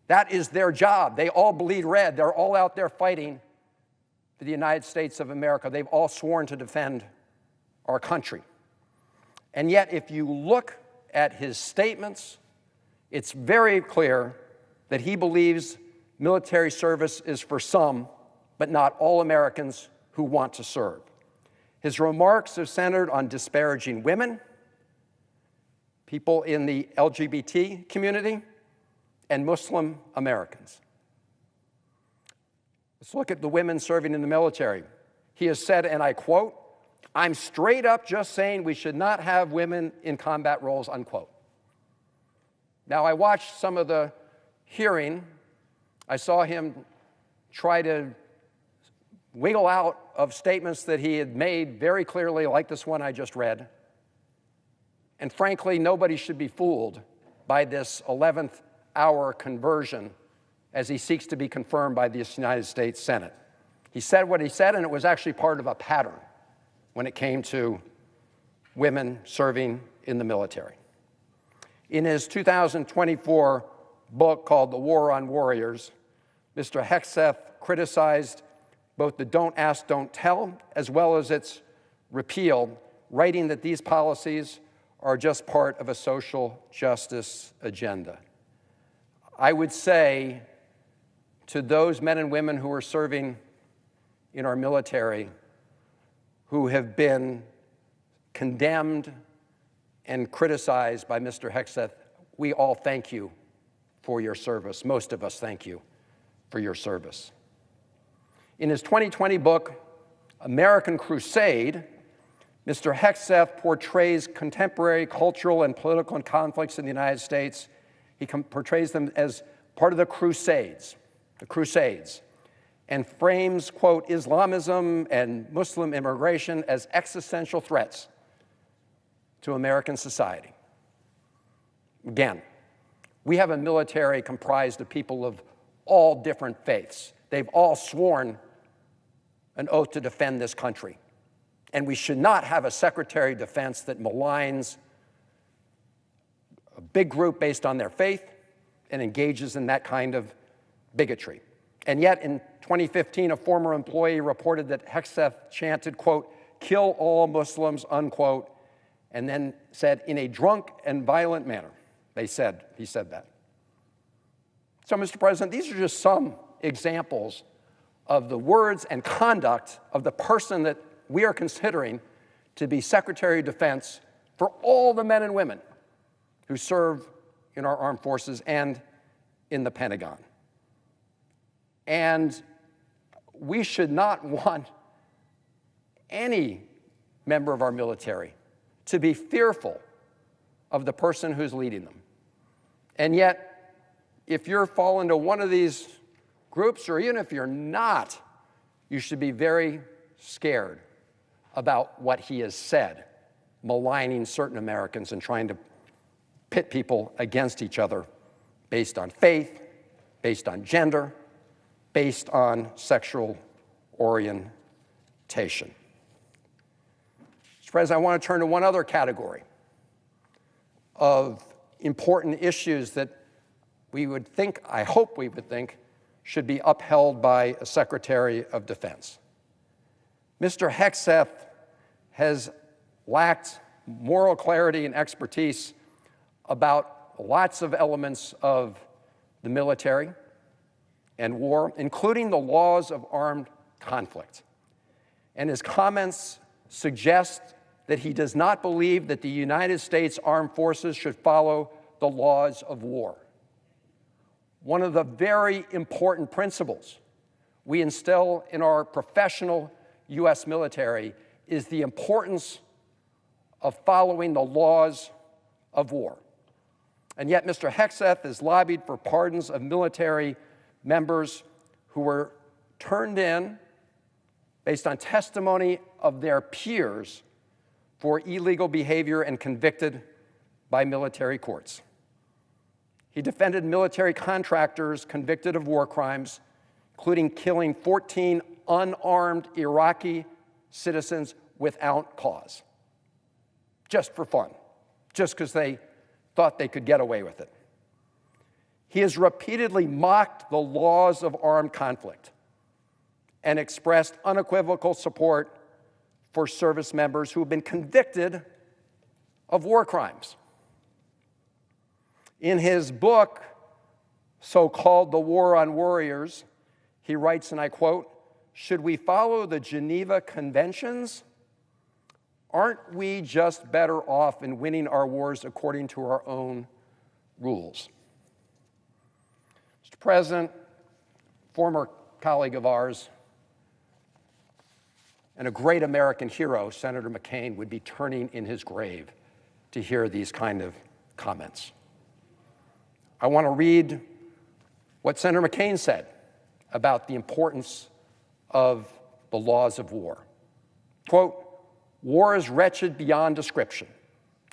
That is their job. They all bleed red. They're all out there fighting for the United States of America. They've all sworn to defend our country. And yet, if you look at his statements, it's very clear that he believes military service is for some, but not all Americans who want to serve. His remarks are centered on disparaging women, people in the LGBT community, and Muslim Americans. Let's look at the women serving in the military. He has said, and I quote, "I'm straight up just saying we should not have women in combat roles," unquote. Now, I watched some of the hearing. I saw him try to wiggle out of statements that he had made very clearly, like this one I just read. And frankly, nobody should be fooled by this 11th hour conversion as he seeks to be confirmed by the United States Senate. He said what he said, and it was actually part of a pattern when it came to women serving in the military. In his 2024 book called The War on Warriors, Mr. Hegseth criticized both the Don't Ask, Don't Tell, as well as its repeal, writing that these policies are just part of a social justice agenda. I would say to those men and women who are serving in our military, who have been condemned and criticized by Mr. Hegseth, we all thank you for your service. Most of us thank you for your service. In his 2020 book, American Crusade, Mr. Hegseth portrays contemporary cultural and political conflicts in the United States. He portrays them as part of the Crusades, and frames, quote, Islamism and Muslim immigration as existential threats to American society. Again, we have a military comprised of people of all different faiths. They've all sworn an oath to defend this country. And we should not have a Secretary of Defense that maligns a big group based on their faith and engages in that kind of bigotry. And yet, in 2015, a former employee reported that Hegseth chanted, quote, "Kill all Muslims," unquote, and then said, in a drunk and violent manner, he said that. So, Mr. President, these are just some examples of the words and conduct of the person that we are considering to be Secretary of Defense for all the men and women who serve in our armed forces and in the Pentagon. And we should not want any member of our military to be fearful of the person who's leading them. And yet, if you're fall into one of these groups, or even if you're not, you should be very scared about what he has said, maligning certain Americans and trying to pit people against each other based on faith, based on gender, based on sexual orientation. Mr. President, I want to turn to one other category of important issues that we would think, I hope we would think, should be upheld by a Secretary of Defense. Mr. Hegseth has lacked moral clarity and expertise about lots of elements of the military and war, including the laws of armed conflict. And his comments suggest that he does not believe that the United States Armed Forces should follow the laws of war. One of the very important principles we instill in our professional U.S. military is the importance of following the laws of war. And yet Mr. Hegseth has lobbied for pardons of military members who were turned in based on testimony of their peers for illegal behavior and convicted by military courts. He defended military contractors convicted of war crimes, including killing 14 unarmed Iraqi citizens without cause, just for fun, just because they thought they could get away with it. He has repeatedly mocked the laws of armed conflict and expressed unequivocal support for service members who have been convicted of war crimes. In his book, so-called The War on Warriors, he writes, and I quote, "Should we follow the Geneva Conventions? Aren't we just better off in winning our wars according to our own rules?" Mr. President, former colleague of ours, and a great American hero, Senator McCain, would be turning in his grave to hear these kind of comments. I want to read what Senator McCain said about the importance of the laws of war. Quote, "War is wretched beyond description,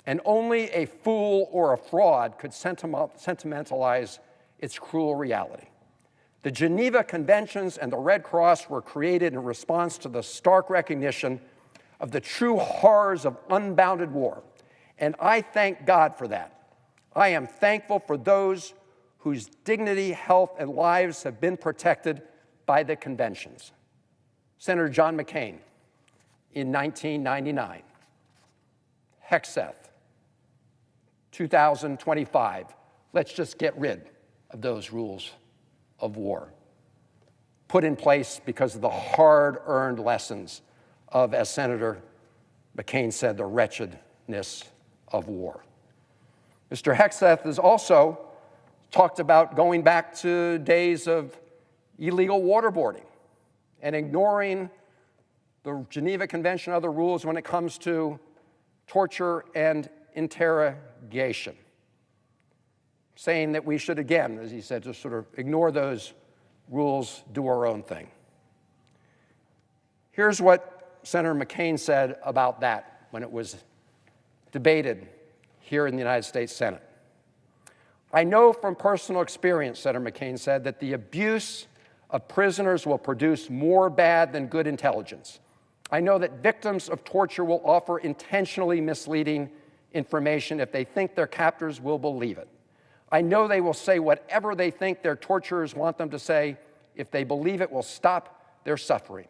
and only a fool or a fraud could sentimentalize its cruel reality. The Geneva Conventions and the Red Cross were created in response to the stark recognition of the true horrors of unbounded war, and I thank God for that. I am thankful for those whose dignity, health, and lives have been protected by the conventions." Senator John McCain in 1999. Hegseth, 2025. Let's just get rid of those rules of war, put in place because of the hard-earned lessons of, as Senator McCain said, the wretchedness of war. Mr. Hegseth has also talked about going back to days of illegal waterboarding and ignoring the Geneva Convention and other rules when it comes to torture and interrogation, saying that we should, again, as he said, just sort of ignore those rules, do our own thing. Here's what Senator McCain said about that when it was debated here in the United States Senate. "I know from personal experience," Senator McCain said, "that the abuse of prisoners will produce more bad than good intelligence. I know that victims of torture will offer intentionally misleading information if they think their captors will believe it. I know they will say whatever they think their torturers want them to say if they believe it will stop their suffering.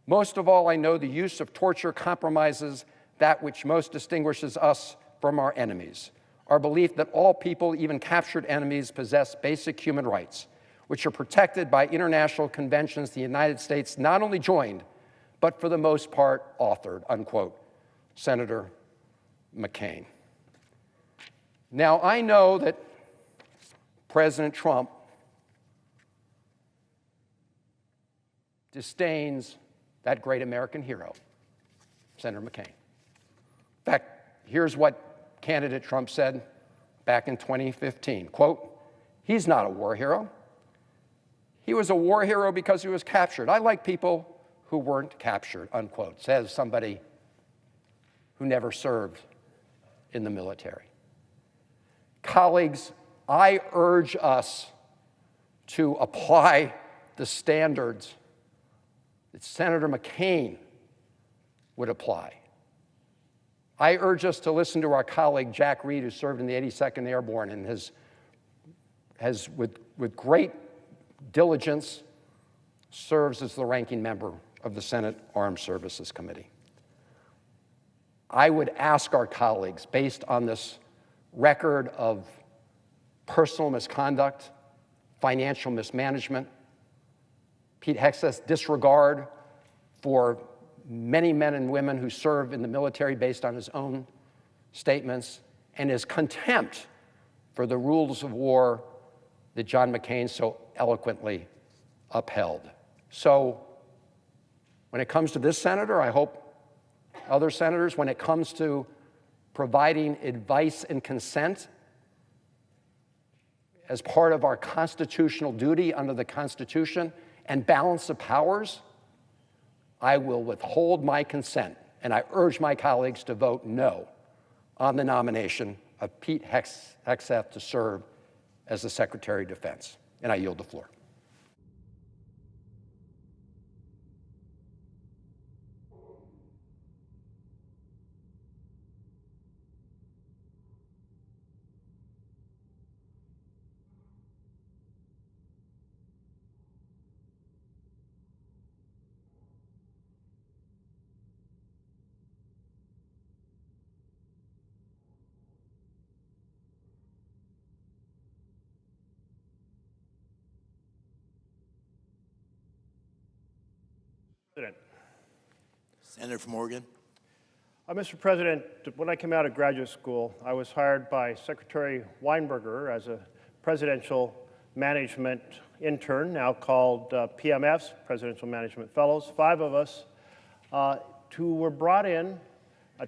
Most of all, I know the use of torture compromises that which most distinguishes us from our enemies, our belief that all people, even captured enemies, possess basic human rights, which are protected by international conventions the United States not only joined, but for the most part authored," unquote, Senator McCain. Now, I know that President Trump disdains that great American hero, Senator McCain. In fact, here's what candidate Trump said back in 2015, quote, "He's not a war hero. He was a war hero because he was captured. I like people who weren't captured," unquote, says somebody who never served in the military. Colleagues, I urge us to apply the standards that Senator McCain would apply. I urge us to listen to our colleague Jack Reed, who served in the 82nd Airborne and has with great diligence, serves as the ranking member of the Senate Armed Services Committee. I would ask our colleagues, based on this record of personal misconduct, financial mismanagement, Pete Hegseth's disregard for many men and women who serve in the military based on his own statements, and his contempt for the rules of war that John McCain so eloquently upheld. So when it comes to this senator, I hope other senators, when it comes to providing advice and consent as part of our constitutional duty under the Constitution and balance of powers, I will withhold my consent, and I urge my colleagues to vote no on the nomination of Pete Hegseth to serve as the Secretary of Defense. And I yield the floor. Senator from Oregon. Mr. President, when I came out of graduate school, I was hired by Secretary Weinberger as a presidential management intern, now called PMFs, Presidential Management Fellows. 5 of us who were brought in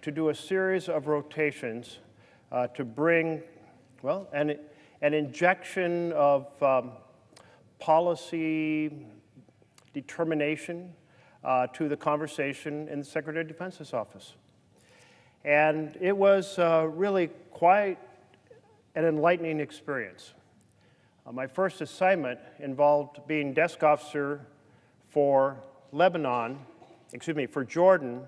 to do a series of rotations to bring, well, an injection of policy determination to the conversation in the Secretary of Defense's office. And it was really quite an enlightening experience. My first assignment involved being desk officer for Jordan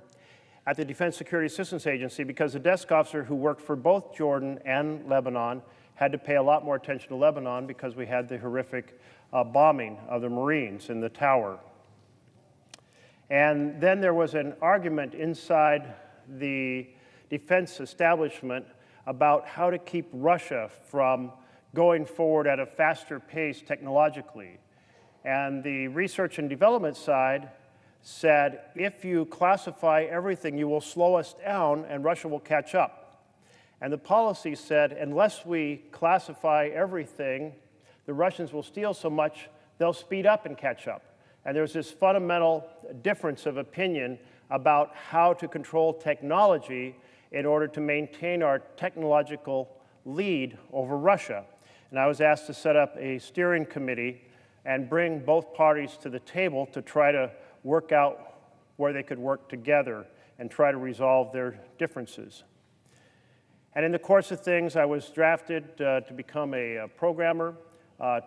at the Defense Security Assistance Agency, because the desk officer who worked for both Jordan and Lebanon had to pay a lot more attention to Lebanon because we had the horrific bombing of the Marines in the tower. And then there was an argument inside the defense establishment about how to keep Russia from going forward at a faster pace technologically. And the research and development side said, if you classify everything, you will slow us down and Russia will catch up. And the policy said, unless we classify everything, the Russians will steal so much, they'll speed up and catch up. And there's this fundamental difference of opinion about how to control technology in order to maintain our technological lead over Russia. And I was asked to set up a steering committee and bring both parties to the table to try to work out where they could work together and try to resolve their differences. And in the course of things, I was drafted to become a programmer,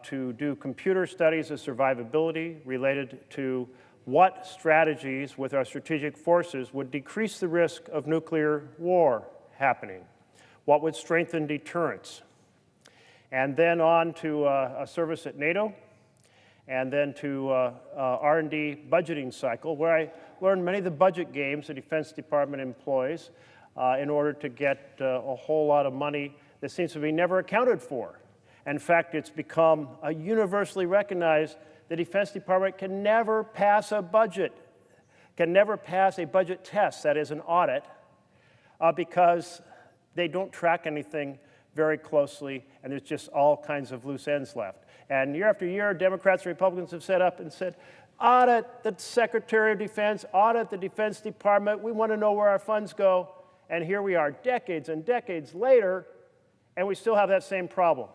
to do computer studies of survivability related to what strategies with our strategic forces would decrease the risk of nuclear war happening, what would strengthen deterrence, and then on to a service at NATO, and then to R&D budgeting cycle, where I learned many of the budget games the Defense Department employs in order to get a whole lot of money that seems to be never accounted for. In fact, it's become universally recognized the Defense Department can never pass a budget, can never pass a budget test, that is an audit, because they don't track anything very closely, and there's just all kinds of loose ends left. And year after year, Democrats and Republicans have set up and said, audit the Secretary of Defense, audit the Defense Department, we want to know where our funds go. And here we are decades and decades later, and we still have that same problem.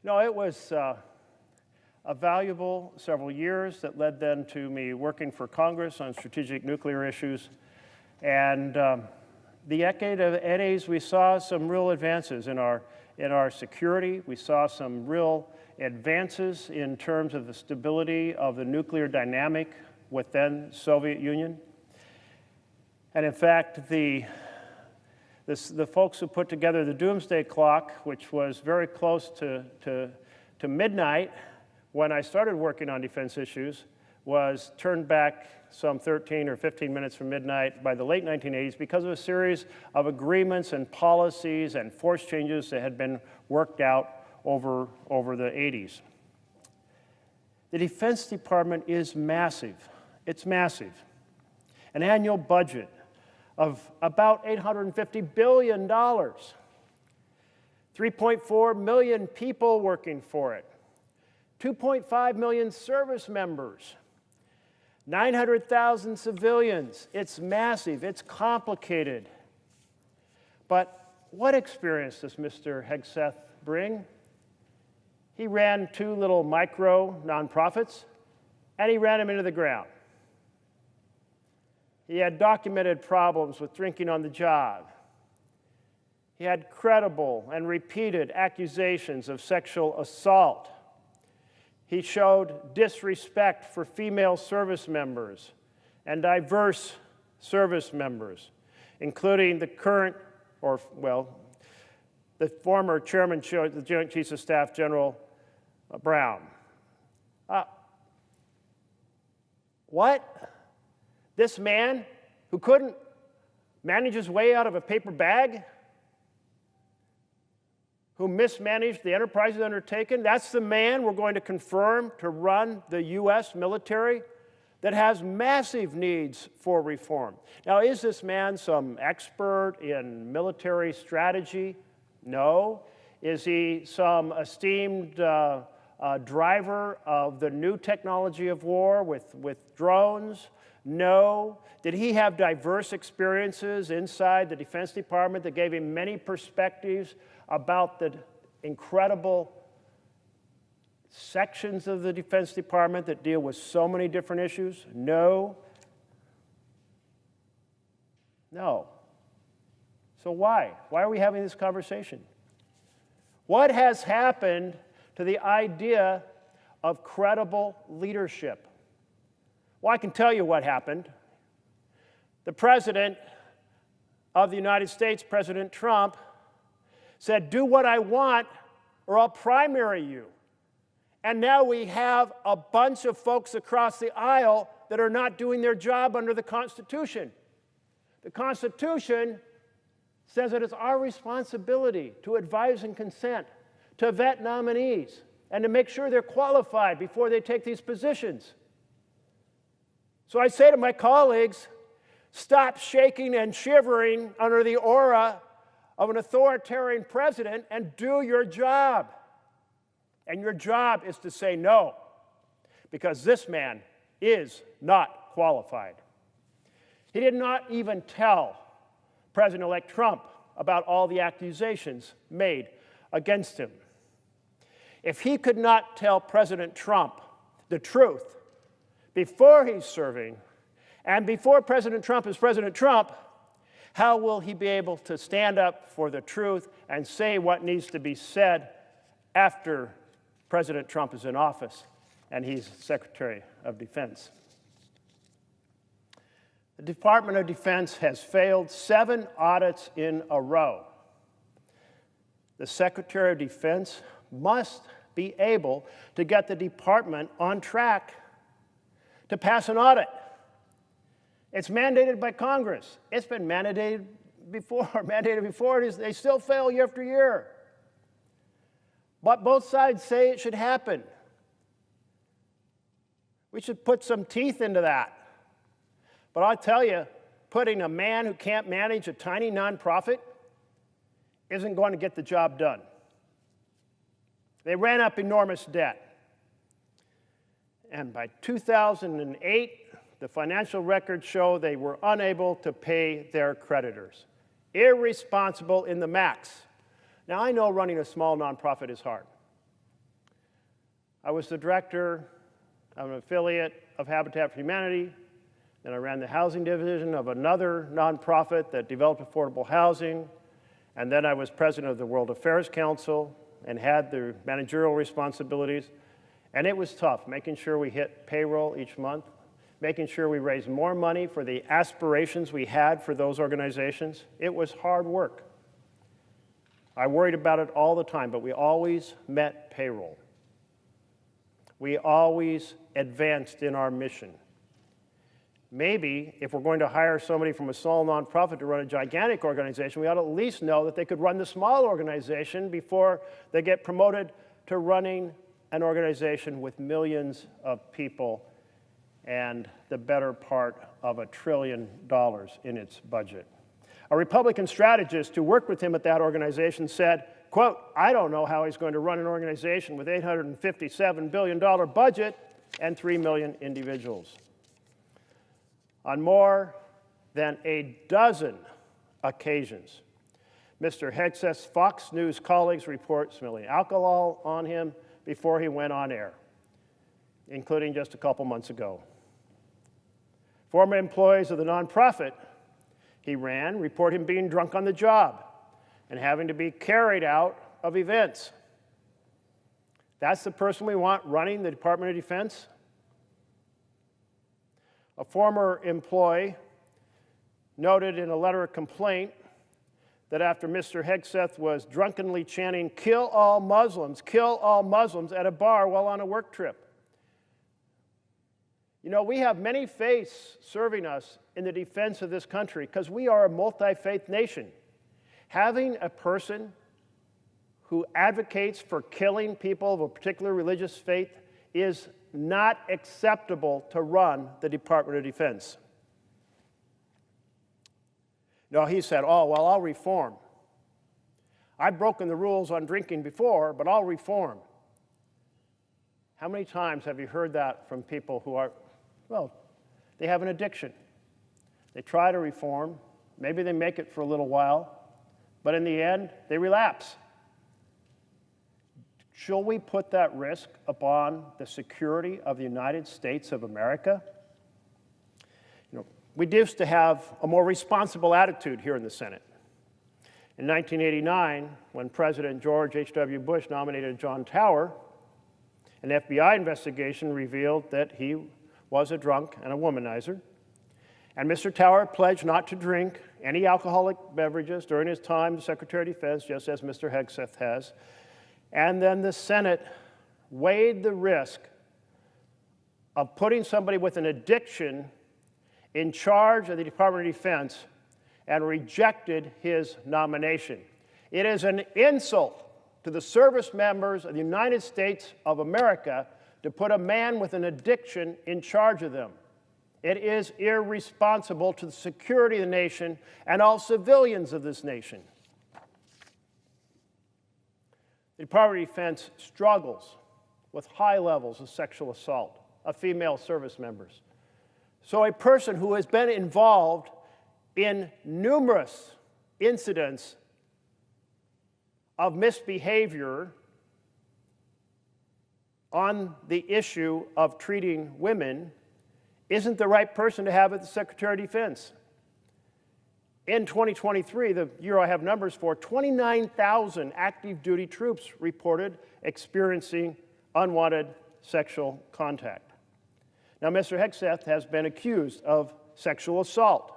No, it was a valuable several years that led then to me working for Congress on strategic nuclear issues. And the decade of Eddies, we saw some real advances in our security. We saw some real advances in terms of the stability of the nuclear dynamic within the Soviet Union. And in fact, the folks who put together the doomsday clock, which was very close to midnight when I started working on defense issues, was turned back some 13 or 15 minutes from midnight by the late 1980s because of a series of agreements and policies and force changes that had been worked out over the 80s. The Defense Department is massive. It's massive. An annual budget of about $850 billion. 3.4 million people working for it. 2.5 million service members. 900,000 civilians. It's massive. It's complicated. But what experience does Mr. Hegseth bring? He ran 2 little micro nonprofits, and he ran them into the ground. He had documented problems with drinking on the job. He had credible and repeated accusations of sexual assault. He showed disrespect for female service members and diverse service members, including the current, the former chairman of the Joint Chiefs of Staff, General Brown. What? This man who couldn't manage his way out of a paper bag, who mismanaged the enterprises undertaken, that's the man we're going to confirm to run the U.S. military that has massive needs for reform. Now, is this man some expert in military strategy? No. Is he some esteemed driver of the new technology of war with drones? No. Did he have diverse experiences inside the Defense Department that gave him many perspectives about the incredible sections of the Defense Department that deal with so many different issues? No. No. So why? Why are we having this conversation? What has happened to the idea of credible leadership? Well, I can tell you what happened. The President of the United States, President Trump, said, "Do what I want or I'll primary you." And now we have a bunch of folks across the aisle that are not doing their job under the Constitution. The Constitution says that it's our responsibility to advise and consent, to vet nominees, and to make sure they're qualified before they take these positions. So I say to my colleagues, stop shaking and shivering under the aura of an authoritarian president and do your job. And your job is to say no, because this man is not qualified. He did not even tell President-elect Trump about all the accusations made against him. If he could not tell President Trump the truth before he's serving and before President Trump is President Trump, how will he be able to stand up for the truth and say what needs to be said after President Trump is in office and he's Secretary of Defense? The Department of Defense has failed 7 audits in a row. The Secretary of Defense must be able to get the department on track to pass an audit. It's mandated by Congress. It's been mandated before. They still fail year after year. But both sides say it should happen. We should put some teeth into that. But I'll tell you, putting a man who can't manage a tiny nonprofit isn't going to get the job done. They ran up enormous debt. And by 2008, the financial records show they were unable to pay their creditors. Irresponsible in the max. Now, I know running a small nonprofit is hard. I was the director of an affiliate of Habitat for Humanity. Then I ran the housing division of another nonprofit that developed affordable housing. And then I was president of the World Affairs Council and had the managerial responsibilities. And it was tough, making sure we hit payroll each month, making sure we raised more money for the aspirations we had for those organizations. It was hard work. I worried about it all the time, but we always met payroll. We always advanced in our mission. Maybe if we're going to hire somebody from a small nonprofit to run a gigantic organization, we ought to at least know that they could run the small organization before they get promoted to running an organization with millions of people and the better part of $1 trillion in its budget. A Republican strategist who worked with him at that organization said, quote, "I don't know how he's going to run an organization with $857 billion budget and 3 million individuals." On more than a dozen occasions, Mr. Hegseth's Fox News colleagues report smelling alcohol on him before he went on air, including just a couple months ago. Former employees of the nonprofit he ran report him being drunk on the job and having to be carried out of events. That's the person we want running the Department of Defense? A former employee noted in a letter of complaint that after Mr. Hegseth was drunkenly chanting, kill all Muslims," at a bar while on a work trip. You know, we have many faiths serving us in the defense of this country because we are a multi-faith nation. Having a person who advocates for killing people of a particular religious faith is not acceptable to run the Department of Defense. No, he said, "Oh, well, I'll reform. I've broken the rules on drinking before, but I'll reform." How many times have you heard that from people who are, well, they have an addiction. They try to reform. Maybe they make it for a little while, but in the end, they relapse. Shall we put that risk upon the security of the United States of America? You know, we used to have a more responsible attitude here in the Senate. In 1989, when President George H.W. Bush nominated John Tower, an FBI investigation revealed that he was a drunk and a womanizer. And Mr. Tower pledged not to drink any alcoholic beverages during his time as Secretary of Defense, just as Mr. Hegseth has. And then the Senate weighed the risk of putting somebody with an addiction in charge of the Department of Defense and rejected his nomination. It is an insult to the service members of the United States of America to put a man with an addiction in charge of them. It is irresponsible to the security of the nation and all civilians of this nation. The Department of Defense struggles with high levels of sexual assault of female service members. So a person who has been involved in numerous incidents of misbehavior on the issue of treating women isn't the right person to have at the Secretary of Defense. In 2023, the year I have numbers for, 29,000 active duty troops reported experiencing unwanted sexual contact. Now, Mr. Hegseth has been accused of sexual assault.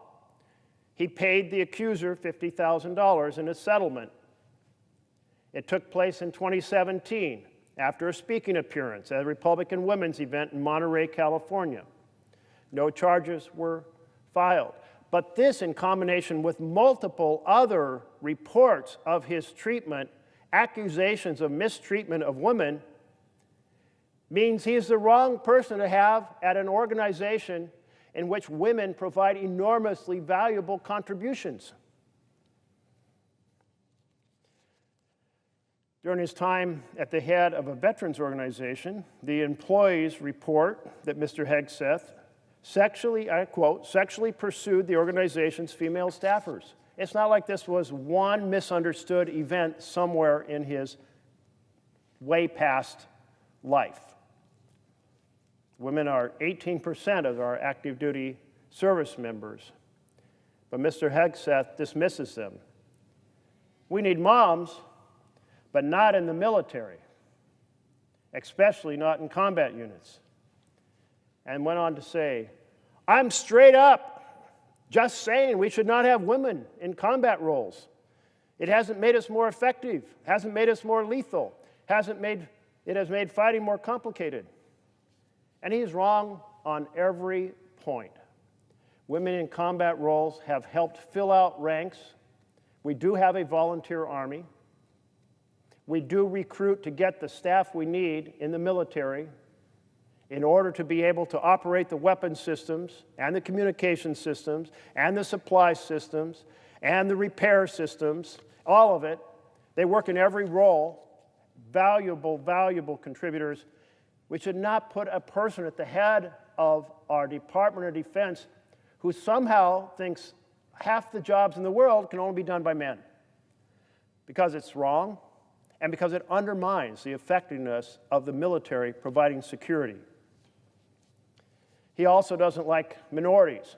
He paid the accuser $50,000 in a settlement. It took place in 2017 after a speaking appearance at a Republican women's event in Monterey, California. No charges were filed. But this, in combination with multiple other reports of his treatment, accusations of mistreatment of women, means he's the wrong person to have at an organization in which women provide enormously valuable contributions. During his time at the head of a veterans organization, the employees report that Mr. Hegseth sexually, I quote, sexually pursued the organization's female staffers. It's not like this was one misunderstood event somewhere in his way past life. Women are 18% of our active duty service members, but Mr. Hegseth dismisses them. We need moms, but not in the military, especially not in combat units. And went on to say, I'm straight up just saying we should not have women in combat roles. It hasn't made us more effective, hasn't made us more lethal, it has made fighting more complicated. And he's wrong on every point. Women in combat roles have helped fill out ranks. We do have a volunteer army. We do recruit to get the staff we need in the military in order to be able to operate the weapons systems and the communication systems and the supply systems and the repair systems, all of it. They work in every role, valuable, valuable contributors. We should not put a person at the head of our Department of Defense who somehow thinks half the jobs in the world can only be done by men, because it's wrong and because it undermines the effectiveness of the military providing security. He also doesn't like minorities.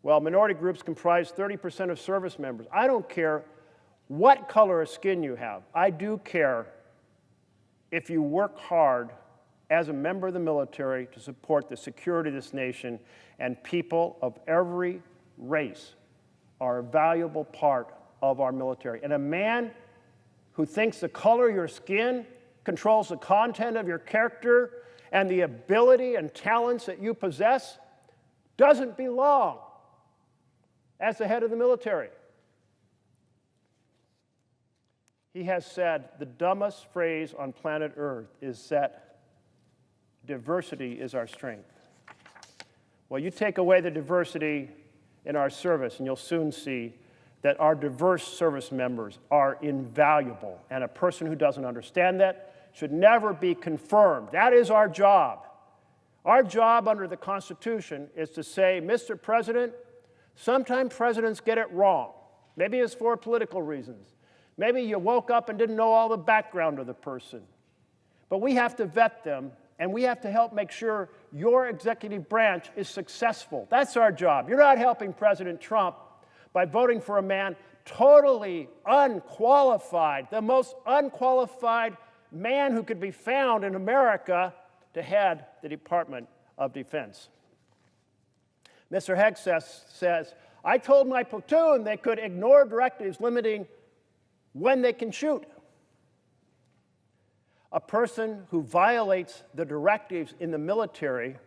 Well, minority groups comprise 30% of service members. I don't care what color of skin you have. I do care if you work hard as a member of the military to support the security of this nation, and people of every race are a valuable part of our military. And a man who thinks the color of your skin controls the content of your character and the ability and talents that you possess doesn't belong as the head of the military. He has said the dumbest phrase on planet Earth is that diversity is our strength. Well, you take away the diversity in our service, and you'll soon see that our diverse service members are invaluable, and a person who doesn't understand that should never be confirmed. That is our job. Our job under the Constitution is to say, Mr. President, sometimes presidents get it wrong. Maybe it's for political reasons. Maybe you woke up and didn't know all the background of the person. But we have to vet them, and we have to help make sure your executive branch is successful. That's our job. You're not helping President Trump by voting for a man totally unqualified, the most unqualified man who could be found in America to head the Department of Defense. Mr. Hegseth says, I told my platoon they could ignore directives limiting when they can shoot. A person who violates the directives in the military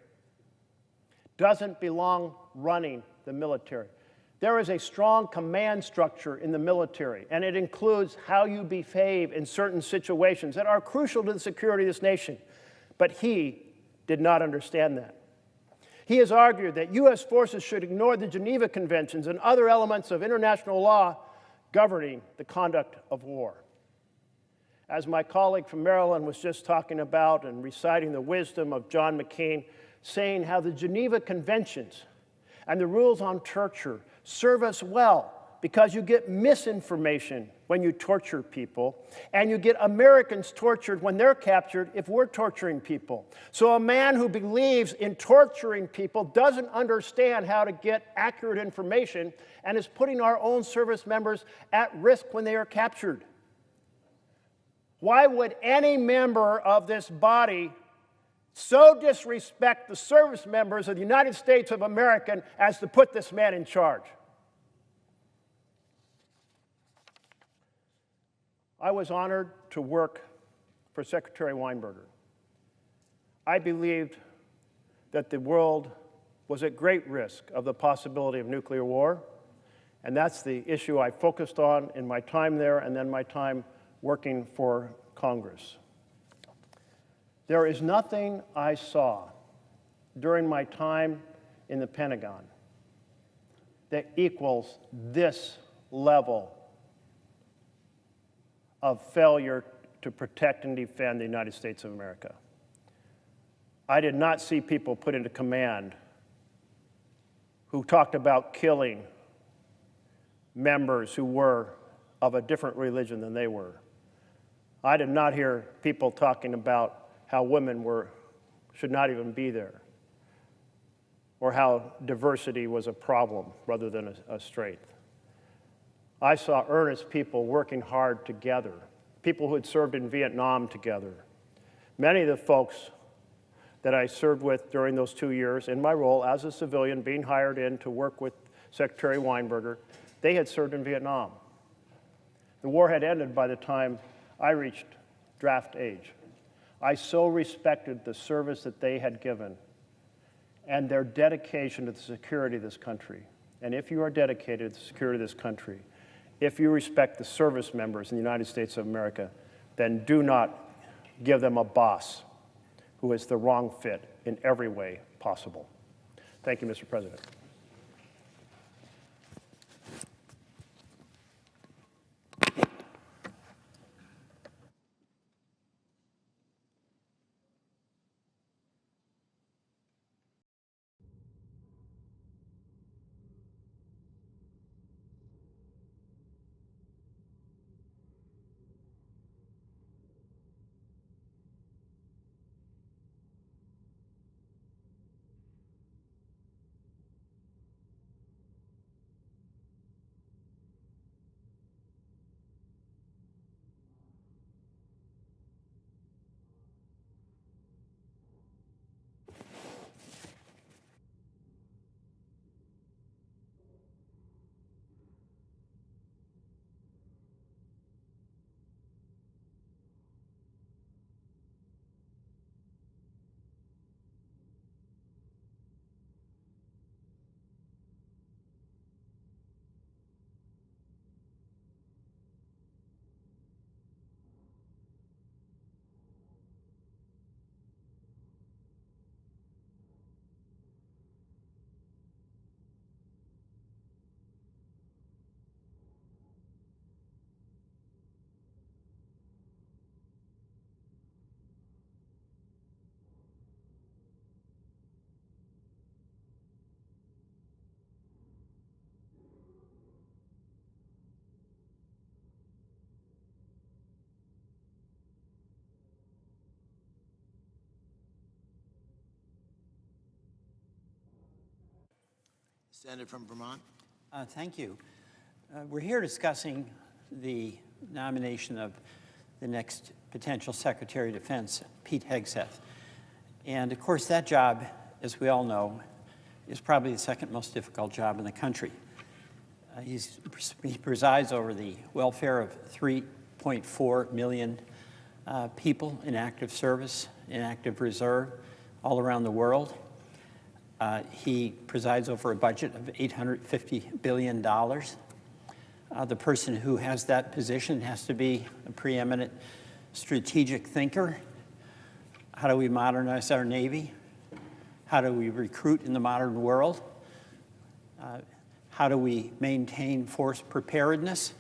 doesn't belong running the military. There is a strong command structure in the military, and it includes how you behave in certain situations that are crucial to the security of this nation. But he did not understand that. He has argued that U.S. forces should ignore the Geneva Conventions and other elements of international law governing the conduct of war. As my colleague from Maryland was just talking about and reciting the wisdom of John McCain, saying how the Geneva Conventions and the rules on torture serve us well because you get misinformation when you torture people, and you get Americans tortured when they're captured if we're torturing people. So a man who believes in torturing people doesn't understand how to get accurate information and is putting our own service members at risk when they are captured. Why would any member of this body so disrespect the service members of the United States of America as to put this man in charge? I was honored to work for Secretary Weinberger. I believed that the world was at great risk of the possibility of nuclear war, and that's the issue I focused on in my time there and then my time working for Congress. There is nothing I saw during my time in the Pentagon that equals this level of failure to protect and defend the United States of America. I did not see people put into command who talked about killing members who were of a different religion than they were. I did not hear people talking about how women should not even be there, or how diversity was a problem rather than a strength. I saw earnest people working hard together, people who had served in Vietnam together. Many of the folks that I served with during those 2 years in my role as a civilian being hired in to work with Secretary Weinberger, they had served in Vietnam. The war had ended by the time I reached draft age. I so respected the service that they had given and their dedication to the security of this country. And if you are dedicated to the security of this country, if you respect the service members in the United States of America, then do not give them a boss who is the wrong fit in every way possible. Thank you, Mr. President. Senator from Vermont. Thank you. We're here discussing the nomination of the next potential Secretary of Defense, Pete Hegseth. And of course, that job, as we all know, is probably the second most difficult job in the country. He presides over the welfare of 3.4 million people in active service, in active reserve, all around the world. He presides over a budget of $850 billion. The person who has that position has to be a preeminent strategic thinker. How do we modernize our Navy? How do we recruit in the modern world? How do we maintain force preparedness?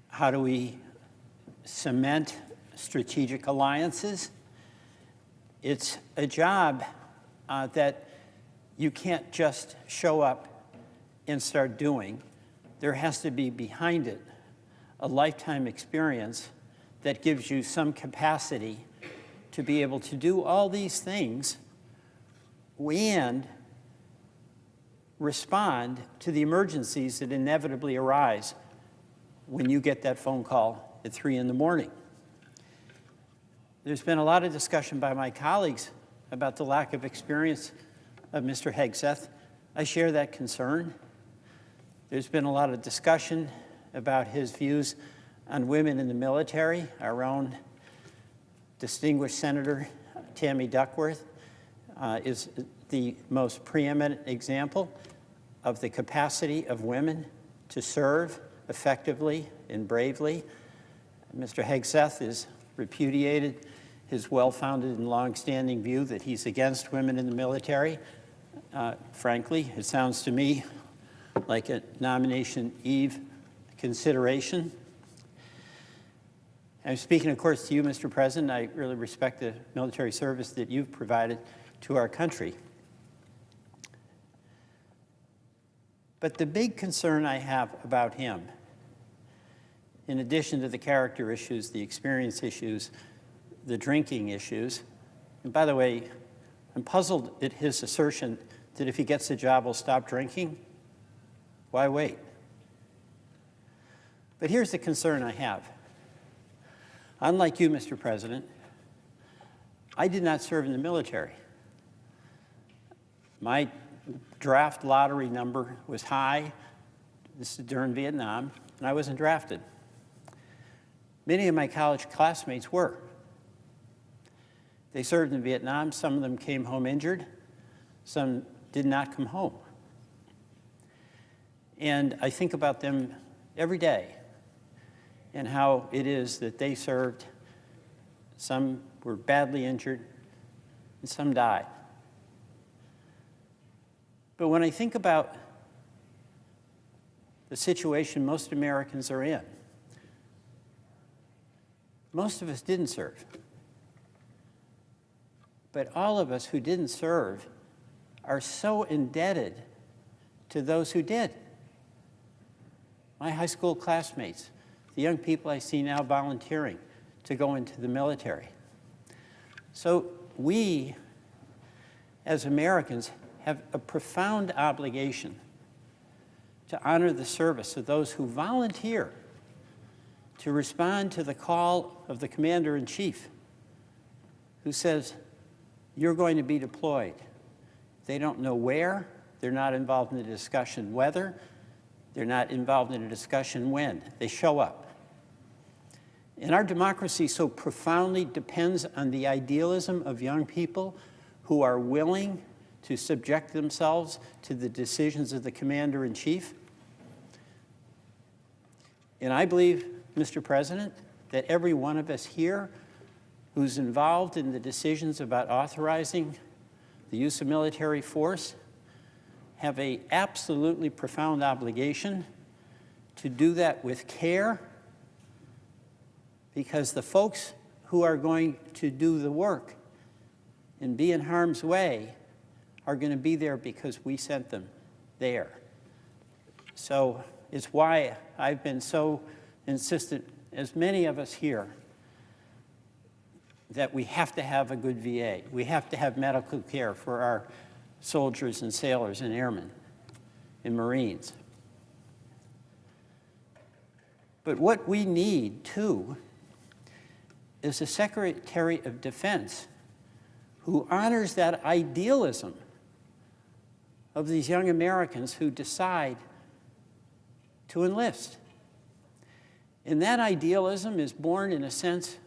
How do we cement strategic alliances? It's a job that you can't just show up and start doing. There has to be behind it a lifetime experience that gives you some capacity to be able to do all these things and respond to the emergencies that inevitably arise when you get that phone call at 3 in the morning. There's been a lot of discussion by my colleagues about the lack of experience of Mr. Hegseth. I share that concern. There's been a lot of discussion about his views on women in the military. Our own distinguished Senator Tammy Duckworth is the most preeminent example of the capacity of women to serve effectively and bravely. Mr. Hegseth is repudiated his well-founded and long-standing view that he's against women in the military. Frankly, it sounds to me like a nomination eve consideration. I'm speaking, of course, to you, Mr. President. I really respect the military service that you've provided to our country. But the big concern I have about him, in addition to the character issues, the experience issues, the drinking issues, and by the way, I'm puzzled at his assertion that if he gets the job, he'll stop drinking. Why wait? But here's the concern I have. Unlike you, Mr. President, I did not serve in the military. My draft lottery number was high. This is during Vietnam, and I wasn't drafted. Many of my college classmates were. They served in Vietnam. Some of them came home injured. Some did not come home. And I think about them every day. and how it is that they served. Some were badly injured, and some died. But when I think about the situation most Americans are in, most of us didn't serve. But all of us who didn't serve are so indebted to those who did. My high school classmates, the young people I see now volunteering to go into the military. So we, as Americans, have a profound obligation to honor the service of those who volunteer to respond to the call of the commander-in-chief who says, you're going to be deployed. They don't know where, they're not involved in the discussion whether, they're not involved in a discussion when. They show up. And our democracy so profoundly depends on the idealism of young people who are willing to subject themselves to the decisions of the commander-in-chief. And I believe, Mr. President, that every one of us here who's involved in the decisions about authorizing the use of military force have an absolutely profound obligation to do that with care, because the folks who are going to do the work and be in harm's way are going to be there because we sent them there. So it's why I've been so insistent, as many of us here, that we have to have a good VA. We have to have medical care for our soldiers and sailors and airmen and Marines. But what we need, too, is a Secretary of Defense who honors that idealism of these young Americans who decide to enlist. And that idealism is born in a sense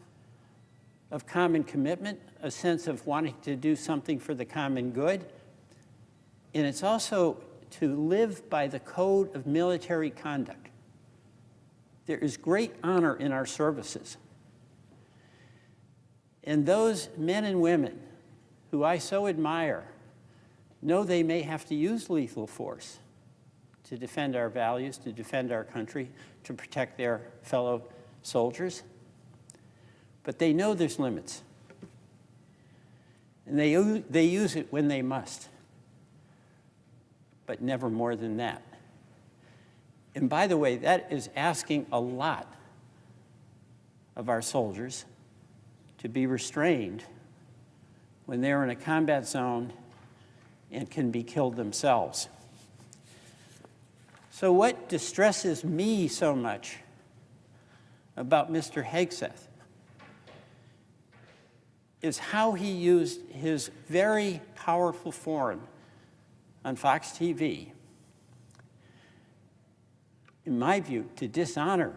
of common commitment, a sense of wanting to do something for the common good. And it's also to live by the code of military conduct. There is great honor in our services. And those men and women who I so admire know they may have to use lethal force to defend our values, to defend our country, to protect their fellow soldiers. But they know there's limits. And they use it when they must, but never more than that. And by the way, that is asking a lot of our soldiers to be restrained when they're in a combat zone and can be killed themselves. So what distresses me so much about Mr. Hegseth is how he used his very powerful forum on Fox TV, in my view, to dishonor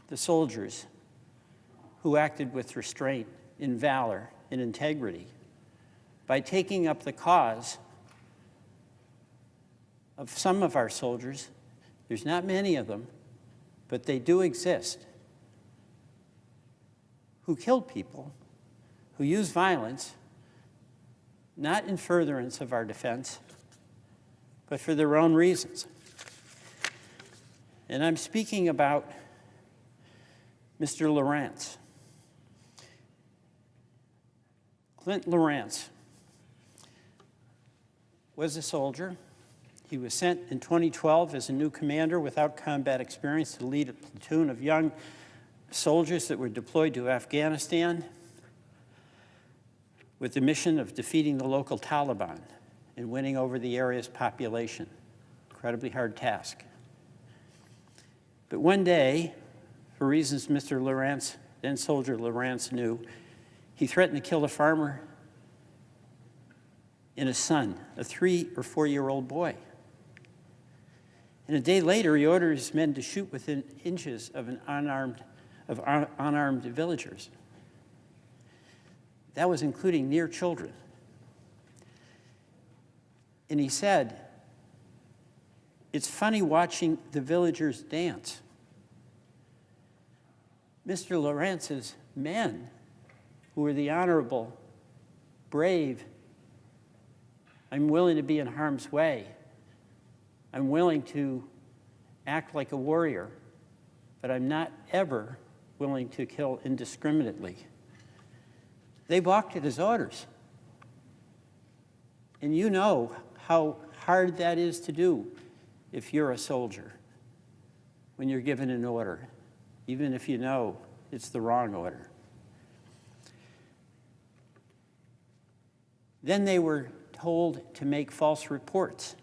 the soldiers who acted with restraint, in valor, in integrity, by taking up the cause of some of our soldiers. There's not many of them, but they do exist, who killed people, who use violence, not in furtherance of our defense, but for their own reasons. And I'm speaking about Mr. Lawrence. Clint Lawrence was a soldier. He was sent in 2012 as a new commander without combat experience to lead a platoon of young soldiers that were deployed to Afghanistan with the mission of defeating the local Taliban and winning over the area's population. Incredibly hard task. But one day, for reasons Mr. Lawrence, then soldier Lawrence, knew, he threatened to kill a farmer and his son, a 3- or 4-year-old boy. And a day later, he ordered his men to shoot within inches of unarmed villagers. That was including near children. And he said, "It's funny watching the villagers dance. Mr. Lawrence's men, who are the honorable, brave, I'm willing to be in harm's way. I'm willing to act like a warrior, but I'm not ever willing to kill indiscriminately. They balked at his orders. And you know how hard that is to do if you're a soldier, when you're given an order, even if you know it's the wrong order. Then they were told to make false reports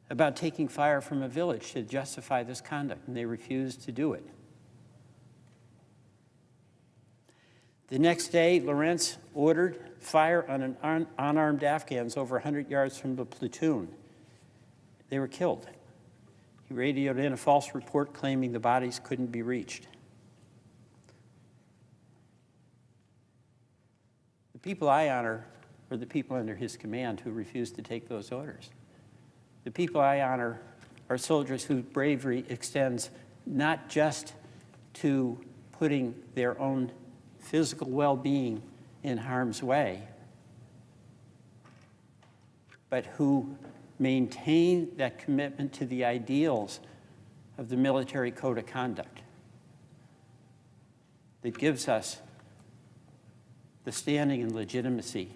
about taking fire from a village to justify this conduct, and they refused to do it. The next day, Lawrence ordered fire on unarmed Afghans over 100 yards from the platoon. They were killed. He radioed in a false report claiming the bodies couldn't be reached. The people I honor are the people under his command who refused to take those orders. The people I honor are soldiers whose bravery extends not just to putting their own physical well-being in harm's way, but who maintain that commitment to the ideals of the military code of conduct that gives us the standing and legitimacy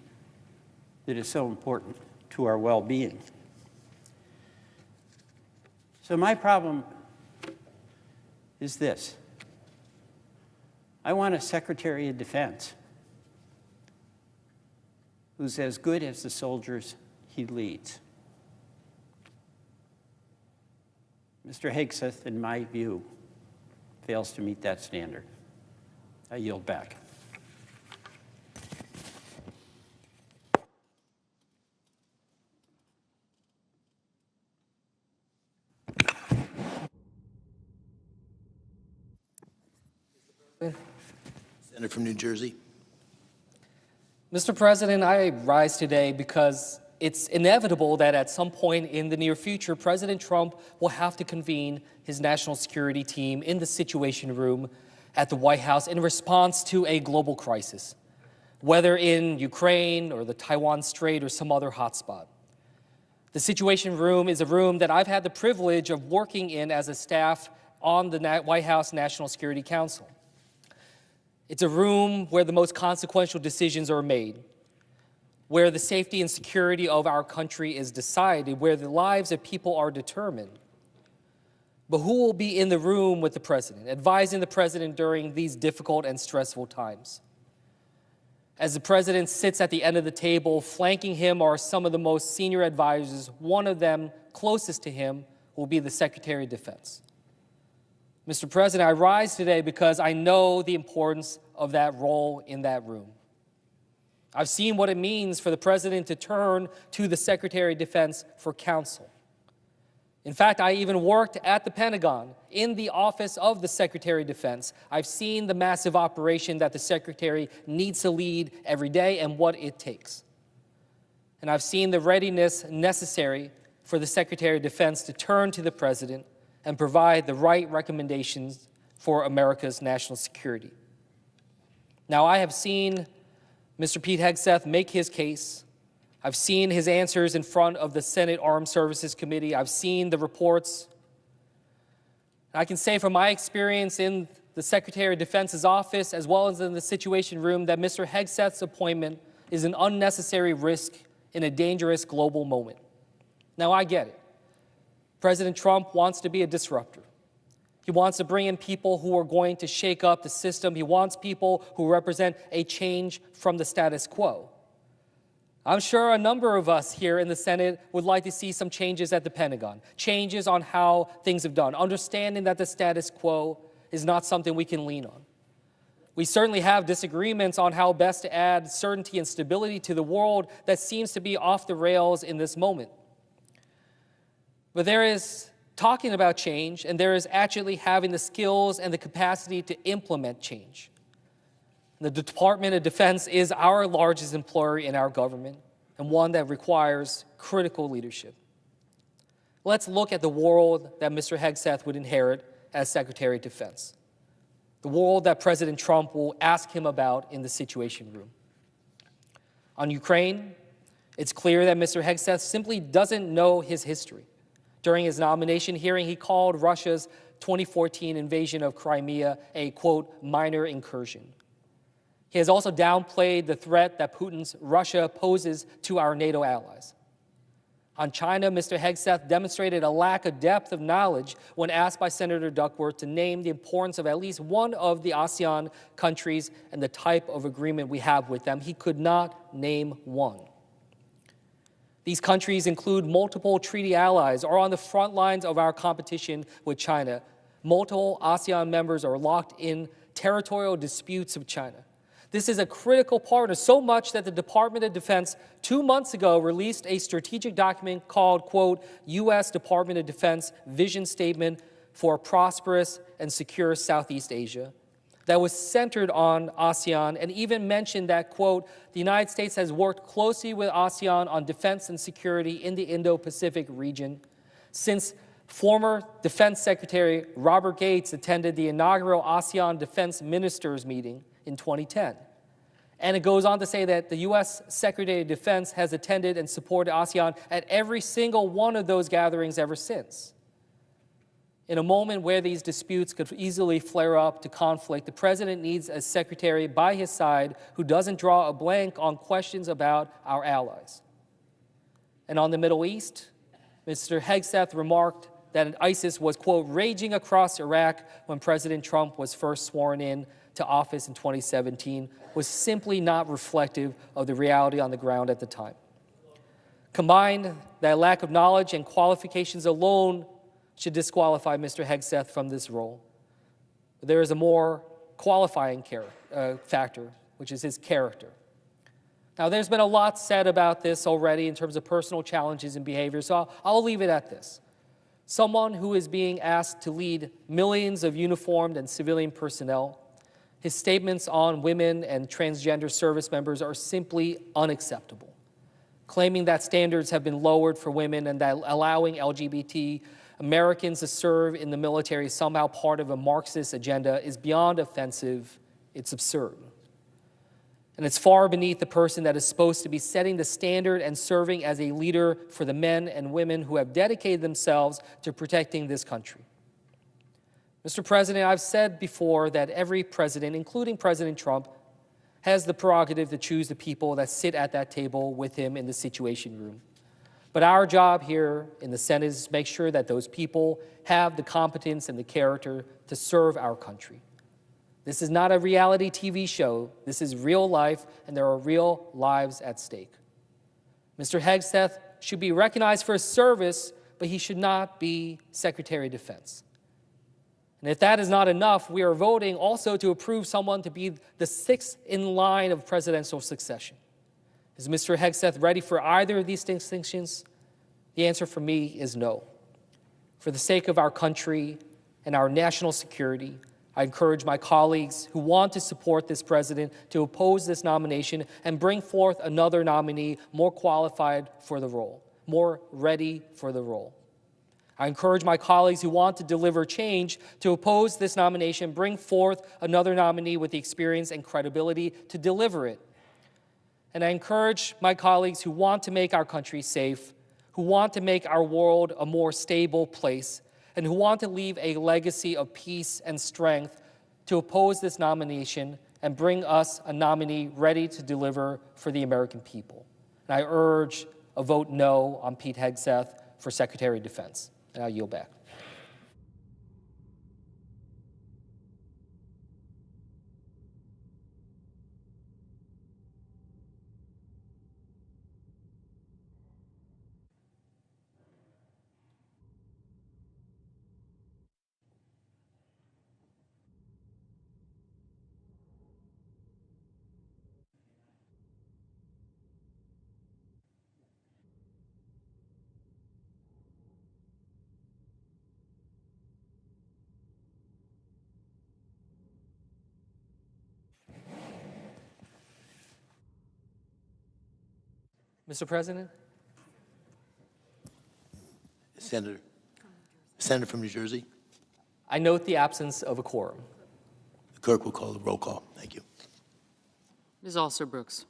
that is so important to our well-being. So my problem is this. I want a Secretary of Defense who's as good as the soldiers he leads. Mr. Hegseth, in my view, fails to meet that standard. I yield back. Senator from New Jersey. Mr. President, I rise today because it's inevitable that at some point in the near future, President Trump will have to convene his national security team in the Situation Room at the White House in response to a global crisis, whether in Ukraine or the Taiwan Strait or some other hotspot. The Situation Room is a room that I've had the privilege of working in as a staff on the White House National Security Council. It's a room where the most consequential decisions are made, where the safety and security of our country is decided, where the lives of people are determined. But who will be in the room with the president, advising the president during these difficult and stressful times? As the president sits at the end of the table, flanking him are some of the most senior advisors. One of them closest to him will be the Secretary of Defense. Mr. President, I rise today because I know the importance of that role in that room. I've seen what it means for the president to turn to the Secretary of Defense for counsel. In fact, I even worked at the Pentagon in the office of the Secretary of Defense. I've seen the massive operation that the Secretary needs to lead every day and what it takes. And I've seen the readiness necessary for the Secretary of Defense to turn to the president and provide the right recommendations for America's national security. Now, I have seen Mr. Pete Hegseth make his case. I've seen his answers in front of the Senate Armed Services Committee. I've seen the reports. I can say from my experience in the Secretary of Defense's office, as well as in the Situation Room, that Mr. Hegseth's appointment is an unnecessary risk in a dangerous global moment. Now, I get it. President Trump wants to be a disruptor. He wants to bring in people who are going to shake up the system. He wants people who represent a change from the status quo. I'm sure a number of us here in the Senate would like to see some changes at the Pentagon, changes on how things have done, understanding that the status quo is not something we can lean on. We certainly have disagreements on how best to add certainty and stability to the world that seems to be off the rails in this moment. But there is talking about change, and there is actually having the skills and the capacity to implement change. The Department of Defense is our largest employer in our government, and one that requires critical leadership. Let's look at the world that Mr. Hegseth would inherit as Secretary of Defense. the world that President Trump will ask him about in the Situation Room. On Ukraine, it's clear that Mr. Hegseth simply doesn't know his history. During his nomination hearing, he called Russia's 2014 invasion of Crimea a, quote, minor incursion. He has also downplayed the threat that Putin's Russia poses to our NATO allies. On China, Mr. Hegseth demonstrated a lack of depth of knowledge when asked by Senator Duckworth to name the importance of at least one of the ASEAN countries and the type of agreement we have with them. He could not name one. These countries include multiple treaty allies, are on the front lines of our competition with China. Multiple ASEAN members are locked in territorial disputes with China. This is a critical partner, so much that the Department of Defense 2 months ago released a strategic document called, quote, U.S. Department of Defense Vision Statement for a Prosperous and Secure Southeast Asia that was centered on ASEAN and even mentioned that, quote, the United States has worked closely with ASEAN on defense and security in the Indo-Pacific region since former Defense Secretary Robert Gates attended the inaugural ASEAN Defense Ministers meeting in 2010. And it goes on to say that the U.S. Secretary of Defense has attended and supported ASEAN at every single one of those gatherings ever since. In a moment where these disputes could easily flare up to conflict, the president needs a secretary by his side who doesn't draw a blank on questions about our allies. And on the Middle East, Mr. Hegseth remarked that ISIS was, quote, raging across Iraq when President Trump was first sworn in to office in 2017 was simply not reflective of the reality on the ground at the time. Combined, that lack of knowledge and qualifications alone should disqualify Mr. Hegseth from this role. There is a more qualifying factor, which is his character. Now, there's been a lot said about this already in terms of personal challenges and behavior, so I'll leave it at this. Someone who is being asked to lead millions of uniformed and civilian personnel, his statements on women and transgender service members are simply unacceptable. Claiming that standards have been lowered for women and that allowing LGBT Americans to serve in the military is somehow part of a Marxist agenda is beyond offensive. It's absurd. And it's far beneath the person that is supposed to be setting the standard and serving as a leader for the men and women who have dedicated themselves to protecting this country. Mr. President, I've said before that every president, including President Trump, has the prerogative to choose the people that sit at that table with him in the Situation Room. But our job here in the Senate is to make sure that those people have the competence and the character to serve our country. This is not a reality TV show. This is real life, and there are real lives at stake. Mr. Hegseth should be recognized for his service, but he should not be Secretary of Defense. And if that is not enough, we are voting also to approve someone to be the sixth in line of presidential succession. Is Mr. Hegseth ready for either of these distinctions? The answer for me is no. For the sake of our country and our national security, I encourage my colleagues who want to support this president to oppose this nomination and bring forth another nominee more qualified for the role, more ready for the role. I encourage my colleagues who want to deliver change to oppose this nomination, bring forth another nominee with the experience and credibility to deliver it. And I encourage my colleagues who want to make our country safe, who want to make our world a more stable place, and who want to leave a legacy of peace and strength to oppose this nomination and bring us a nominee ready to deliver for the American people. And I urge a vote no on Pete Hegseth for Secretary of Defense. And I'll yield back. Mr. President? Senator from New Jersey. I note the absence of a quorum. The clerk will call the roll call. Thank you. Ms. Alsor-Brooks.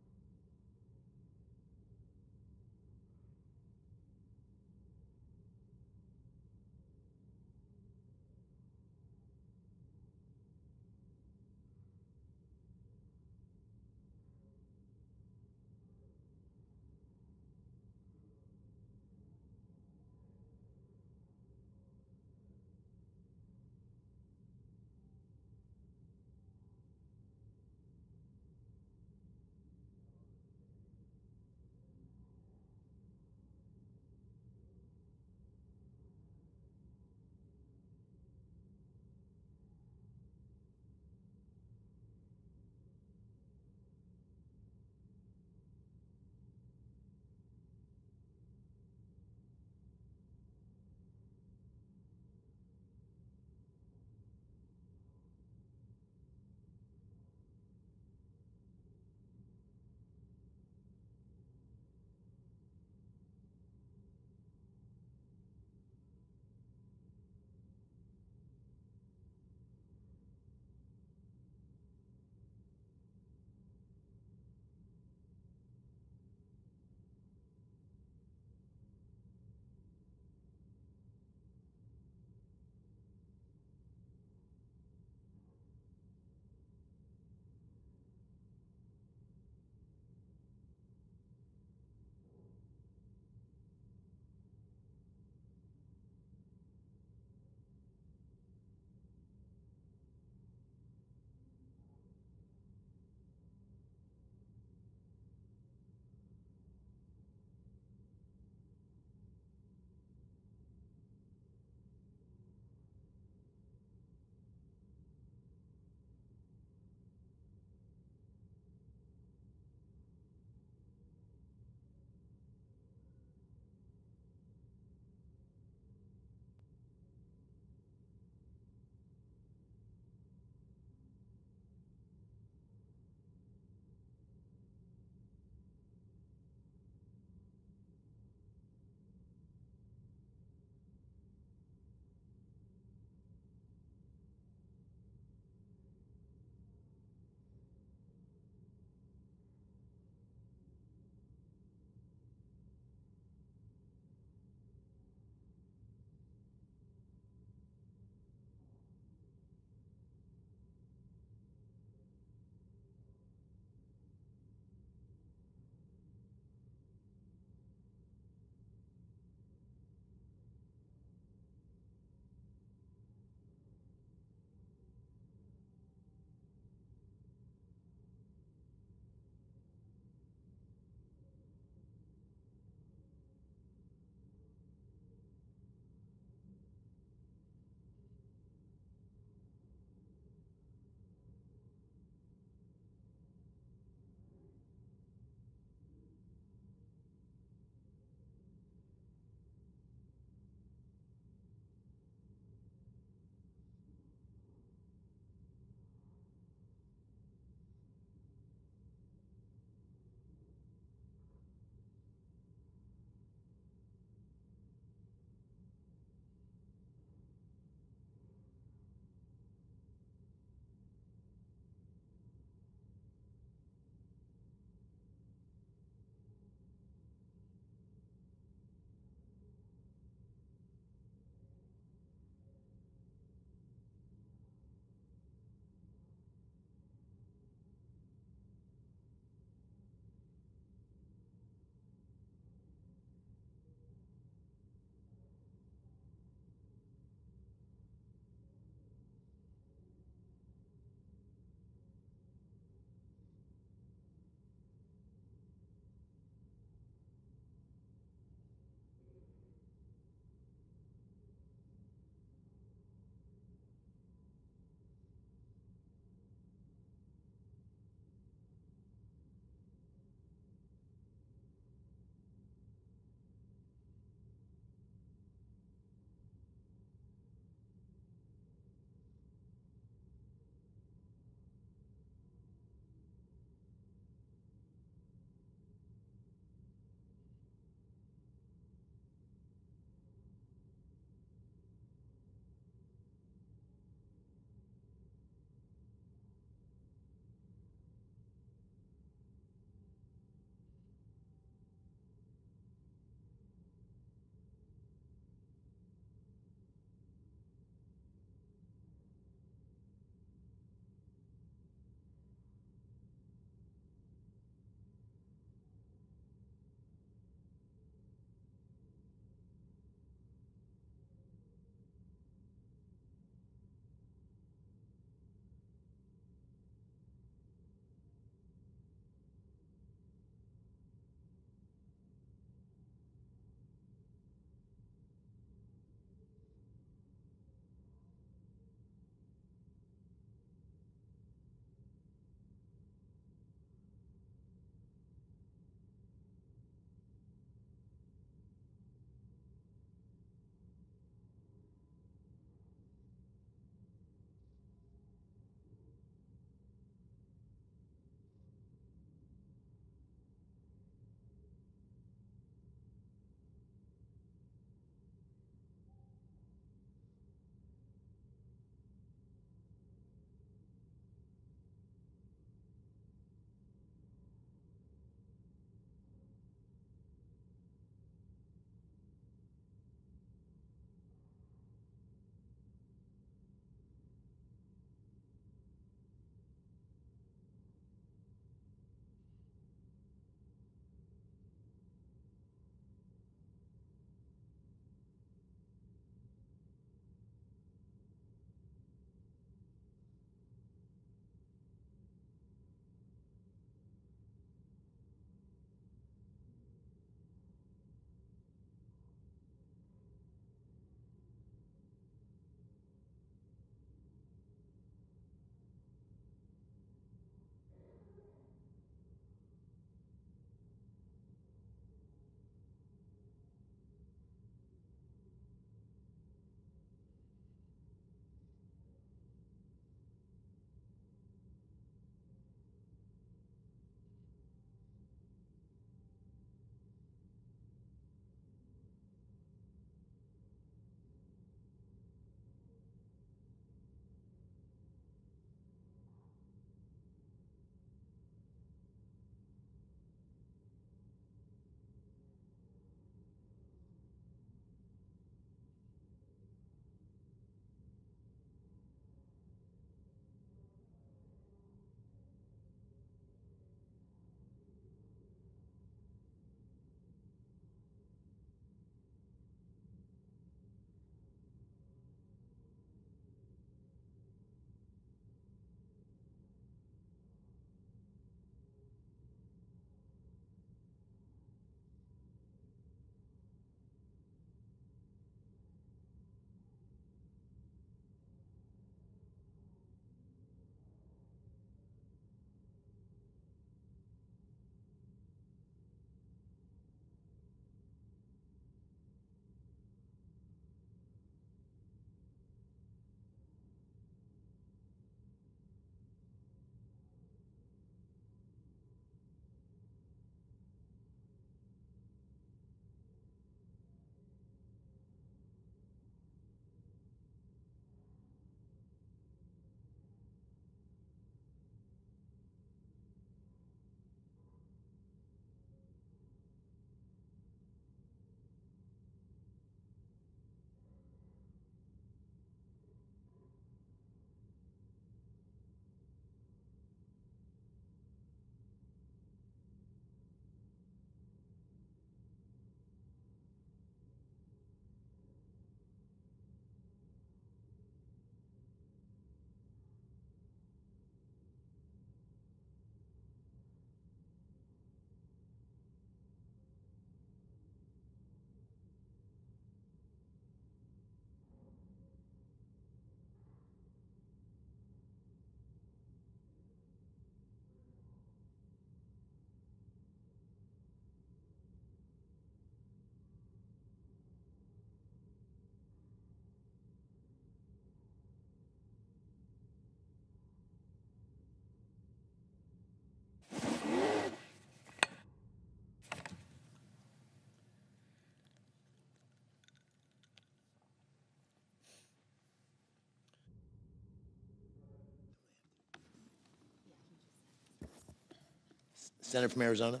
Senator from Arizona.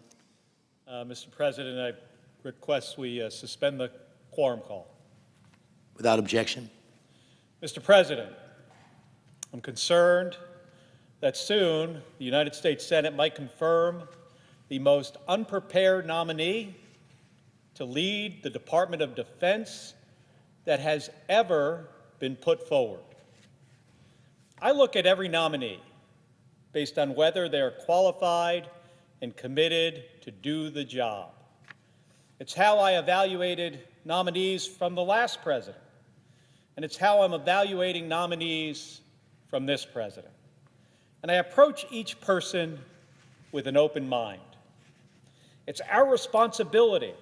Mr. President, I request we suspend the quorum call. Without objection. Mr. President, I'm concerned that soon the United States Senate might confirm the most unprepared nominee to lead the Department of Defense that has ever been put forward. I look at every nominee based on whether they're qualified and committed to do the job. It's how I evaluated nominees from the last president, and it's how I'm evaluating nominees from this president. And I approach each person with an open mind. It's our responsibility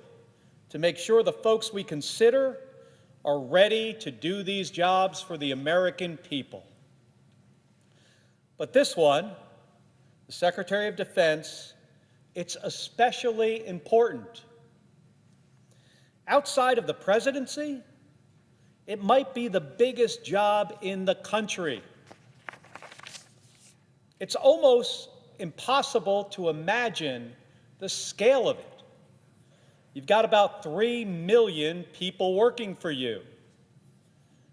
to make sure the folks we consider are ready to do these jobs for the American people. But this one, the Secretary of Defense, it's especially important. Outside of the presidency, it might be the biggest job in the country. It's almost impossible to imagine the scale of it. You've got about 3 million people working for you.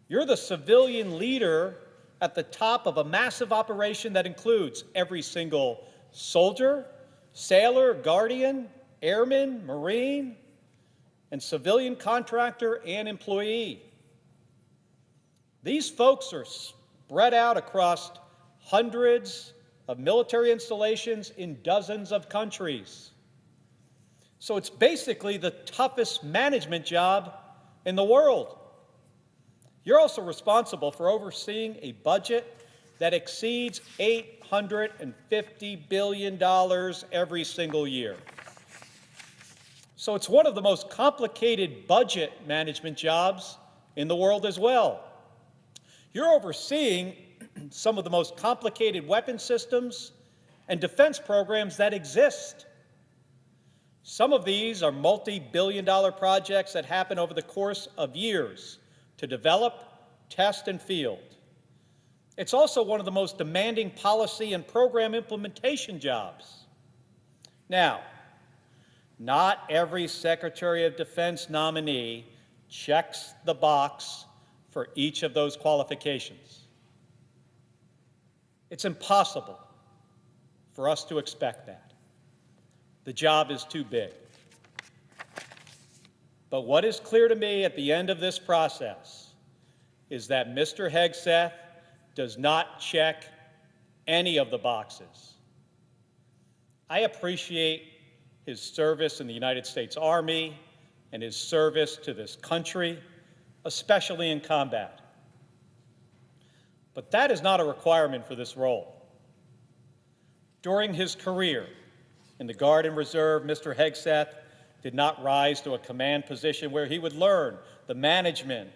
You're the civilian leader at the top of a massive operation that includes every single soldier, sailor, guardian, airman, Marine, and civilian contractor and employee. These folks are spread out across hundreds of military installations in dozens of countries. So it's basically the toughest management job in the world. You're also responsible for overseeing a budget that exceeds $850 billion every single year. So it's one of the most complicated budget management jobs in the world as well. You're overseeing some of the most complicated weapon systems and defense programs that exist. Some of these are multi-billion-dollar projects that happen over the course of years to develop, test, and field. It's also one of the most demanding policy and program implementation jobs. Now, not every Secretary of Defense nominee checks the box for each of those qualifications. It's impossible for us to expect that. The job is too big. But what is clear to me at the end of this process is that Mr. Hegseth does not check any of the boxes. I appreciate his service in the United States Army and his service to this country, especially in combat. But that is not a requirement for this role. During his career in the Guard and Reserve, Mr. Hegseth did not rise to a command position where he would learn the management,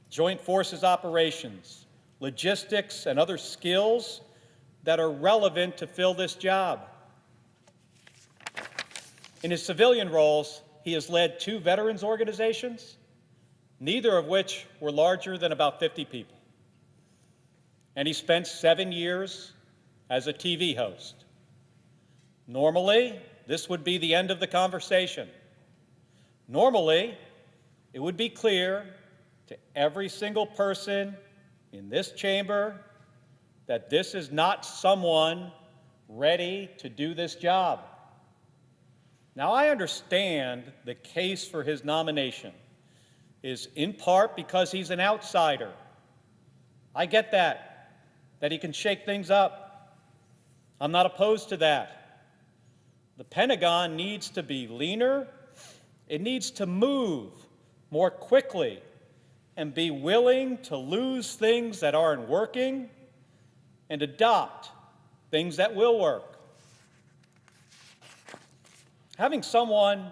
joint forces operations, logistics, and other skills that are relevant to fill this job. In his civilian roles, he has led 2 veterans organizations, neither of which were larger than about 50 people. And he spent 7 years as a TV host. Normally, this would be the end of the conversation. Normally, it would be clear to every single person in this chamber that this is not someone ready to do this job. Now, I understand the case for his nomination is in part because he's an outsider. I get that he can shake things up. I'm not opposed to that. The Pentagon needs to be leaner. It needs to move more quickly and be willing to lose things that aren't working and adopt things that will work. Having someone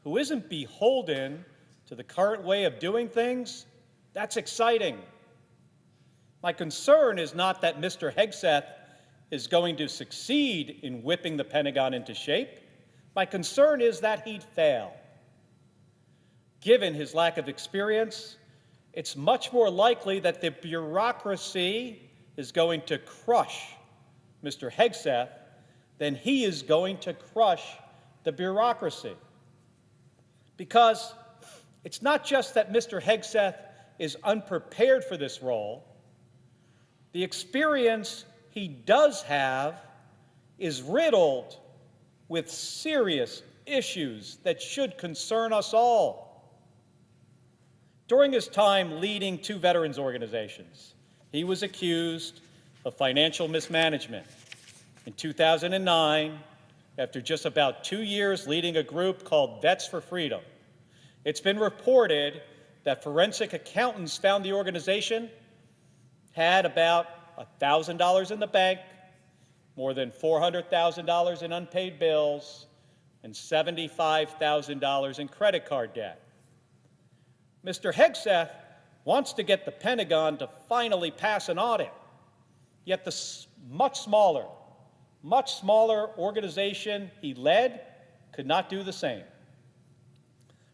who isn't beholden to the current way of doing things, that's exciting. My concern is not that Mr. Hegseth is going to succeed in whipping the Pentagon into shape. My concern is that he'd fail. Given his lack of experience, it's much more likely that the bureaucracy is going to crush Mr. Hegseth then he is going to crush the bureaucracy. Because it's not just that Mr. Hegseth is unprepared for this role. The experience he does have is riddled with serious issues that should concern us all. During his time leading two veterans organizations, he was accused of financial mismanagement. In 2009, after just about 2 years leading a group called Vets for Freedom, it's been reported that forensic accountants found the organization had about $1,000 in the bank, more than $400,000 in unpaid bills, and $75,000 in credit card debt. Mr. Hegseth wants to get the Pentagon to finally pass an audit, yet the much smaller organization he led could not do the same.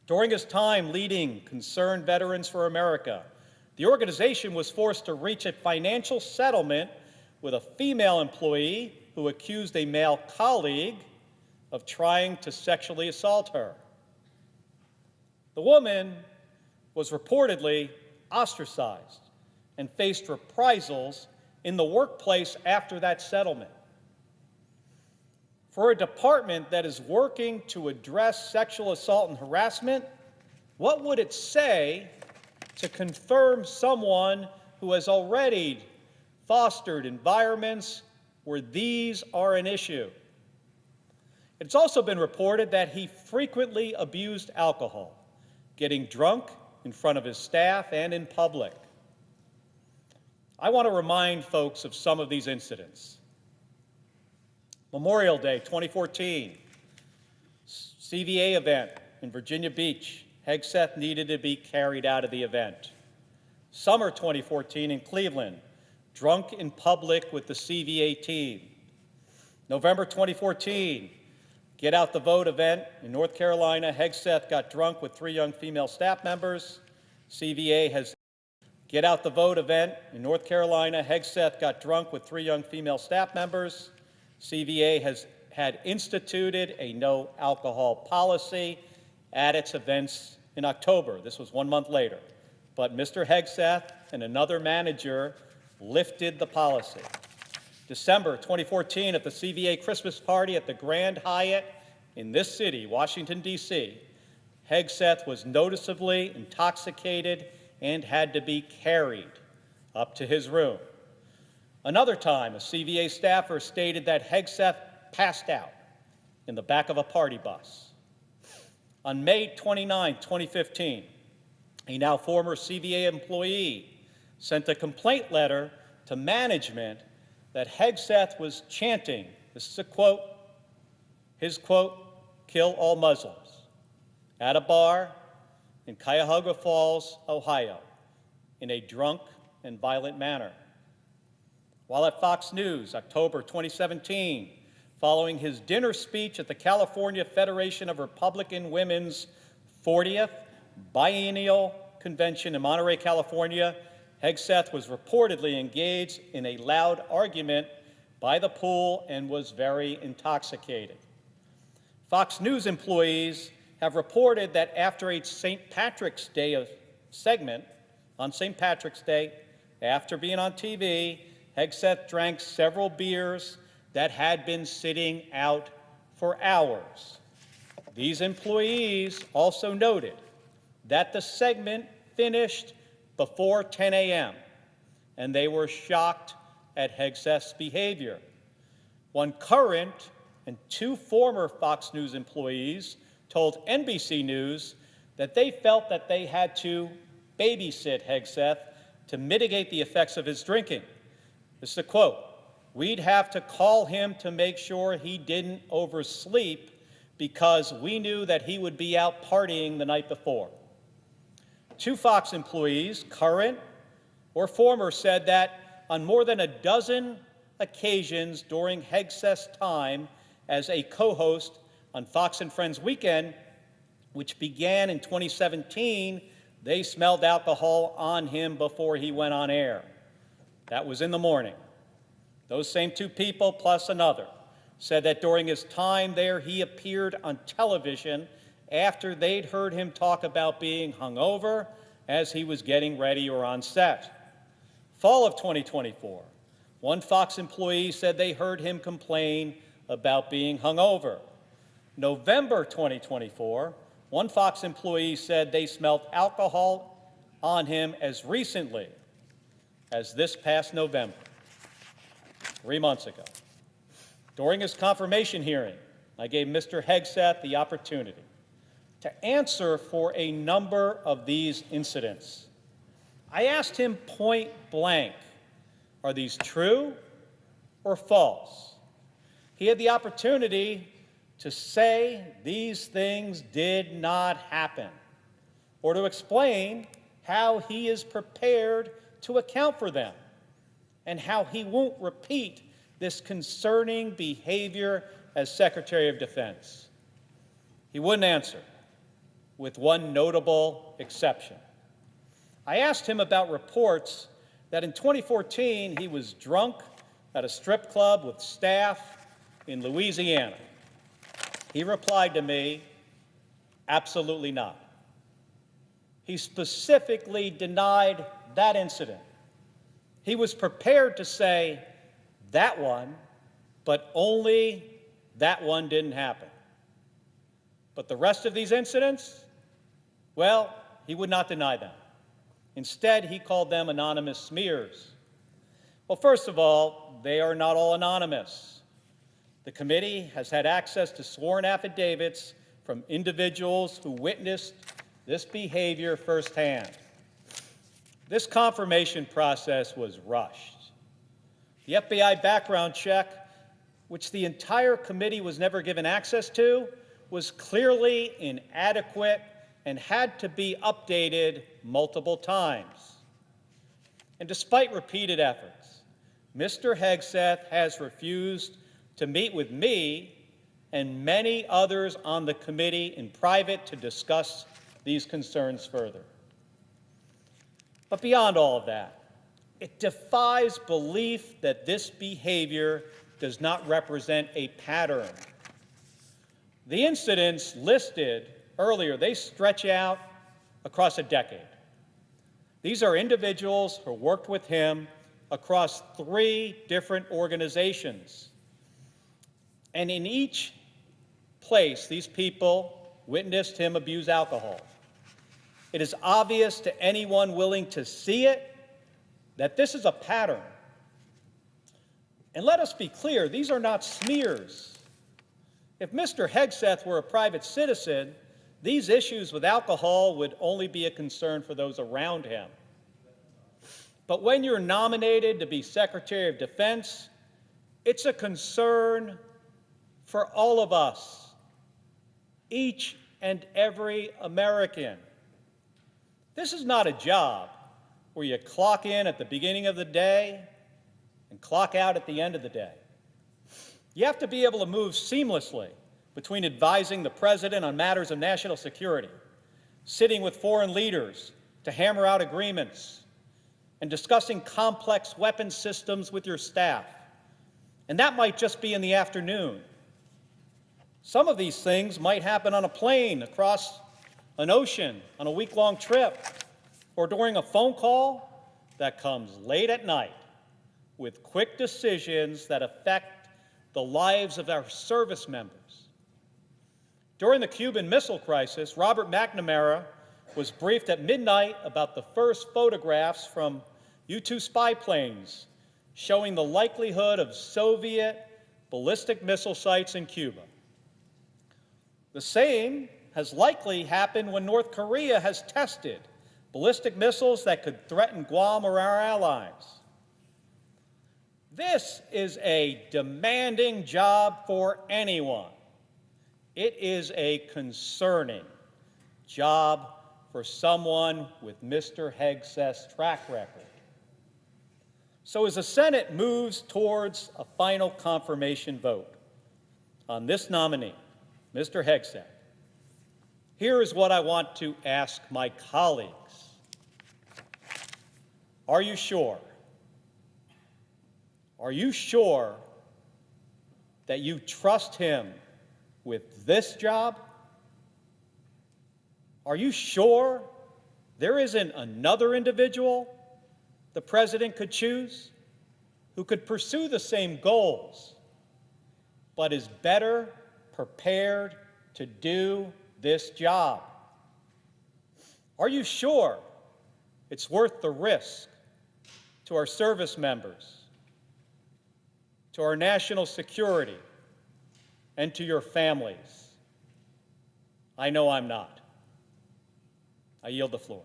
During his time leading Concerned Veterans for America, the organization was forced to reach a financial settlement with a female employee who accused a male colleague of trying to sexually assault her. The woman was reportedly ostracized and faced reprisals in the workplace after that settlement. For a department that is working to address sexual assault and harassment, what would it say to confirm someone who has already fostered environments where these are an issue? It's also been reported that he frequently abused alcohol, getting drunk in front of his staff and in public. I want to remind folks of some of these incidents. Memorial Day 2014, CVA event in Virginia Beach. Hegseth needed to be carried out of the event. Summer 2014 in Cleveland, drunk in public with the CVA team. November 2014, Get Out the Vote event in North Carolina. Hegseth got drunk with 3 young female staff members. CVA has Get Out the Vote event in North Carolina. Hegseth got drunk with 3 young female staff members. CVA has had instituted a no alcohol policy at its events in October. This was 1 month later. But Mr. Hegseth and another manager lifted the policy. December 2014, at the CVA Christmas party at the Grand Hyatt in this city, Washington, D.C., Hegseth was noticeably intoxicated and had to be carried up to his room. Another time, a CVA staffer stated that Hegseth passed out in the back of a party bus. On May 29, 2015, a now former CVA employee sent a complaint letter to management that Hegseth was chanting, this is a quote, his quote, "Kill all Muslims," at a bar in Cuyahoga Falls, Ohio, in a drunk and violent manner. While at Fox News, October 2017, following his dinner speech at the California Federation of Republican Women's 40th Biennial Convention in Monterey, California, Hegseth was reportedly engaged in a loud argument by the pool and was very intoxicated. Fox News employees have reported that after a St. Patrick's Day segment on St. Patrick's Day, after being on TV, Hegseth drank several beers that had been sitting out for hours. These employees also noted that the segment finished before 10 a.m., and they were shocked at Hegseth's behavior. One current and 2 former Fox News employees told NBC News that they felt that they had to babysit Hegseth to mitigate the effects of his drinking. This is a quote, "We'd have to call him to make sure he didn't oversleep because we knew that he would be out partying the night before." 2 Fox employees, current or former, said that on more than a dozen occasions during Hegseth's time as a co-host on Fox and Friends Weekend, which began in 2017, they smelled alcohol on him before he went on air. That was in the morning. Those same 2 people, plus another, said that during his time there, he appeared on television after they'd heard him talk about being hungover as he was getting ready or on set. Fall of 2024, one Fox employee said they heard him complain about being hungover. November 2024, one Fox employee said they smelled alcohol on him as recently as this past November, 3 months ago. During his confirmation hearing, I gave Mr. Hegseth the opportunity to answer for a number of these incidents. I asked him point blank, are these true or false? He had the opportunity to say these things did not happen, or to explain how he is prepared to account for them, and how he won't repeat this concerning behavior as Secretary of Defense. He wouldn't answer, with one notable exception. I asked him about reports that in 2014 he was drunk at a strip club with staff in Louisiana. He replied to me, absolutely not. He specifically denied that incident. He was prepared to say that one, but only that one didn't happen. But the rest of these incidents, well, he would not deny them. Instead, he called them anonymous smears. Well, first of all, they are not all anonymous. The committee has had access to sworn affidavits from individuals who witnessed this behavior firsthand. This confirmation process was rushed. The FBI background check, which the entire committee was never given access to, was clearly inadequate and had to be updated multiple times. And despite repeated efforts, Mr. Hegseth has refused to meet with me and many others on the committee in private to discuss these concerns further. But beyond all of that, it defies belief that this behavior does not represent a pattern. The incidents listed earlier, they stretch out across a decade. These are individuals who worked with him across 3 different organizations. And in each place, these people witnessed him abuse alcohol. It is obvious to anyone willing to see it that this is a pattern. And let us be clear, these are not smears. If Mr. Hegseth were a private citizen, these issues with alcohol would only be a concern for those around him. But when you're nominated to be Secretary of Defense, it's a concern for all of us, each and every American. This is not a job where you clock in at the beginning of the day and clock out at the end of the day. You have to be able to move seamlessly between advising the President on matters of national security, sitting with foreign leaders to hammer out agreements, and discussing complex weapons systems with your staff. And that might just be in the afternoon. Some of these things might happen on a plane across an ocean on a week-long trip, or during a phone call that comes late at night with quick decisions that affect the lives of our service members. During the Cuban Missile Crisis, Robert McNamara was briefed at midnight about the first photographs from U-2 spy planes showing the likelihood of Soviet ballistic missile sites in Cuba. The same has likely happened when North Korea has tested ballistic missiles that could threaten Guam or our allies. This is a demanding job for anyone. It is a concerning job for someone with Mr. Hegseth's track record. So as the Senate moves towards a final confirmation vote on this nominee, Mr. Hegseth, here is what I want to ask my colleagues. Are you sure? Are you sure that you trust him with this job? Are you sure there isn't another individual the president could choose who could pursue the same goals, but is better prepared to do this job? Are you sure it's worth the risk to our service members, to our national security, and to your families? I know I'm not. I yield the floor.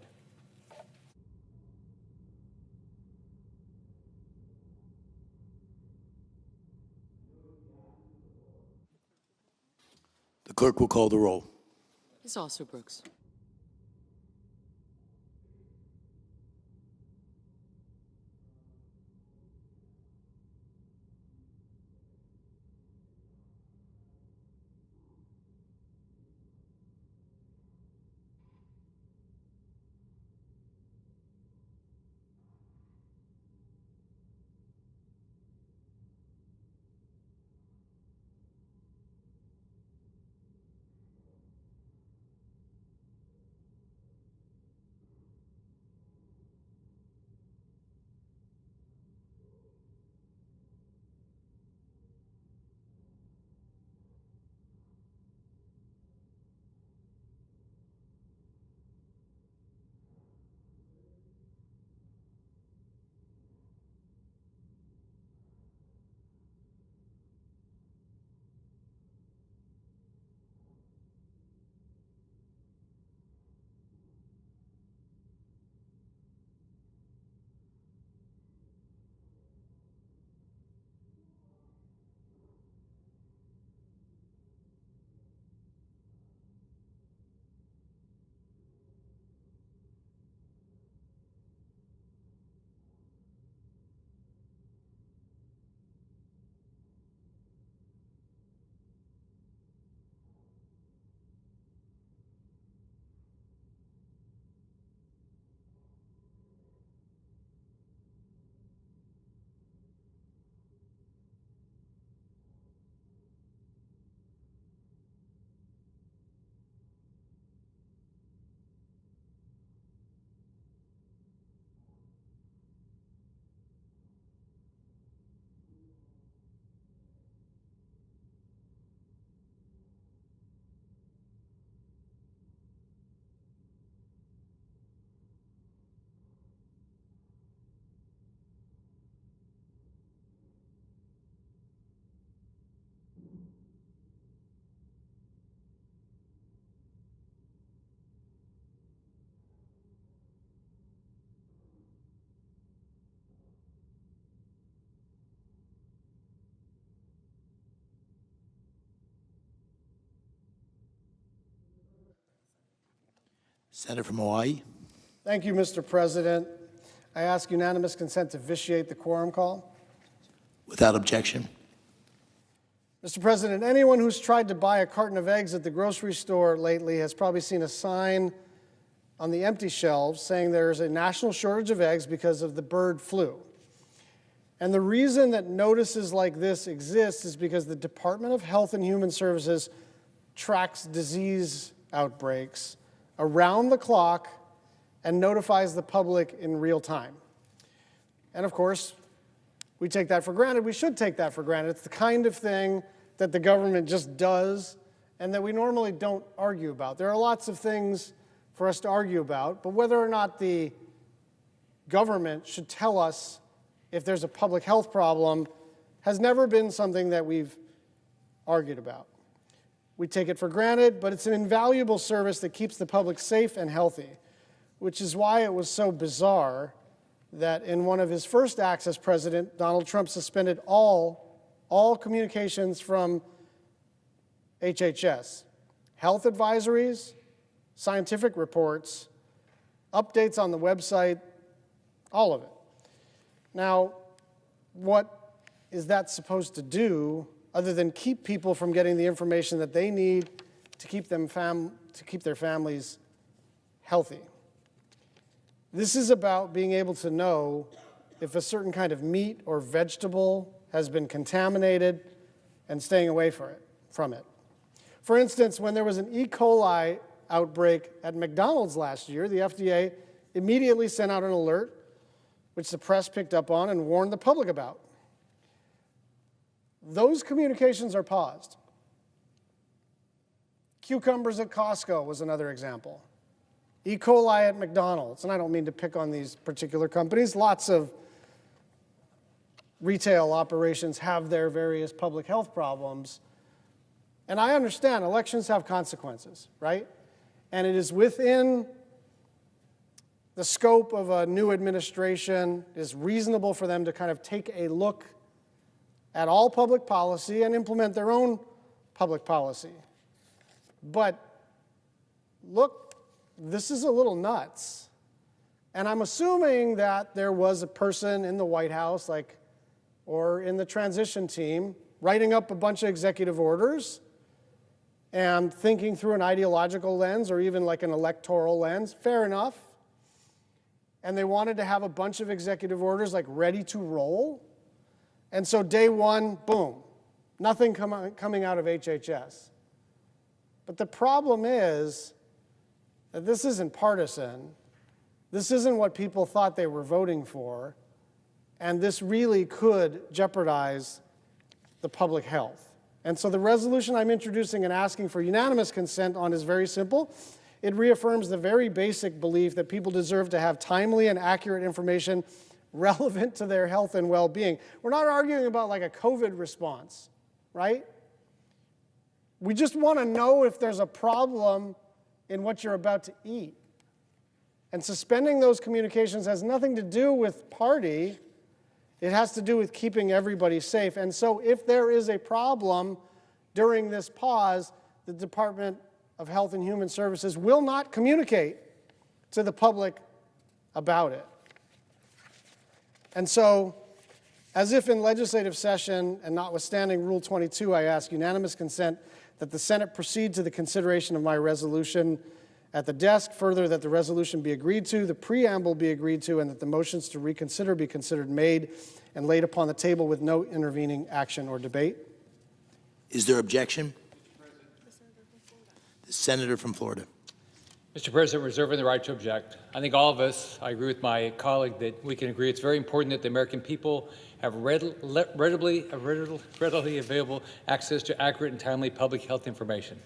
The clerk will call the roll. Ms. Alsobrooks. Senator from Hawaii. Thank you, Mr. President. I ask unanimous consent to vitiate the quorum call. Without objection. Mr. President, anyone who's tried to buy a carton of eggs at the grocery store lately has probably seen a sign on the empty shelves saying there's a national shortage of eggs because of the bird flu. And the reason that notices like this exist is because the Department of Health and Human Services tracks disease outbreaks around the clock and notifies the public in real time. And of course, we take that for granted. We should take that for granted. It's the kind of thing that the government just does and that we normally don't argue about. There are lots of things for us to argue about, but whether or not the government should tell us if there's a public health problem has never been something that we've argued about. We take it for granted, but it's an invaluable service that keeps the public safe and healthy, which is why it was so bizarre that in one of his first acts as president, Donald Trump suspended all communications from HHS, health advisories, scientific reports, updates on the website, all of it. Now, what is that supposed to do other than keep people from getting the information that they need to keep their families healthy? This is about being able to know if a certain kind of meat or vegetable has been contaminated and staying away from it. For instance, when there was an E. coli outbreak at McDonald's last year, the FDA immediately sent out an alert, which the press picked up on and warned the public about. Those communications are paused. Cucumbers at Costco was another example. E. coli at McDonald's, and I don't mean to pick on these particular companies. Lots of retail operations have their various public health problems. And I understand elections have consequences, right? And it is within the scope of a new administration. It is reasonable for them to kind of take a look at all public policy and implement their own public policy. But look, this is a little nuts. And I'm assuming that there was a person in the White House, or in the transition team, writing up a bunch of executive orders and thinking through an ideological lens or even like an electoral lens. Fair enough. And they wanted to have a bunch of executive orders ready to roll. And so day one, boom, nothing coming out of HHS. But the problem is that this isn't partisan. This isn't what people thought they were voting for. And this really could jeopardize the public health. And so the resolution I'm introducing and asking for unanimous consent on is very simple. It reaffirms the very basic belief that people deserve to have timely and accurate information relevant to their health and well-being. We're not arguing about a COVID response, right? We just want to know if there's a problem in what you're about to eat. And suspending those communications has nothing to do with party. It has to do with keeping everybody safe. And so if there is a problem during this pause, the Department of Health and Human Services will not communicate to the public about it. And so, as if in legislative session and notwithstanding Rule 22, I ask unanimous consent that the Senate proceed to the consideration of my resolution at the desk. Further, that the resolution be agreed to, the preamble be agreed to, and that the motions to reconsider be considered made and laid upon the table with no intervening action or debate. Is there objection? The senator from Florida. Mr. President, reserving the right to object. I think all of us, I agree with my colleague that we can agree it's very important that the American people have readily available access to accurate and timely public health information.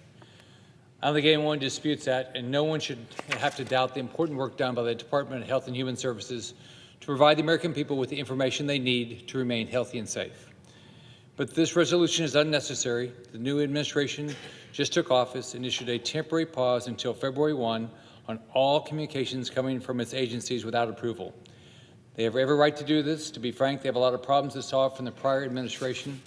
I don't think anyone disputes that, and no one should have to doubt the important work done by the Department of Health and Human Services to provide the American people with the information they need to remain healthy and safe. But this resolution is unnecessary. The new administration just took office and issued a temporary pause until February 1 on all communications coming from its agencies without approval. They have every right to do this. To be frank, they have a lot of problems to solve from the prior administration.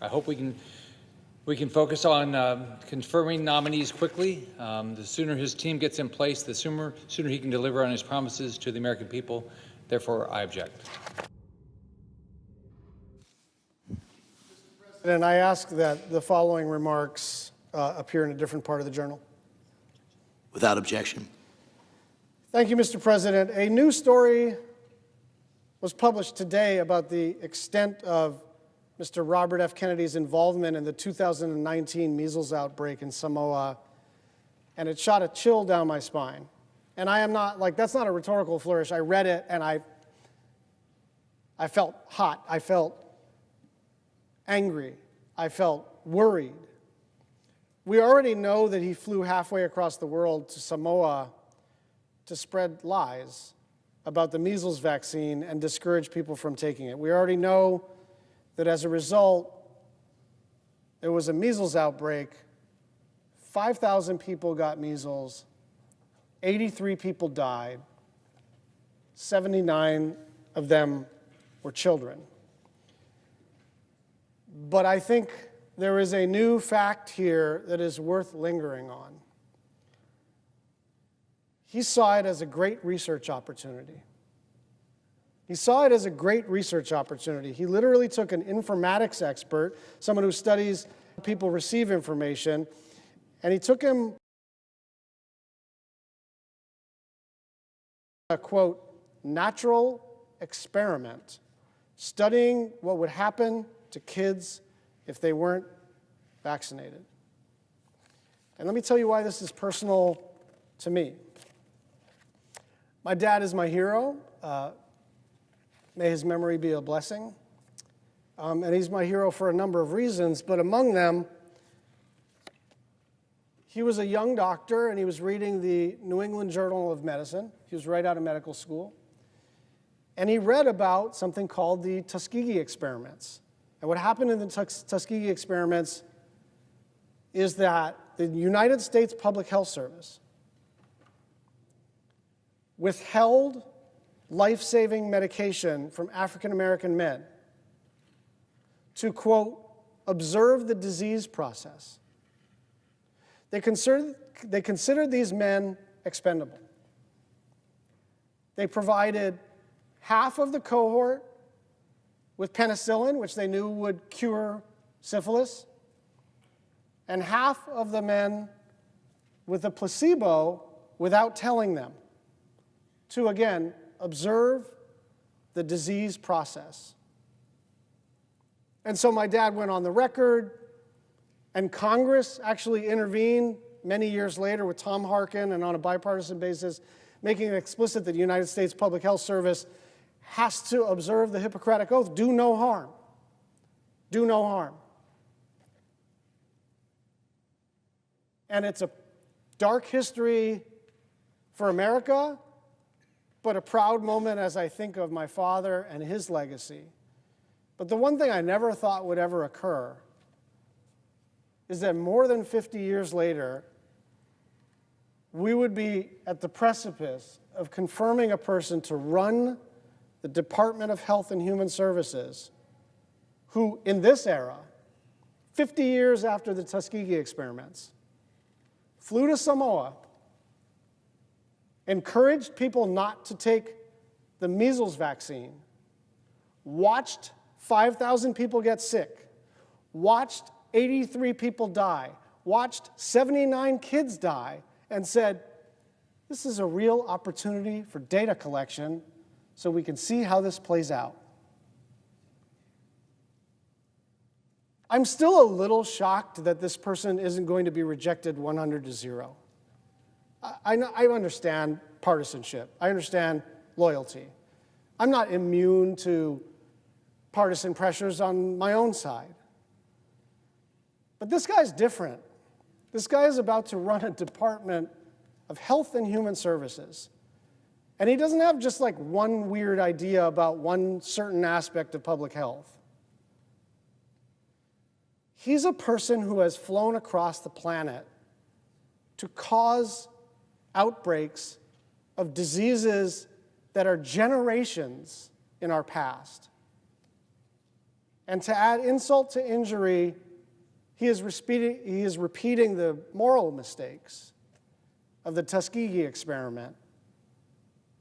I hope we can focus on confirming nominees quickly. The sooner his team gets in place, the sooner he can deliver on his promises to the American people. Therefore, I object. And I ask that the following remarks appear in a different part of the journal. Without objection. Thank you, Mr. President. A new story was published today about the extent of Mr. Robert F. Kennedy's involvement in the 2019 measles outbreak in Samoa, and it shot a chill down my spine. And I am not, that's not a rhetorical flourish. I read it and I felt hot. I felt angry. I felt worried. We already know that he flew halfway across the world to Samoa to spread lies about the measles vaccine and discourage people from taking it. We already know that as a result, there was a measles outbreak. 5,000 people got measles. 83 people died. 79 of them were children. But I think there is a new fact here that is worth lingering on. He saw it as a great research opportunity. He saw it as a great research opportunity. He literally took an informatics expert, someone who studies how people receive information, and he took him a, quote, natural experiment, studying what would happen to kids if they weren't vaccinated. And let me tell you why this is personal to me. My dad is my hero. May his memory be a blessing. And he's my hero for a number of reasons, but among them, he was a young doctor and he was reading the New England Journal of Medicine. He was right out of medical school. And he read about something called the Tuskegee experiments. And what happened in the Tuskegee experiments is that the United States Public Health Service withheld life-saving medication from African American men to, quote, observe the disease process. They considered these men expendable. They provided half of the cohort with penicillin, which they knew would cure syphilis, and half of the men with a placebo without telling them to, again, observe the disease process. And so my dad went on the record, and Congress actually intervened many years later with Tom Harkin and on a bipartisan basis, making it explicit that the United States Public Health Service has to observe the Hippocratic Oath, do no harm. Do no harm. And it's a dark history for America, but a proud moment as I think of my father and his legacy. But the one thing I never thought would ever occur is that more than 50 years later, we would be at the precipice of confirming a person to run the Department of Health and Human Services who, in this era, 50 years after the Tuskegee experiments, flew to Samoa, encouraged people not to take the measles vaccine, watched 5,000 people get sick, watched 83 people die, watched 79 kids die, and said, this is a real opportunity for data collection so we can see how this plays out. I'm still a little shocked that this person isn't going to be rejected 100-0. I understand partisanship. I understand loyalty. I'm not immune to partisan pressures on my own side. But this guy's different. This guy is about to run a Department of Health and Human Services. And he doesn't have just like one weird idea about one certain aspect of public health. He's a person who has flown across the planet to cause outbreaks of diseases that are generations in our past. And to add insult to injury, he is repeating the moral mistakes of the Tuskegee experiment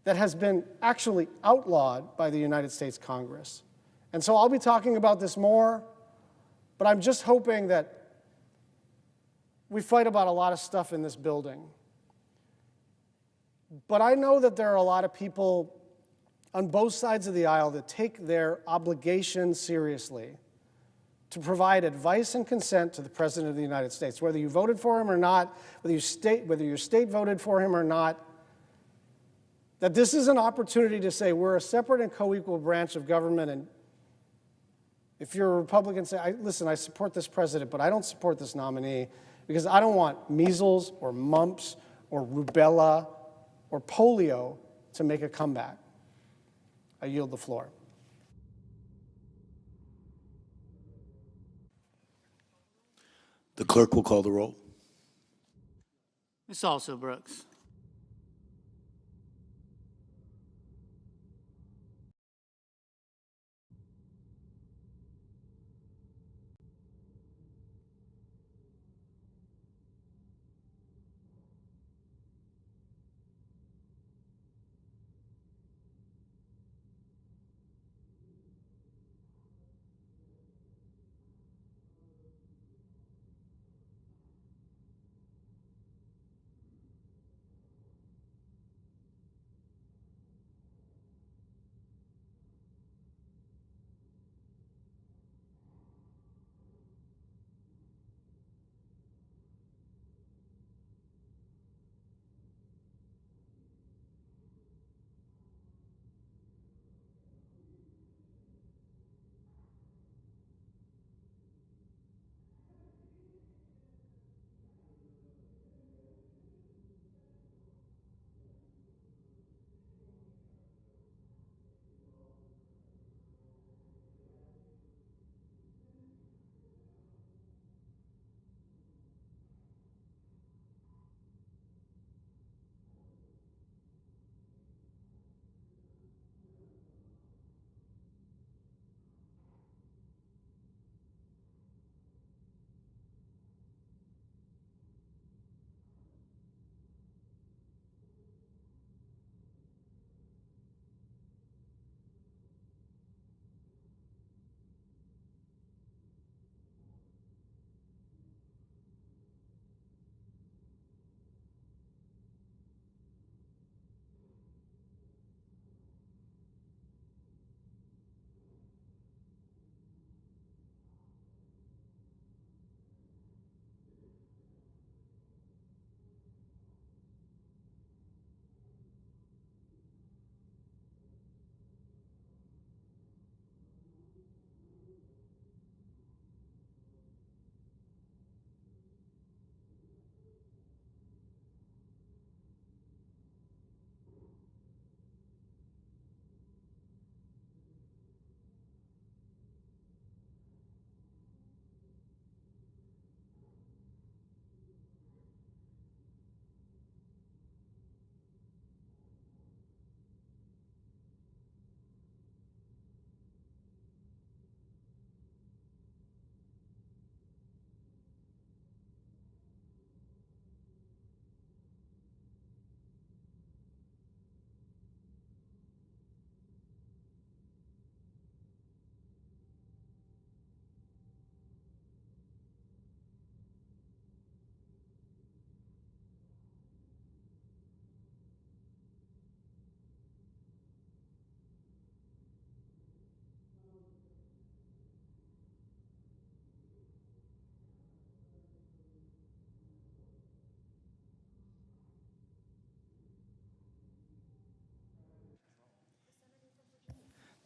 that has been actually outlawed by the United States Congress. And so I'll be talking about this more, but I'm just hoping that we fight about a lot of stuff in this building. But I know that there are a lot of people on both sides of the aisle that take their obligation seriously to provide advice and consent to the President of the United States, whether you voted for him or not, whether your state voted for him or not, that this is an opportunity to say we're a separate and co-equal branch of government, and if you're a Republican, say, listen, I support this president, but I don't support this nominee because I don't want measles or mumps or rubella or polio to make a comeback. I yield the floor. The clerk will call the roll. Ms. Also Brooks.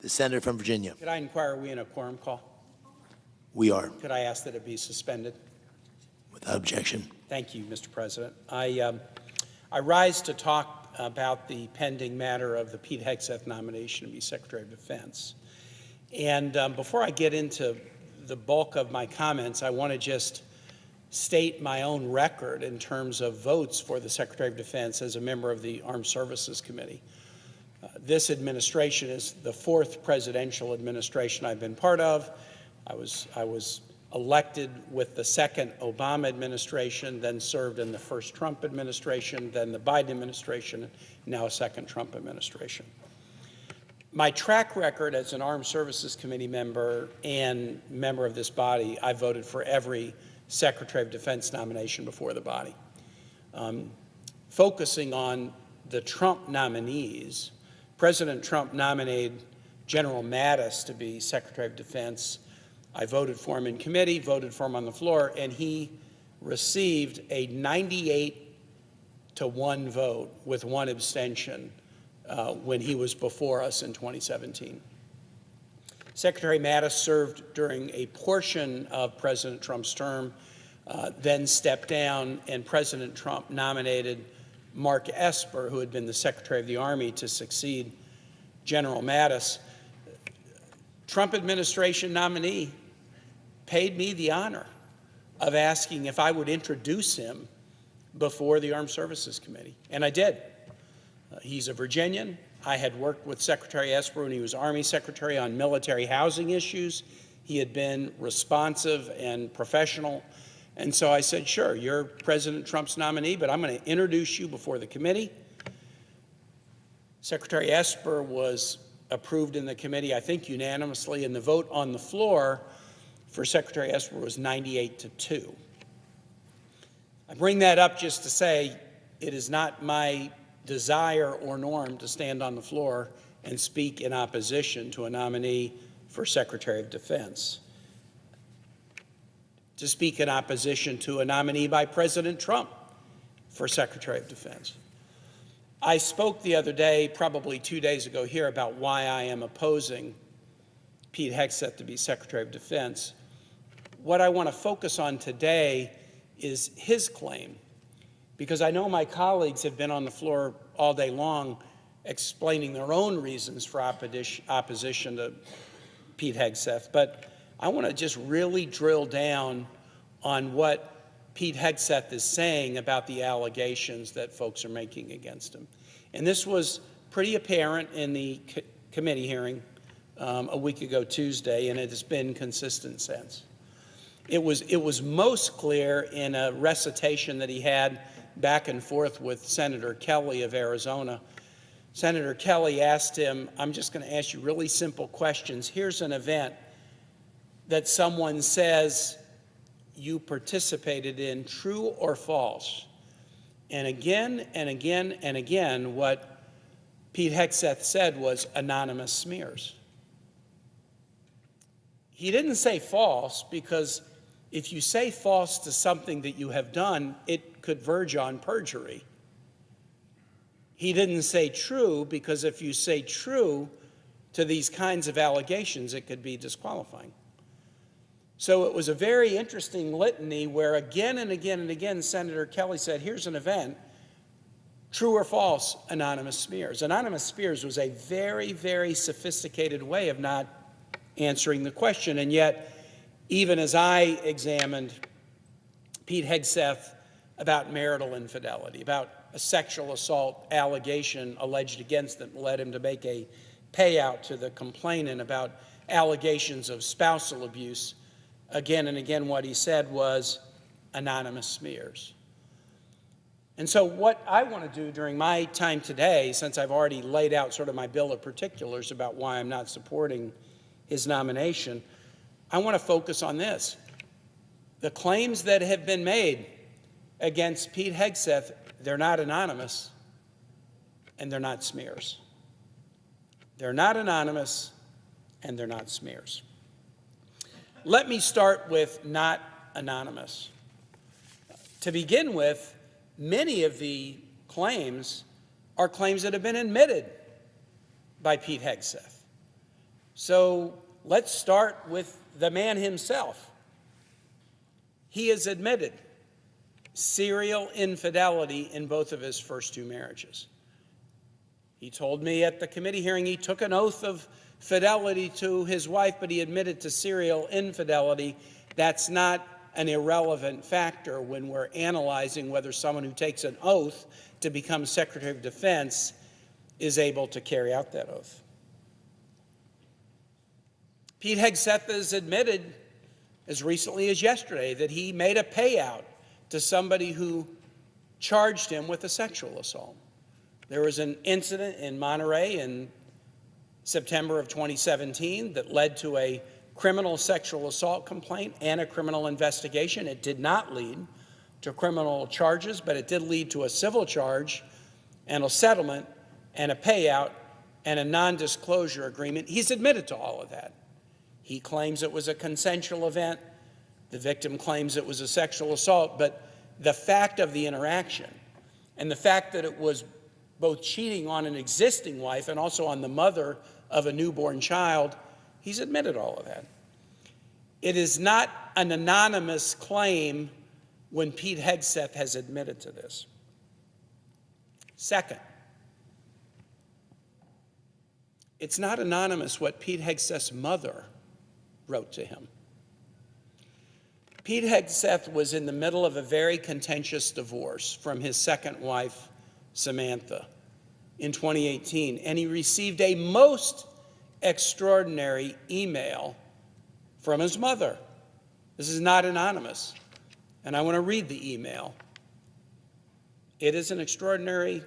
The senator from Virginia. Could I inquire, are we in a quorum call? We are, Could I ask that it be suspended? without objection. Thank you, Mr. President. I rise to talk about the pending matter of the Pete Hegseth nomination to be Secretary of Defense. And before I get into the bulk of my comments, I want to just state my own record in terms of votes for the Secretary of Defense as a member of the Armed Services Committee. This administration is the fourth presidential administration I've been part of. I was elected with the second Obama administration, then served in the first Trump administration, then the Biden administration, now a second Trump administration. My track record as an Armed Services Committee member and member of this body, I voted for every Secretary of Defense nomination before the body. Focusing on the Trump nominees, President Trump nominated General Mattis to be Secretary of Defense. I voted for him in committee, voted for him on the floor, and he received a 98-1 vote with one abstention when he was before us in 2017. Secretary Mattis served during a portion of President Trump's term, then stepped down, and President Trump nominated Mark Esper, who had been the Secretary of the Army, to succeed General Mattis. Trump administration nominee paid me the honor of asking if I would introduce him before the Armed Services Committee, and I did. He's a Virginian. I had worked with Secretary Esper when he was Army Secretary on military housing issues. He had been responsive and professional, and so I said, sure, you're President Trump's nominee, but I'm going to introduce you before the committee. Secretary Esper was approved in the committee, I think unanimously, and the vote on the floor for Secretary Esper was 98-2. I bring that up just to say it is not my desire or norm to stand on the floor and speak in opposition to a nominee for Secretary of Defense, to speak in opposition to a nominee by President Trump for Secretary of Defense. I spoke the other day, probably 2 days ago here, about why I am opposing Pete Hegseth to be Secretary of Defense. What I want to focus on today is his claim, because I know my colleagues have been on the floor all day long explaining their own reasons for opposition to Pete Hegseth, but I want to just really drill down on what Pete Hegseth is saying about the allegations that folks are making against him. And this was pretty apparent in the committee hearing a week ago Tuesday, and it has been consistent since. It was most clear in a recitation that he had back and forth with Senator Kelly of Arizona. Senator Kelly asked him, I'm just going to ask you really simple questions. Here's an event that someone says you participated in, true or false? And again and again and again, what Pete Hegseth said was anonymous smears. He didn't say false, because if you say false to something that you have done, it could verge on perjury. He didn't say true, because if you say true to these kinds of allegations, it could be disqualifying. So it was a very interesting litany where again and again and again, Senator Kelly said, here's an event, true or false, anonymous smears. Anonymous smears was a very, very sophisticated way of not answering the question. And yet, even as I examined Pete Hegseth about marital infidelity, about a sexual assault allegation alleged against him, led him to make a payout to the complainant, about allegations of spousal abuse, again and again what he said was anonymous smears. And so what I want to do during my time today, since I've already laid out sort of my bill of particulars about why I'm not supporting his nomination, I want to focus on this. The claims that have been made against Pete Hegseth, they're not anonymous, and they're not smears. They're not anonymous, and they're not smears. Let me start with not anonymous. To begin with, many of the claims are claims that have been admitted by Pete Hegseth. So let's start with the man himself. He has admitted serial infidelity in both of his first two marriages. He told me at the committee hearing he took an oath of fidelity to his wife, but he admitted to serial infidelity. That's not an irrelevant factor when we're analyzing whether someone who takes an oath to become Secretary of Defense is able to carry out that oath. Pete Hegseth has admitted as recently as yesterday that he made a payout to somebody who charged him with a sexual assault. There was an incident in Monterey in September of 2017 that led to a criminal sexual assault complaint and a criminal investigation. It did not lead to criminal charges, but it did lead to a civil charge and a settlement and a payout and a non-disclosure agreement. He's admitted to all of that. He claims it was a consensual event. The victim claims it was a sexual assault, but the fact of the interaction and the fact that it was both cheating on an existing wife and also on the mother of a newborn child, he's admitted all of that. It is not an anonymous claim when Pete Hegseth has admitted to this. Second, it's not anonymous what Pete Hegseth's mother wrote to him. Pete Hegseth was in the middle of a very contentious divorce from his second wife, Samantha, in 2018, and he received a most extraordinary email from his mother. This is not anonymous, and I want to read the email. It is an extraordinary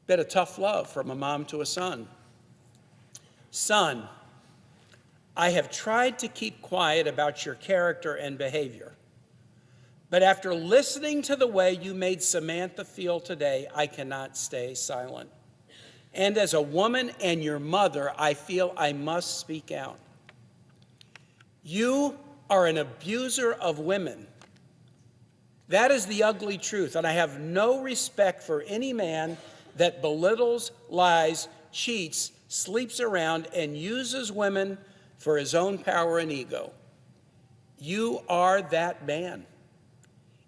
bit of tough love from a mom to a son. Son, I have tried to keep quiet about your character and behavior, but after listening to the way you made Samantha feel today, I cannot stay silent. And as a woman and your mother, I feel I must speak out. You are an abuser of women. That is the ugly truth, and I have no respect for any man that belittles, lies, cheats, sleeps around, and uses women for his own power and ego. You are that man,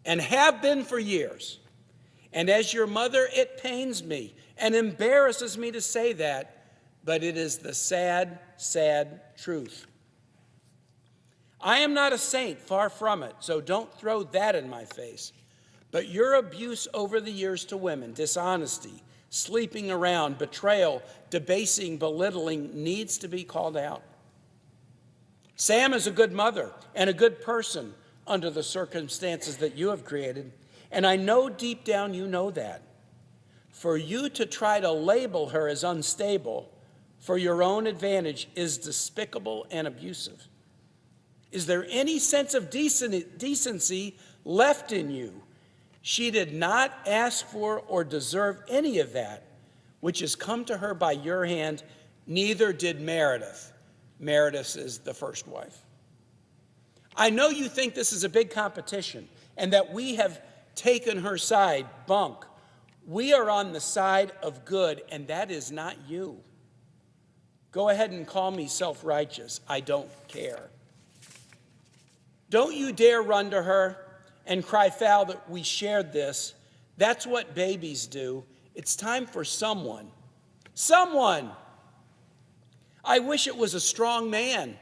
and have been for years. And as your mother, it pains me and embarrasses me to say that, but it is the sad, sad truth. I am not a saint, far from it, so don't throw that in my face. But your abuse over the years to women, dishonesty, sleeping around, betrayal, debasing, belittling, needs to be called out. Sam is a good mother and a good person under the circumstances that you have created, and I know deep down you know that. For you to try to label her as unstable for your own advantage is despicable and abusive. Is there any sense of decency left in you? She did not ask for or deserve any of that, which has come to her by your hand. Neither did Meredith. Meredith is the first wife. I know you think this is a big competition and that we have taken her side. Bunk. We are on the side of good, and that is not you. Go ahead and call me self-righteous. I don't care. Don't you dare run to her and cry foul that we shared this. That's what babies do. It's time for someone. I wish it was a strong man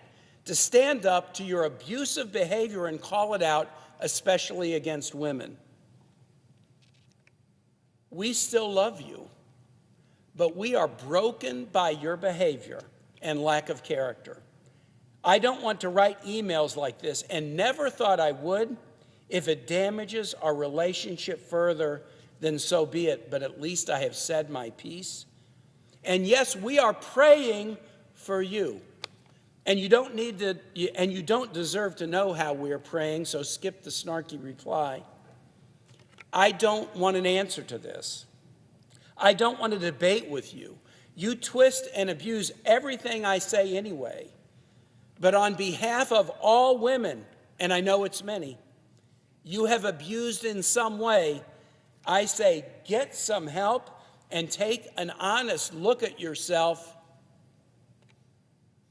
to stand up to your abusive behavior and call it out, especially against women. We still love you, but we are broken by your behavior and lack of character. I don't want to write emails like this and never thought I would. If it damages our relationship further, then so be it, but at least I have said my piece. And yes, we are praying for you. And you don't deserve to know how we are praying, so skip the snarky reply. I don't want an answer to this. I don't want to debate with you. You twist and abuse everything I say anyway. But on behalf of all women, and I know it's many, you have abused in some way, I say get some help and take an honest look at yourself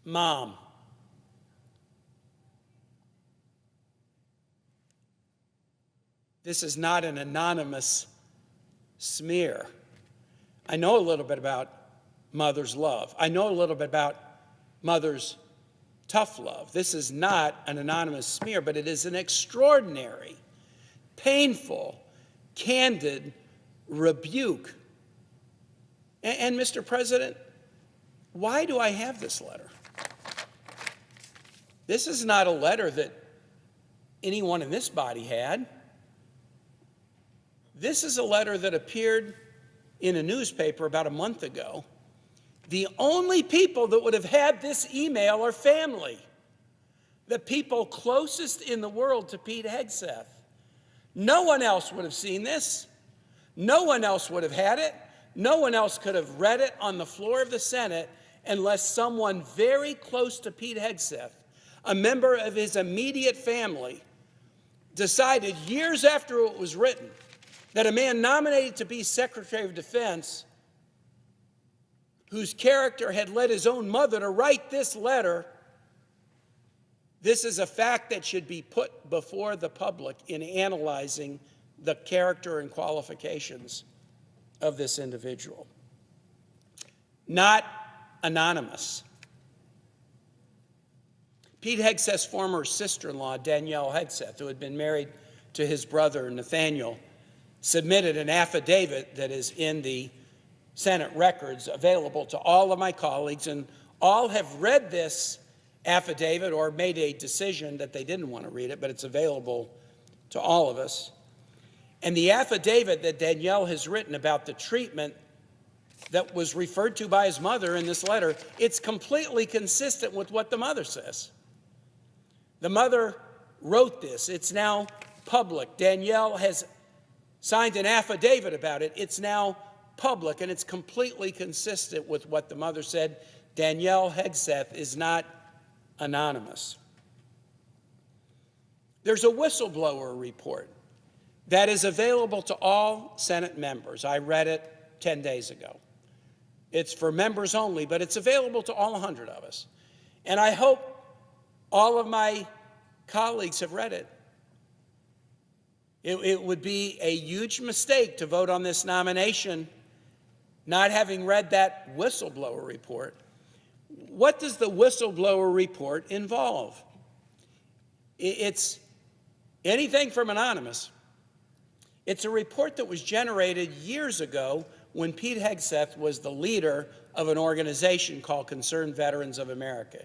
Mom. This is not an anonymous smear. I know a little bit about mother's love. I know a little bit about mother's tough love. This is not an anonymous smear, but it is an extraordinary, painful, candid rebuke. And Mr. President, why do I have this letter? This is not a letter that anyone in this body had. This is a letter that appeared in a newspaper about a month ago. The only people that would have had this email are family, the people closest in the world to Pete Hegseth. No one else would have seen this. No one else would have had it. No one else could have read it on the floor of the Senate unless someone very close to Pete Hegseth, a member of his immediate family, decided years after it was written that a man nominated to be Secretary of Defense, whose character had led his own mother to write this letter, this is a fact that should be put before the public in analyzing the character and qualifications of this individual. Not anonymous. Pete Hegseth's former sister-in-law, Danielle Hegseth, who had been married to his brother, Nathaniel, submitted an affidavit that is in the Senate records available to all of my colleagues, and all have read this affidavit or made a decision that they didn't want to read it, but it's available to all of us. And the affidavit that Danielle has written about the treatment that was referred to by his mother in this letter, it's completely consistent with what the mother says. The mother wrote this. It's now public. Danielle has signed an affidavit about it. It's now public, and it's completely consistent with what the mother said. Danielle Hegseth is not anonymous. There's a whistleblower report that is available to all Senate members. I read it 10 days ago. It's for members only, but it's available to all 100 of us. And I hope all of my colleagues have read it. It would be a huge mistake to vote on this nomination not having read that whistleblower report. What does the whistleblower report involve? It's anything from anonymous. It's a report that was generated years ago when Pete Hegseth was the leader of an organization called Concerned Veterans of America.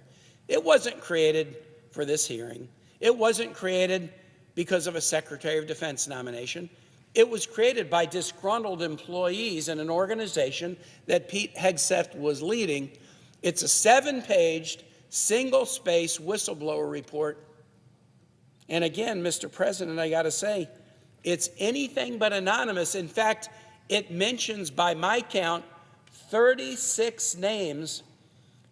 It wasn't created for this hearing. It wasn't created because of a Secretary of Defense nomination. It was created by disgruntled employees in an organization that Pete Hegseth was leading. It's a 7-page, single-space whistleblower report. And again, Mr. President, I got to say, it's anything but anonymous. In fact, it mentions, by my count, 36 names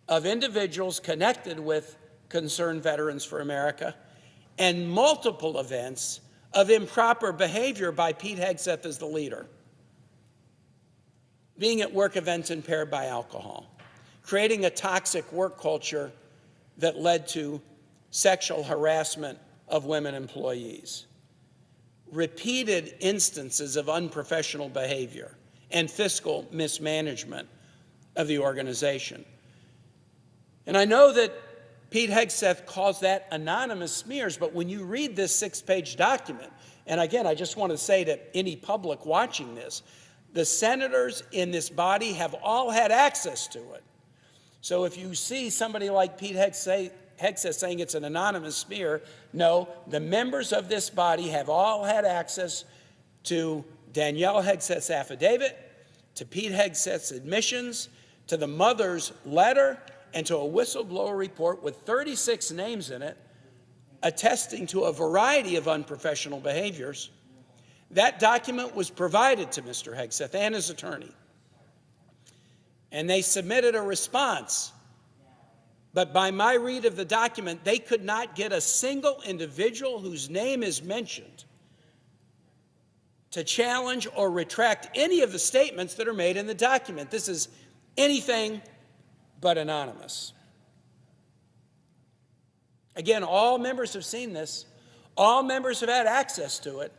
of individuals connected with Concerned Veterans for America and multiple events of improper behavior by Pete Hegseth as the leader. Being at work events impaired by alcohol, creating a toxic work culture that led to sexual harassment of women employees, repeated instances of unprofessional behavior and fiscal mismanagement of the organization. And I know that Pete Hegseth calls that anonymous smears, but when you read this 6-page document, and again, I just want to say to any public watching this, the senators in this body have all had access to it. So if you see somebody like Pete Hegseth saying it's an anonymous smear, no, the members of this body have all had access to Danielle Hegseth's affidavit, to Pete Hegseth's admissions, to the mother's letter, and to a whistleblower report with 36 names in it, attesting to a variety of unprofessional behaviors. That document was provided to Mr. Hegseth and his attorney, and they submitted a response. But by my read of the document, they could not get a single individual whose name is mentioned to challenge or retract any of the statements that are made in the document. This is anything but anonymous. Again, all members have seen this. All members have had access to it.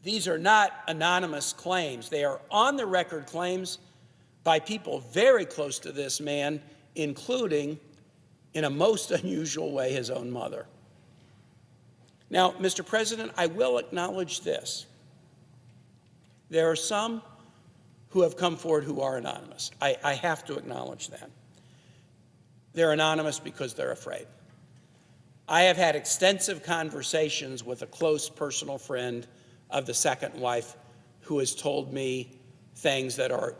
These are not anonymous claims. They are on-the-record claims by people very close to this man, including, in a most unusual way, his own mother. Now, Mr. President, I will acknowledge this. There are some who have come forward who are anonymous. I have to acknowledge that. They're anonymous because they're afraid. I have had extensive conversations with a close personal friend of the second wife who has told me things that are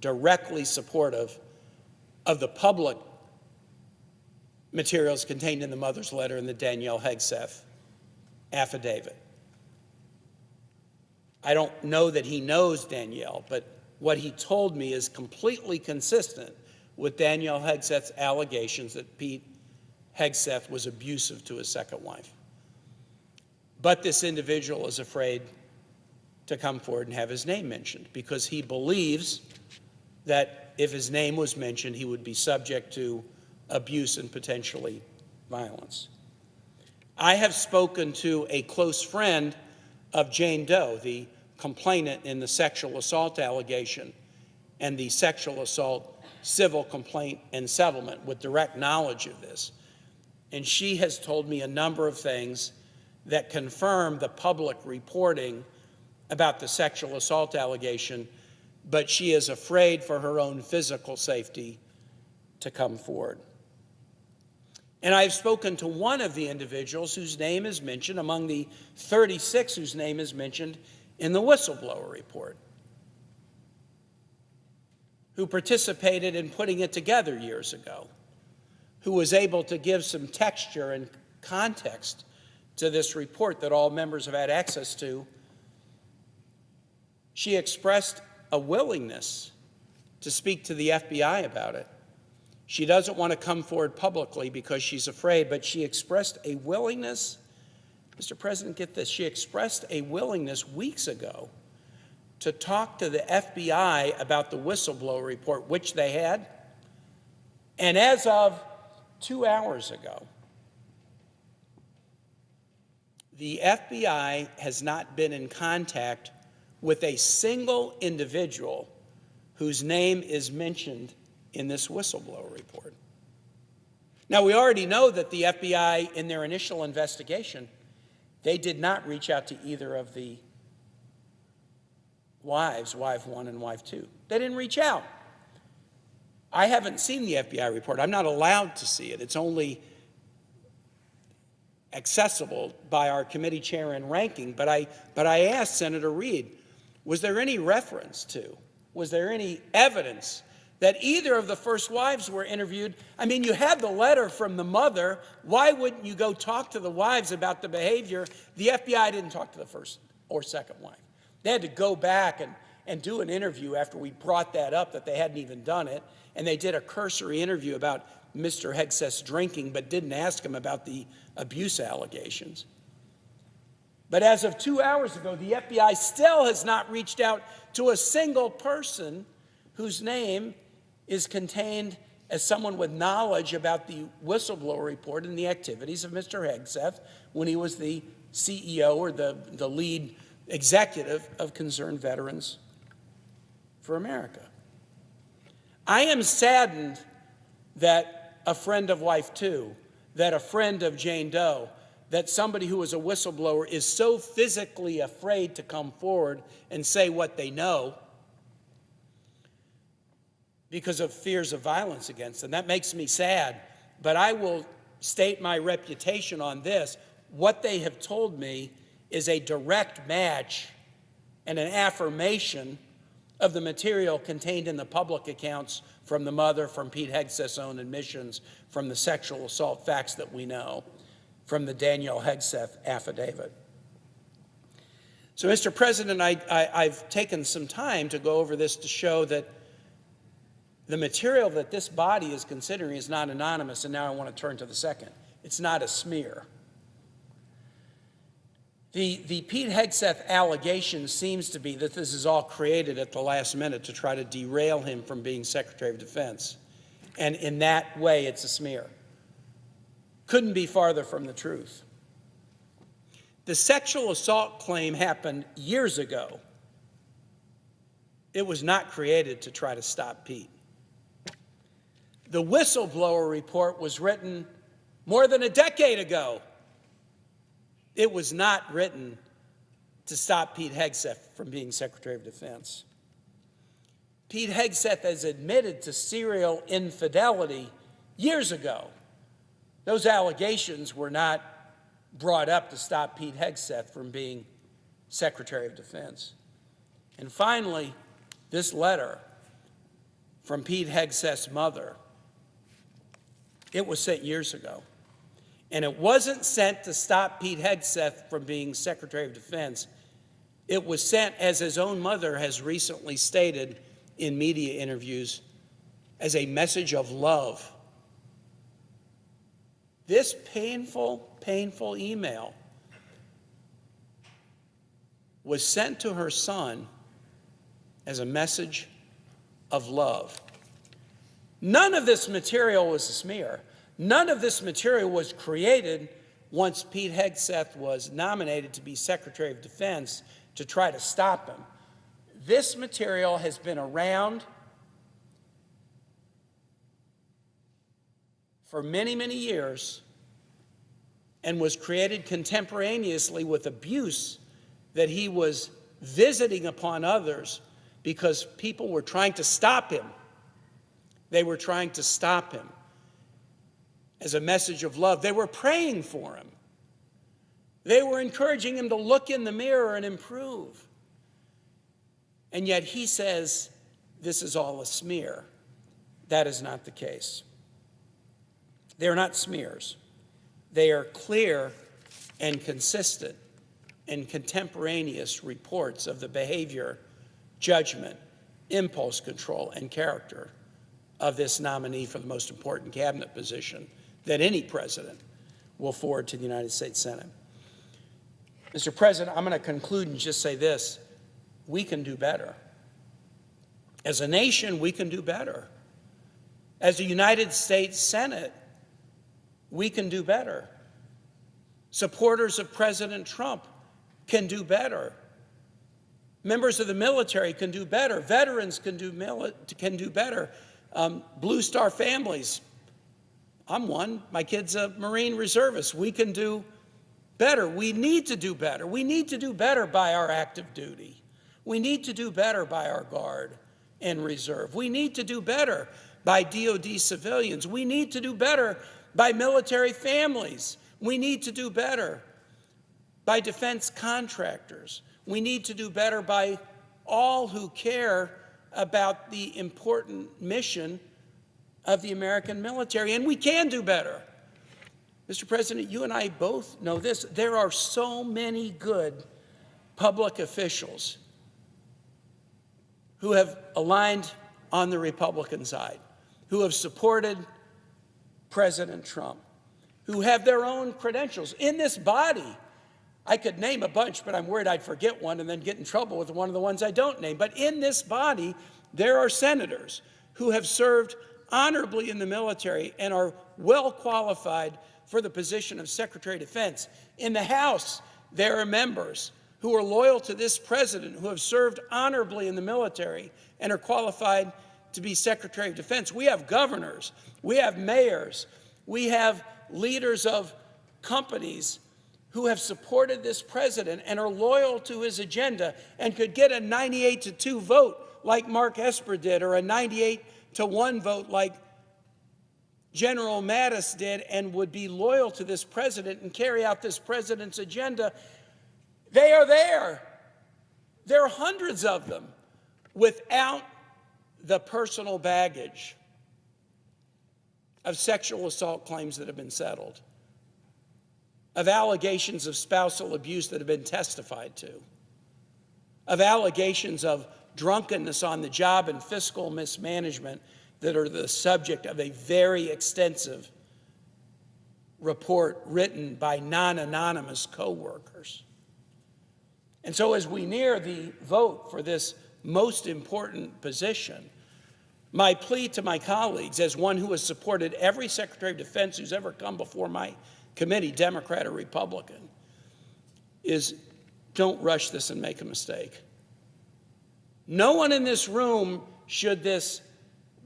directly supportive of the public materials contained in the mother's letter and the Danielle Hegseth affidavit. I don't know that he knows Danielle, but what he told me is completely consistent with Danielle Hegseth's allegations that Pete Hegseth was abusive to his second wife. But this individual is afraid to come forward and have his name mentioned because he believes that if his name was mentioned, he would be subject to abuse and potentially violence. I have spoken to a close friend of Jane Doe, the complainant in the sexual assault allegation and the sexual assault civil complaint and settlement with direct knowledge of this. And she has told me a number of things that confirm the public reporting about the sexual assault allegation, but she is afraid for her own physical safety to come forward. And I've spoken to one of the individuals whose name is mentioned among the 36 whose name is mentioned in the whistleblower report, who participated in putting it together years ago, who was able to give some texture and context to this report that all members have had access to. She expressed a willingness to speak to the FBI about it. She doesn't want to come forward publicly because she's afraid, but she expressed a willingness. Mr. President, get this. She expressed a willingness weeks ago to talk to the FBI about the whistleblower report, which they had. And as of 2 hours ago, the FBI has not been in contact with a single individual whose name is mentioned in this whistleblower report. Now, we already know that the FBI, in their initial investigation, they did not reach out to either of the wives, wife one and wife two. They didn't reach out. I haven't seen the FBI report. I'm not allowed to see it. It's only accessible by our committee chair and ranking. But I asked Senator Reid, was there any reference to, was there any evidence that either of the first wives were interviewed? I mean, you had the letter from the mother. Why wouldn't you go talk to the wives about the behavior? The FBI didn't talk to the first or second wife. They had to go back and do an interview after we brought that up, that they hadn't even done it. And they did a cursory interview about Mr. Hegseth's drinking, but didn't ask him about the abuse allegations. But as of 2 hours ago, the FBI still has not reached out to a single person whose name is contained as someone with knowledge about the whistleblower report and the activities of Mr. Hegseth when he was the CEO or the lead executive of Concerned Veterans for America. I am saddened that a friend of wife two, that a friend of Jane Doe, that somebody who is a whistleblower is so physically afraid to come forward and say what they know because of fears of violence against them. That makes me sad, but I will state my reputation on this. What they have told me is a direct match and an affirmation of the material contained in the public accounts from the mother, from Pete Hegseth's own admissions, from the sexual assault facts that we know, from the Danielle Hegseth affidavit. So, Mr. President, I've taken some time to go over this to show that the material that this body is considering is not anonymous, and now I want to turn to the second. It's not a smear. The Pete Hegseth allegation seems to be that this is all created at the last minute to try to derail him from being Secretary of Defense. And in that way, it's a smear. couldn't be farther from the truth. The sexual assault claim happened years ago. It was not created to try to stop Pete. The whistleblower report was written more than a decade ago. It was not written to stop Pete Hegseth from being Secretary of Defense. Pete Hegseth has admitted to serial infidelity years ago. Those allegations were not brought up to stop Pete Hegseth from being Secretary of Defense. And finally, this letter from Pete Hegseth's mother, it was sent years ago. And it wasn't sent to stop Pete Hegseth from being Secretary of Defense. It was sent, as his own mother has recently stated in media interviews, as a message of love. This painful, painful email was sent to her son as a message of love. None of this material was a smear. None of this material was created once Pete Hegseth was nominated to be Secretary of Defense to try to stop him. This material has been around for many, many years and was created contemporaneously with abuse that he was visiting upon others because people were trying to stop him. They were trying to stop him as a message of love. They were praying for him. They were encouraging him to look in the mirror and improve. And yet he says, this is all a smear. That is not the case. They're not smears. They are clear and consistent and contemporaneous reports of the behavior, judgment, impulse control, and character of this nominee for the most important cabinet position that any president will forward to the United States Senate. Mr. President, I'm going to conclude and just say this. We can do better. As a nation, we can do better. As a United States Senate, we can do better. Supporters of President Trump can do better. Members of the military can do better. Veterans can do better. Blue Star families. I'm one. My kid's a Marine reservist. We can do better. We need to do better. We need to do better by our active duty. We need to do better by our Guard and Reserve. We need to do better by DOD civilians. We need to do better by military families. We need to do better by defense contractors. We need to do better by all who care about the important mission of the American military, and we can do better. Mr. President, you and I both know this. There are so many good public officials who have aligned on the Republican side, who have supported President Trump, who have their own credentials in this body. I could name a bunch, but I'm worried I'd forget one and then get in trouble with one of the ones I don't name. But in this body, there are senators who have served honorably in the military and are well qualified for the position of Secretary of Defense. In the House, there are members who are loyal to this president, who have served honorably in the military and are qualified to be Secretary of Defense. We have governors, we have mayors, we have leaders of companies who have supported this president and are loyal to his agenda and could get a 98-2 vote like Mark Esper did, or a 98-1 vote like General Mattis did, and would be loyal to this president and carry out this president's agenda. They are there. There are hundreds of them without the personal baggage of sexual assault claims that have been settled, of allegations of spousal abuse that have been testified to, of allegations of drunkenness on the job and fiscal mismanagement that are the subject of a very extensive report written by non-anonymous co-workers. And so as we near the vote for this most important position, My plea to my colleagues, as one who has supported every Secretary of Defense who's ever come before my committee, Democrat or Republican, is don't rush this and make a mistake. No one in this room, should this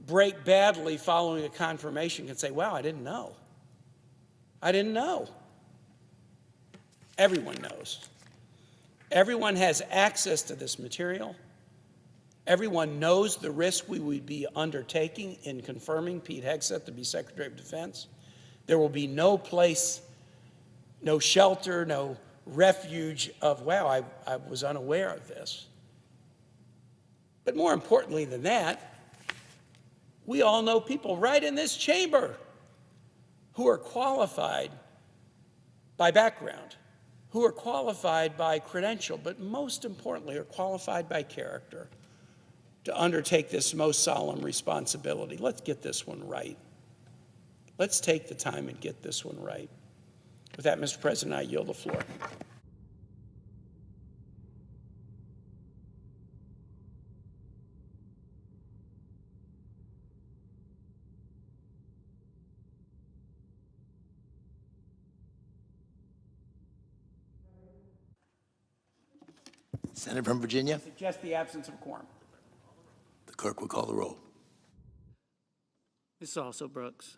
break badly following a confirmation, can say, wow, I didn't know. I didn't know. Everyone knows. Everyone has access to this material. Everyone knows the risk we would be undertaking in confirming Pete Hegseth to be Secretary of Defense. There will be no place, no shelter, no refuge of, wow, I was unaware of this. But more importantly than that, we all know people right in this chamber who are qualified by background, who are qualified by credential, but most importantly are qualified by character to undertake this most solemn responsibility. Let's get this one right. Let's take the time and get this one right. With that, Mr. President, I yield the floor. Senator from Virginia. I suggest the absence of quorum. The clerk will call the roll. It's also Brooks.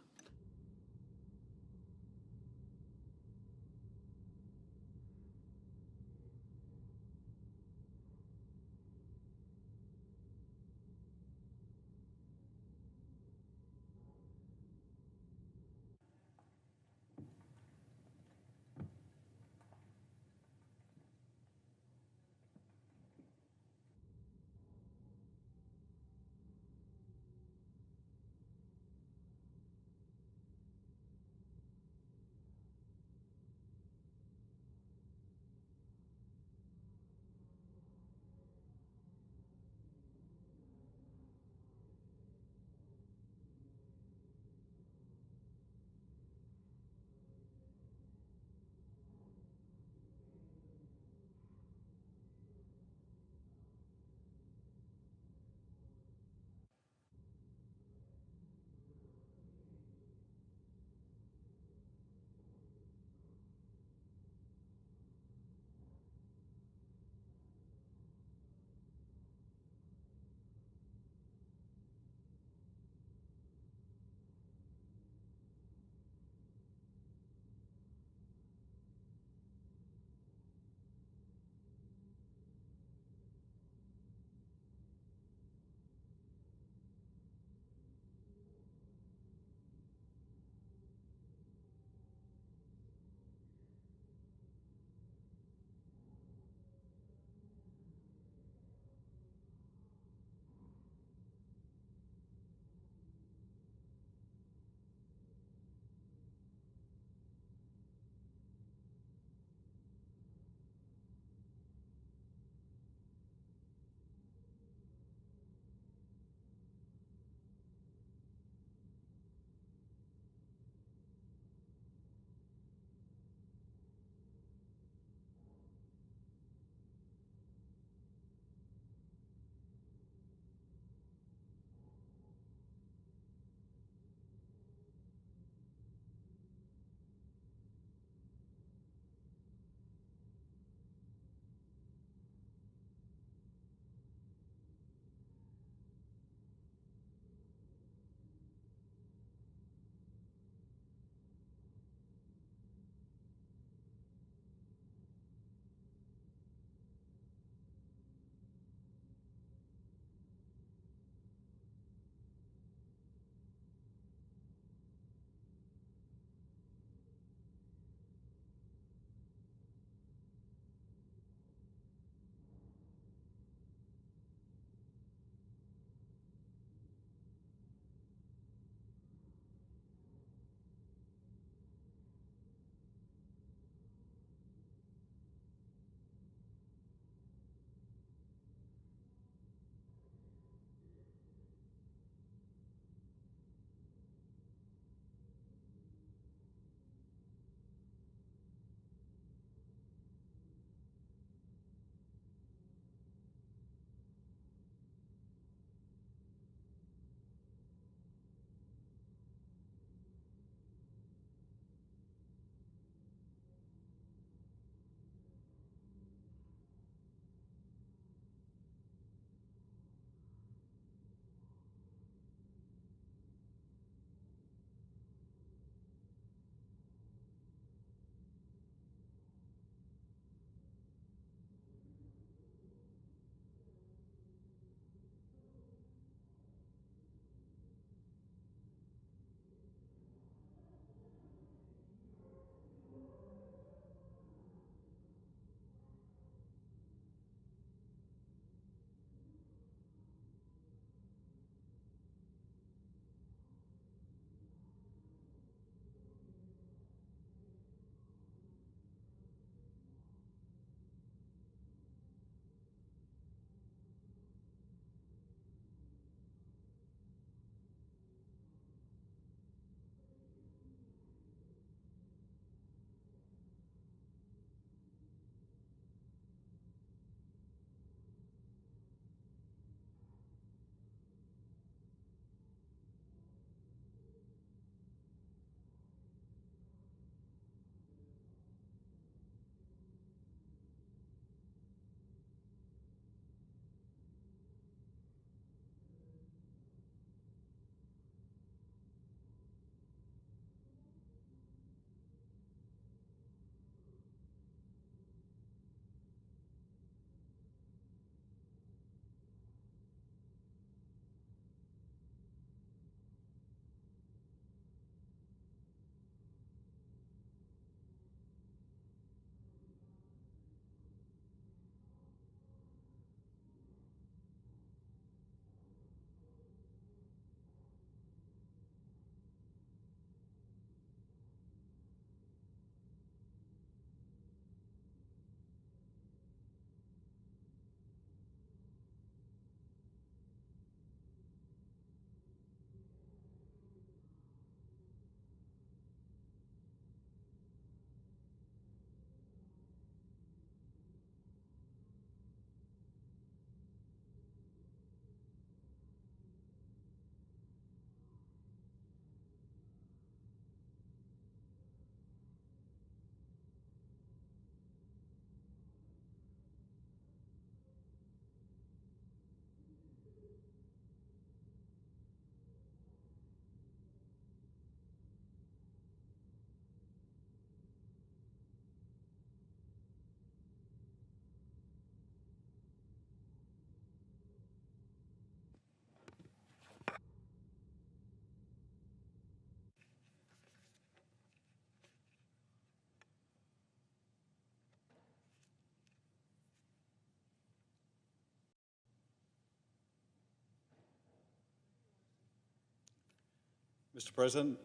Mr. President,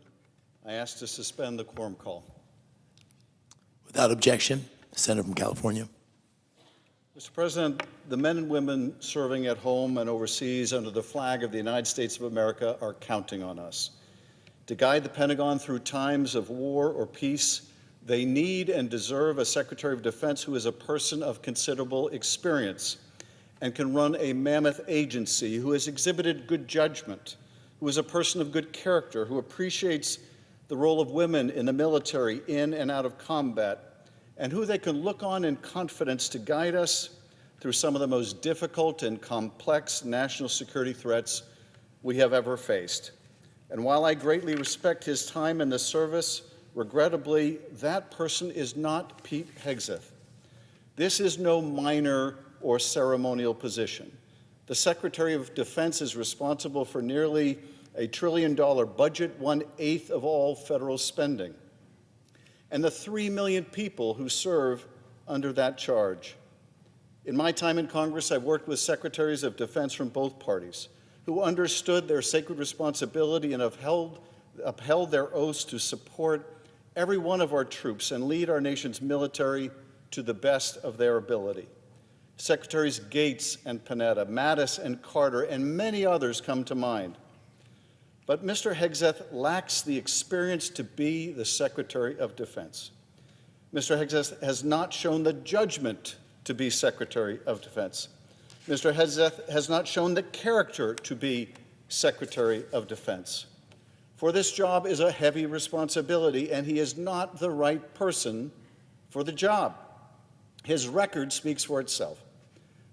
I ask to suspend the quorum call. Without objection, the Senator from California. Mr. President, the men and women serving at home and overseas under the flag of the United States of America are counting on us. To guide the Pentagon through times of war or peace, they need and deserve a Secretary of Defense who is a person of considerable experience and can run a mammoth agency, who has exhibited good judgment, who is a person of good character, who appreciates the role of women in the military in and out of combat, and who they can look on in confidence to guide us through some of the most difficult and complex national security threats we have ever faced. And while I greatly respect his time in the service, regrettably, that person is not Pete Hegseth. This is no minor or ceremonial position. The Secretary of Defense is responsible for nearly $1 trillion budget, 1/8 of all federal spending, and the 3 million people who serve under that charge. In my time in Congress, I've worked with secretaries of defense from both parties who understood their sacred responsibility and upheld their oaths to support every one of our troops and lead our nation's military to the best of their ability. Secretaries Gates and Panetta, Mattis and Carter, and many others come to mind. But Mr. Hegseth lacks the experience to be the Secretary of Defense. Mr. Hegseth has not shown the judgment to be Secretary of Defense. Mr. Hegseth has not shown the character to be Secretary of Defense. For this job is a heavy responsibility, and he is not the right person for the job. His record speaks for itself.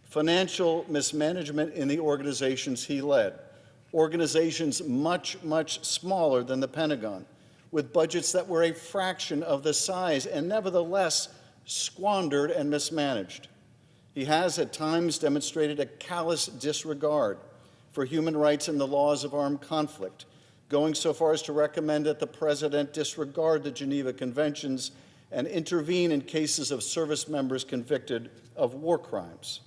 Financial mismanagement in the organizations he led, organizations much, much smaller than the Pentagon, with budgets that were a fraction of the size and nevertheless squandered and mismanaged. He has at times demonstrated a callous disregard for human rights and the laws of armed conflict, going so far as to recommend that the President disregard the Geneva Conventions and intervene in cases of service members convicted of war crimes.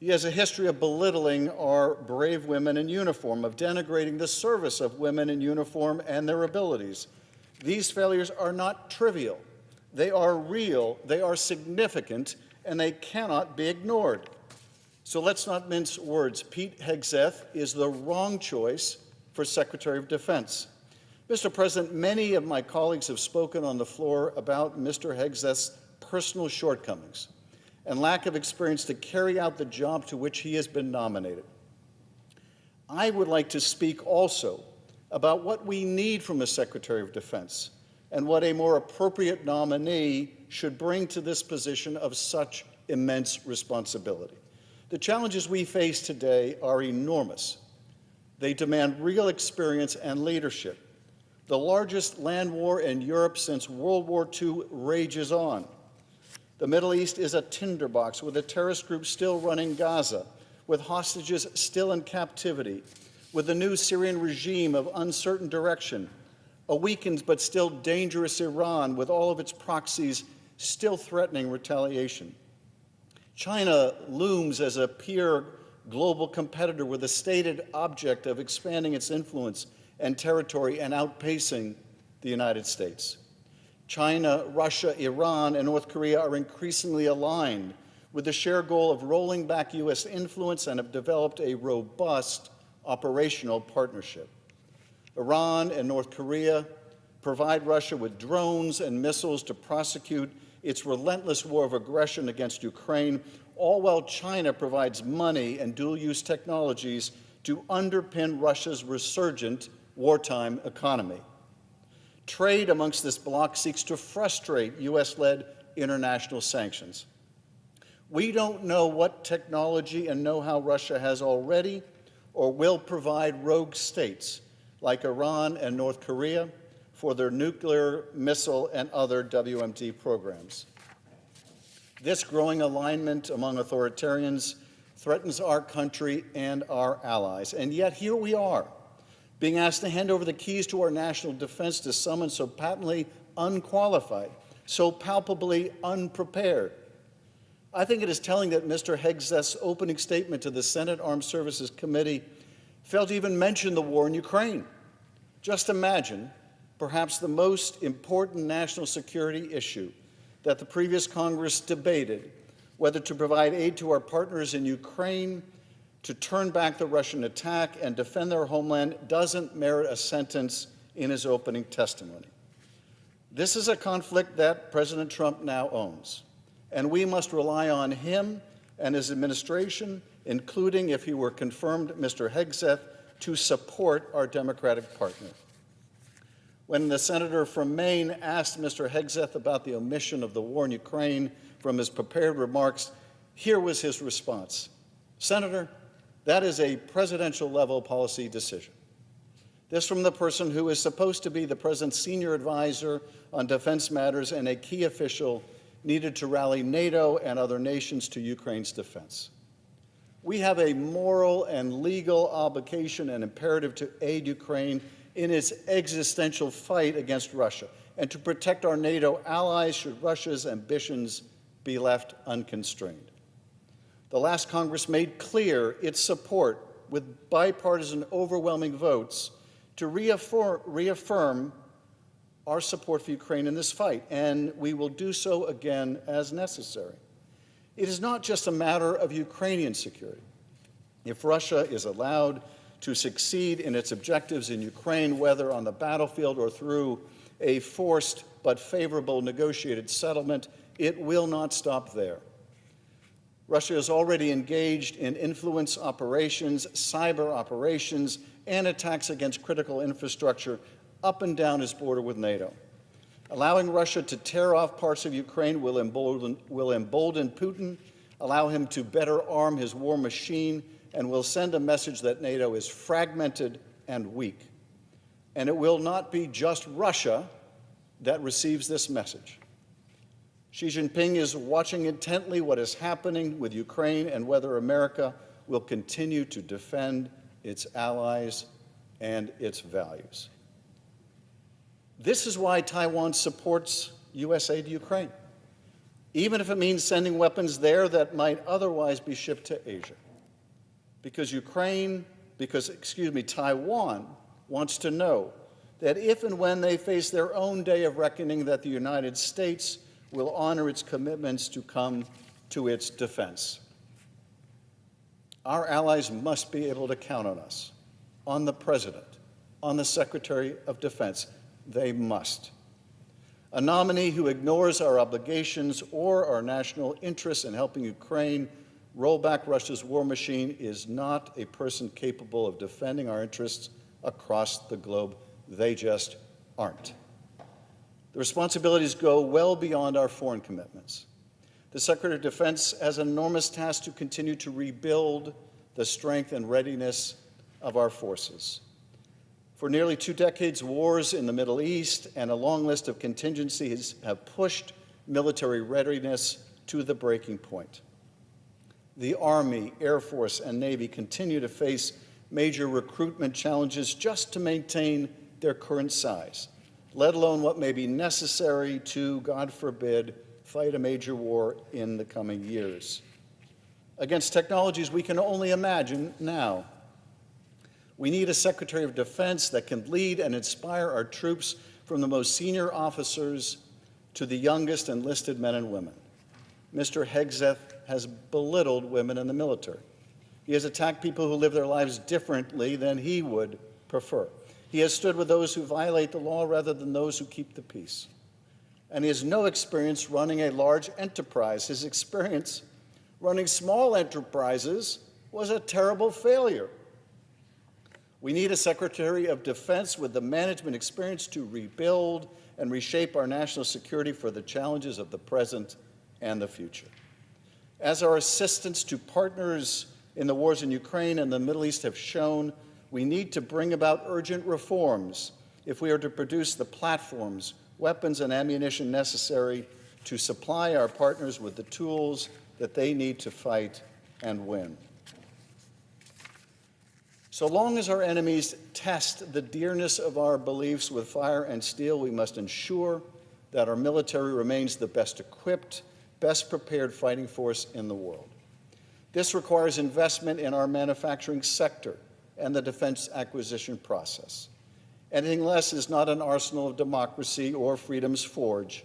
He has a history of belittling our brave women in uniform, of denigrating the service of women in uniform and their abilities. These failures are not trivial. They are real, they are significant, and they cannot be ignored. So let's not mince words. Pete Hegseth is the wrong choice for Secretary of Defense. Mr. President, many of my colleagues have spoken on the floor about Mr. Hegseth's personal shortcomings and lack of experience to carry out the job to which he has been nominated. I would like to speak also about what we need from a Secretary of Defense and what a more appropriate nominee should bring to this position of such immense responsibility. The challenges we face today are enormous. They demand real experience and leadership. The largest land war in Europe since World War II rages on. The Middle East is a tinderbox with a terrorist group still running Gaza, with hostages still in captivity, with a new Syrian regime of uncertain direction, a weakened but still dangerous Iran with all of its proxies still threatening retaliation. China looms as a peer global competitor with a stated object of expanding its influence and territory and outpacing the United States. China, Russia, Iran, and North Korea are increasingly aligned with the shared goal of rolling back U.S. influence and have developed a robust operational partnership. Iran and North Korea provide Russia with drones and missiles to prosecute its relentless war of aggression against Ukraine, all while China provides money and dual-use technologies to underpin Russia's resurgent wartime economy. Trade amongst this bloc seeks to frustrate U.S.-led international sanctions. We don't know what technology and know-how Russia has already or will provide rogue states like Iran and North Korea for their nuclear, missile, and other WMD programs. This growing alignment among authoritarians threatens our country and our allies. And yet here we are, being asked to hand over the keys to our national defense to someone so patently unqualified, so palpably unprepared. I think it is telling that Mr. Hegseth's opening statement to the Senate Armed Services Committee failed to even mention the war in Ukraine. Just imagine perhaps the most important national security issue that the previous Congress debated, whether to provide aid to our partners in Ukraine, to turn back the Russian attack and defend their homeland, doesn't merit a sentence in his opening testimony. This is a conflict that President Trump now owns, and we must rely on him and his administration, including, if he were confirmed, Mr. Hegseth, to support our Democratic partner. When the senator from Maine asked Mr. Hegseth about the omission of the war in Ukraine from his prepared remarks, here was his response. Senator, that is a presidential-level policy decision. This from the person who is supposed to be the president's senior advisor on defense matters and a key official needed to rally NATO and other nations to Ukraine's defense. We have a moral and legal obligation and imperative to aid Ukraine in its existential fight against Russia and to protect our NATO allies should Russia's ambitions be left unconstrained. The last Congress made clear its support with bipartisan overwhelming votes to reaffirm our support for Ukraine in this fight, and we will do so again as necessary. It is not just a matter of Ukrainian security. If Russia is allowed to succeed in its objectives in Ukraine, whether on the battlefield or through a forced but favorable negotiated settlement, it will not stop there. Russia is already engaged in influence operations, cyber operations, and attacks against critical infrastructure up and down its border with NATO. Allowing Russia to tear off parts of Ukraine will embolden Putin, allow him to better arm his war machine, and will send a message that NATO is fragmented and weak. And it will not be just Russia that receives this message. Xi Jinping is watching intently what is happening with Ukraine and whether America will continue to defend its allies and its values. This is why Taiwan supports U.S. aid to Ukraine, even if it means sending weapons there that might otherwise be shipped to Asia. Because Taiwan wants to know that if and when they face their own day of reckoning, that the United States will honor its commitments to come to its defense. Our allies must be able to count on us, on the President, on the Secretary of Defense. They must. A nominee who ignores our obligations or our national interests in helping Ukraine roll back Russia's war machine is not a person capable of defending our interests across the globe. They just aren't. The responsibilities go well beyond our foreign commitments. The Secretary of Defense has an enormous task to continue to rebuild the strength and readiness of our forces. For nearly 2 decades, wars in the Middle East and a long list of contingencies have pushed military readiness to the breaking point. The Army, Air Force, and Navy continue to face major recruitment challenges just to maintain their current size, let alone what may be necessary to, God forbid, fight a major war in the coming years. Against technologies we can only imagine now. We need a Secretary of Defense that can lead and inspire our troops from the most senior officers to the youngest enlisted men and women. Mr. Hegseth has belittled women in the military. He has attacked people who live their lives differently than he would prefer. He has stood with those who violate the law rather than those who keep the peace. And he has no experience running a large enterprise. His experience running small enterprises was a terrible failure. We need a Secretary of Defense with the management experience to rebuild and reshape our national security for the challenges of the present and the future. As our assistance to partners in the wars in Ukraine and the Middle East have shown, we need to bring about urgent reforms if we are to produce the platforms, weapons, and ammunition necessary to supply our partners with the tools that they need to fight and win. So long as our enemies test the dearness of our beliefs with fire and steel, we must ensure that our military remains the best equipped, best prepared fighting force in the world. This requires investment in our manufacturing sector and the defense acquisition process. Anything less is not an arsenal of democracy or freedom's forge.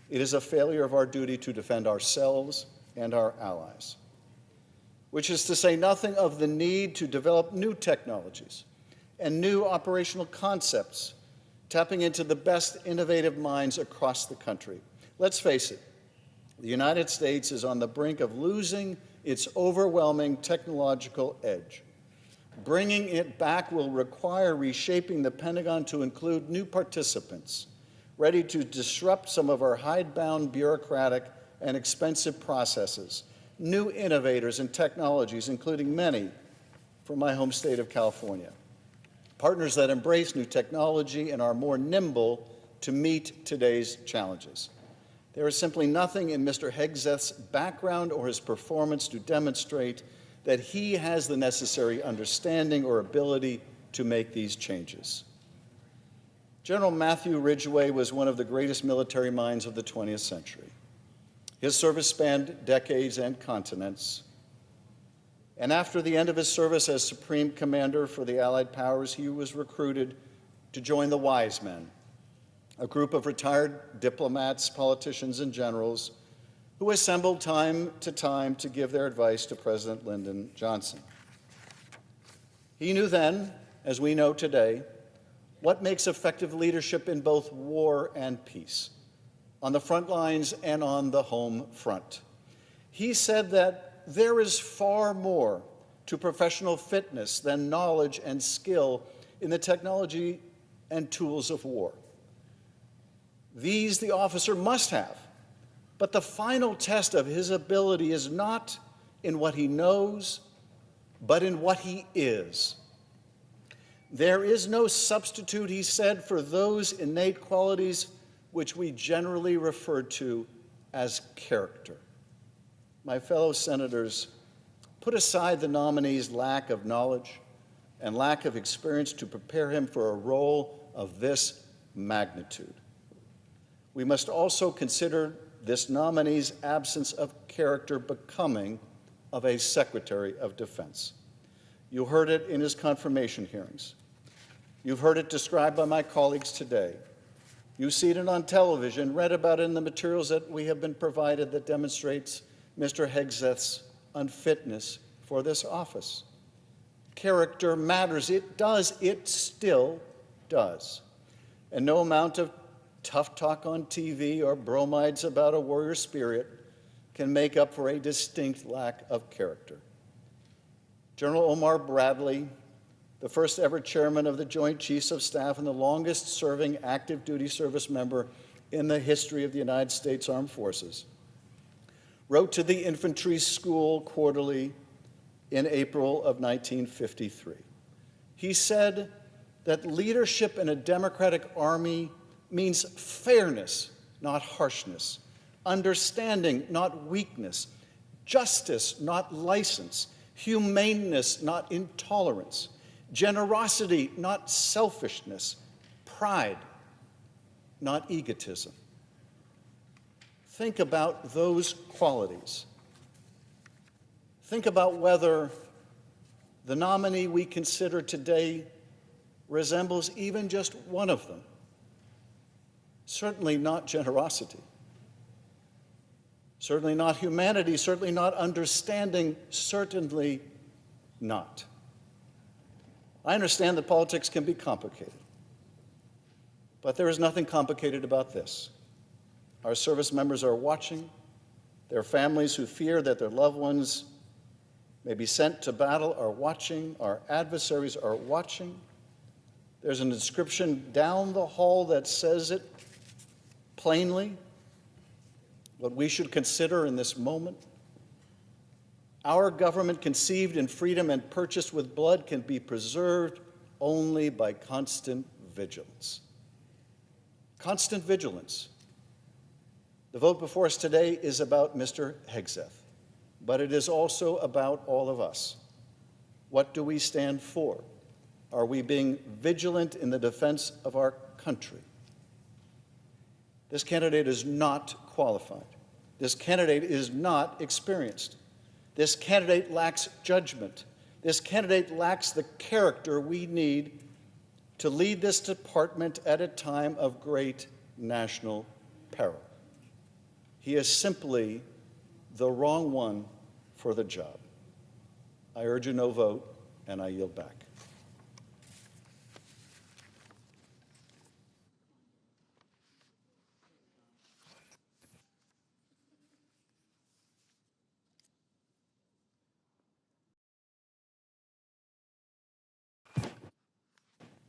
It is a failure of our duty to defend ourselves and our allies. Which is to say nothing of the need to develop new technologies and new operational concepts, tapping into the best innovative minds across the country. Let's face it, the United States is on the brink of losing its overwhelming technological edge. Bringing it back will require reshaping the Pentagon to include new participants, ready to disrupt some of our hidebound bureaucratic and expensive processes, new innovators and technologies, including many from my home state of California. Partners that embrace new technology and are more nimble to meet today's challenges. There is simply nothing in Mr. Hegseth's background or his performance to demonstrate that he has the necessary understanding or ability to make these changes. General Matthew Ridgway was one of the greatest military minds of the 20th century. His service spanned decades and continents. And after the end of his service as Supreme Commander for the Allied Powers, he was recruited to join the Wise Men, a group of retired diplomats, politicians, and generals who assembled time to give their advice to President Lyndon Johnson. He knew then, as we know today, what makes effective leadership in both war and peace, on the front lines and on the home front. He said that there is far more to professional fitness than knowledge and skill in the technology and tools of war. These the officer must have, but the final test of his ability is not in what he knows, but in what he is. There is no substitute, he said, for those innate qualities which we generally refer to as character. My fellow senators, put aside the nominee's lack of knowledge and lack of experience to prepare him for a role of this magnitude. We must also consider this nominee's absence of character becoming of a Secretary of Defense. You heard it in his confirmation hearings. You've heard it described by my colleagues today. You've seen it on television, read about it in the materials that we have been provided that demonstrates Mr. Hegseth's unfitness for this office. Character matters. It does. It still does. And no amount of tough talk on TV or bromides about a warrior spirit can make up for a distinct lack of character. General Omar Bradley, the first ever chairman of the Joint Chiefs of Staff and the longest serving active duty service member in the history of the United States Armed Forces, wrote to the Infantry School Quarterly in April of 1953. He said that leadership in a democratic army means fairness, not harshness, understanding, not weakness, justice, not license, humaneness, not intolerance, generosity, not selfishness, pride, not egotism. Think about those qualities. Think about whether the nominee we consider today resembles even just one of them. Certainly not generosity. Certainly not humanity. Certainly not understanding. Certainly not. I understand that politics can be complicated, but there is nothing complicated about this. Our service members are watching. Their families who fear that their loved ones may be sent to battle are watching. Our adversaries are watching. There's an inscription down the hall that says it plainly, what we should consider in this moment. Our government, conceived in freedom and purchased with blood, can be preserved only by constant vigilance. Constant vigilance. The vote before us today is about Mr. Hegseth, but it is also about all of us. What do we stand for? Are we being vigilant in the defense of our country? This candidate is not qualified. This candidate is not experienced. This candidate lacks judgment. This candidate lacks the character we need to lead this department at a time of great national peril. He is simply the wrong one for the job. I urge a no vote, and I yield back.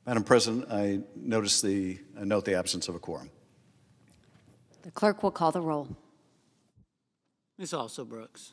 Madam President, I note the absence of a quorum. The clerk will call the roll. Ms. Also Brooks.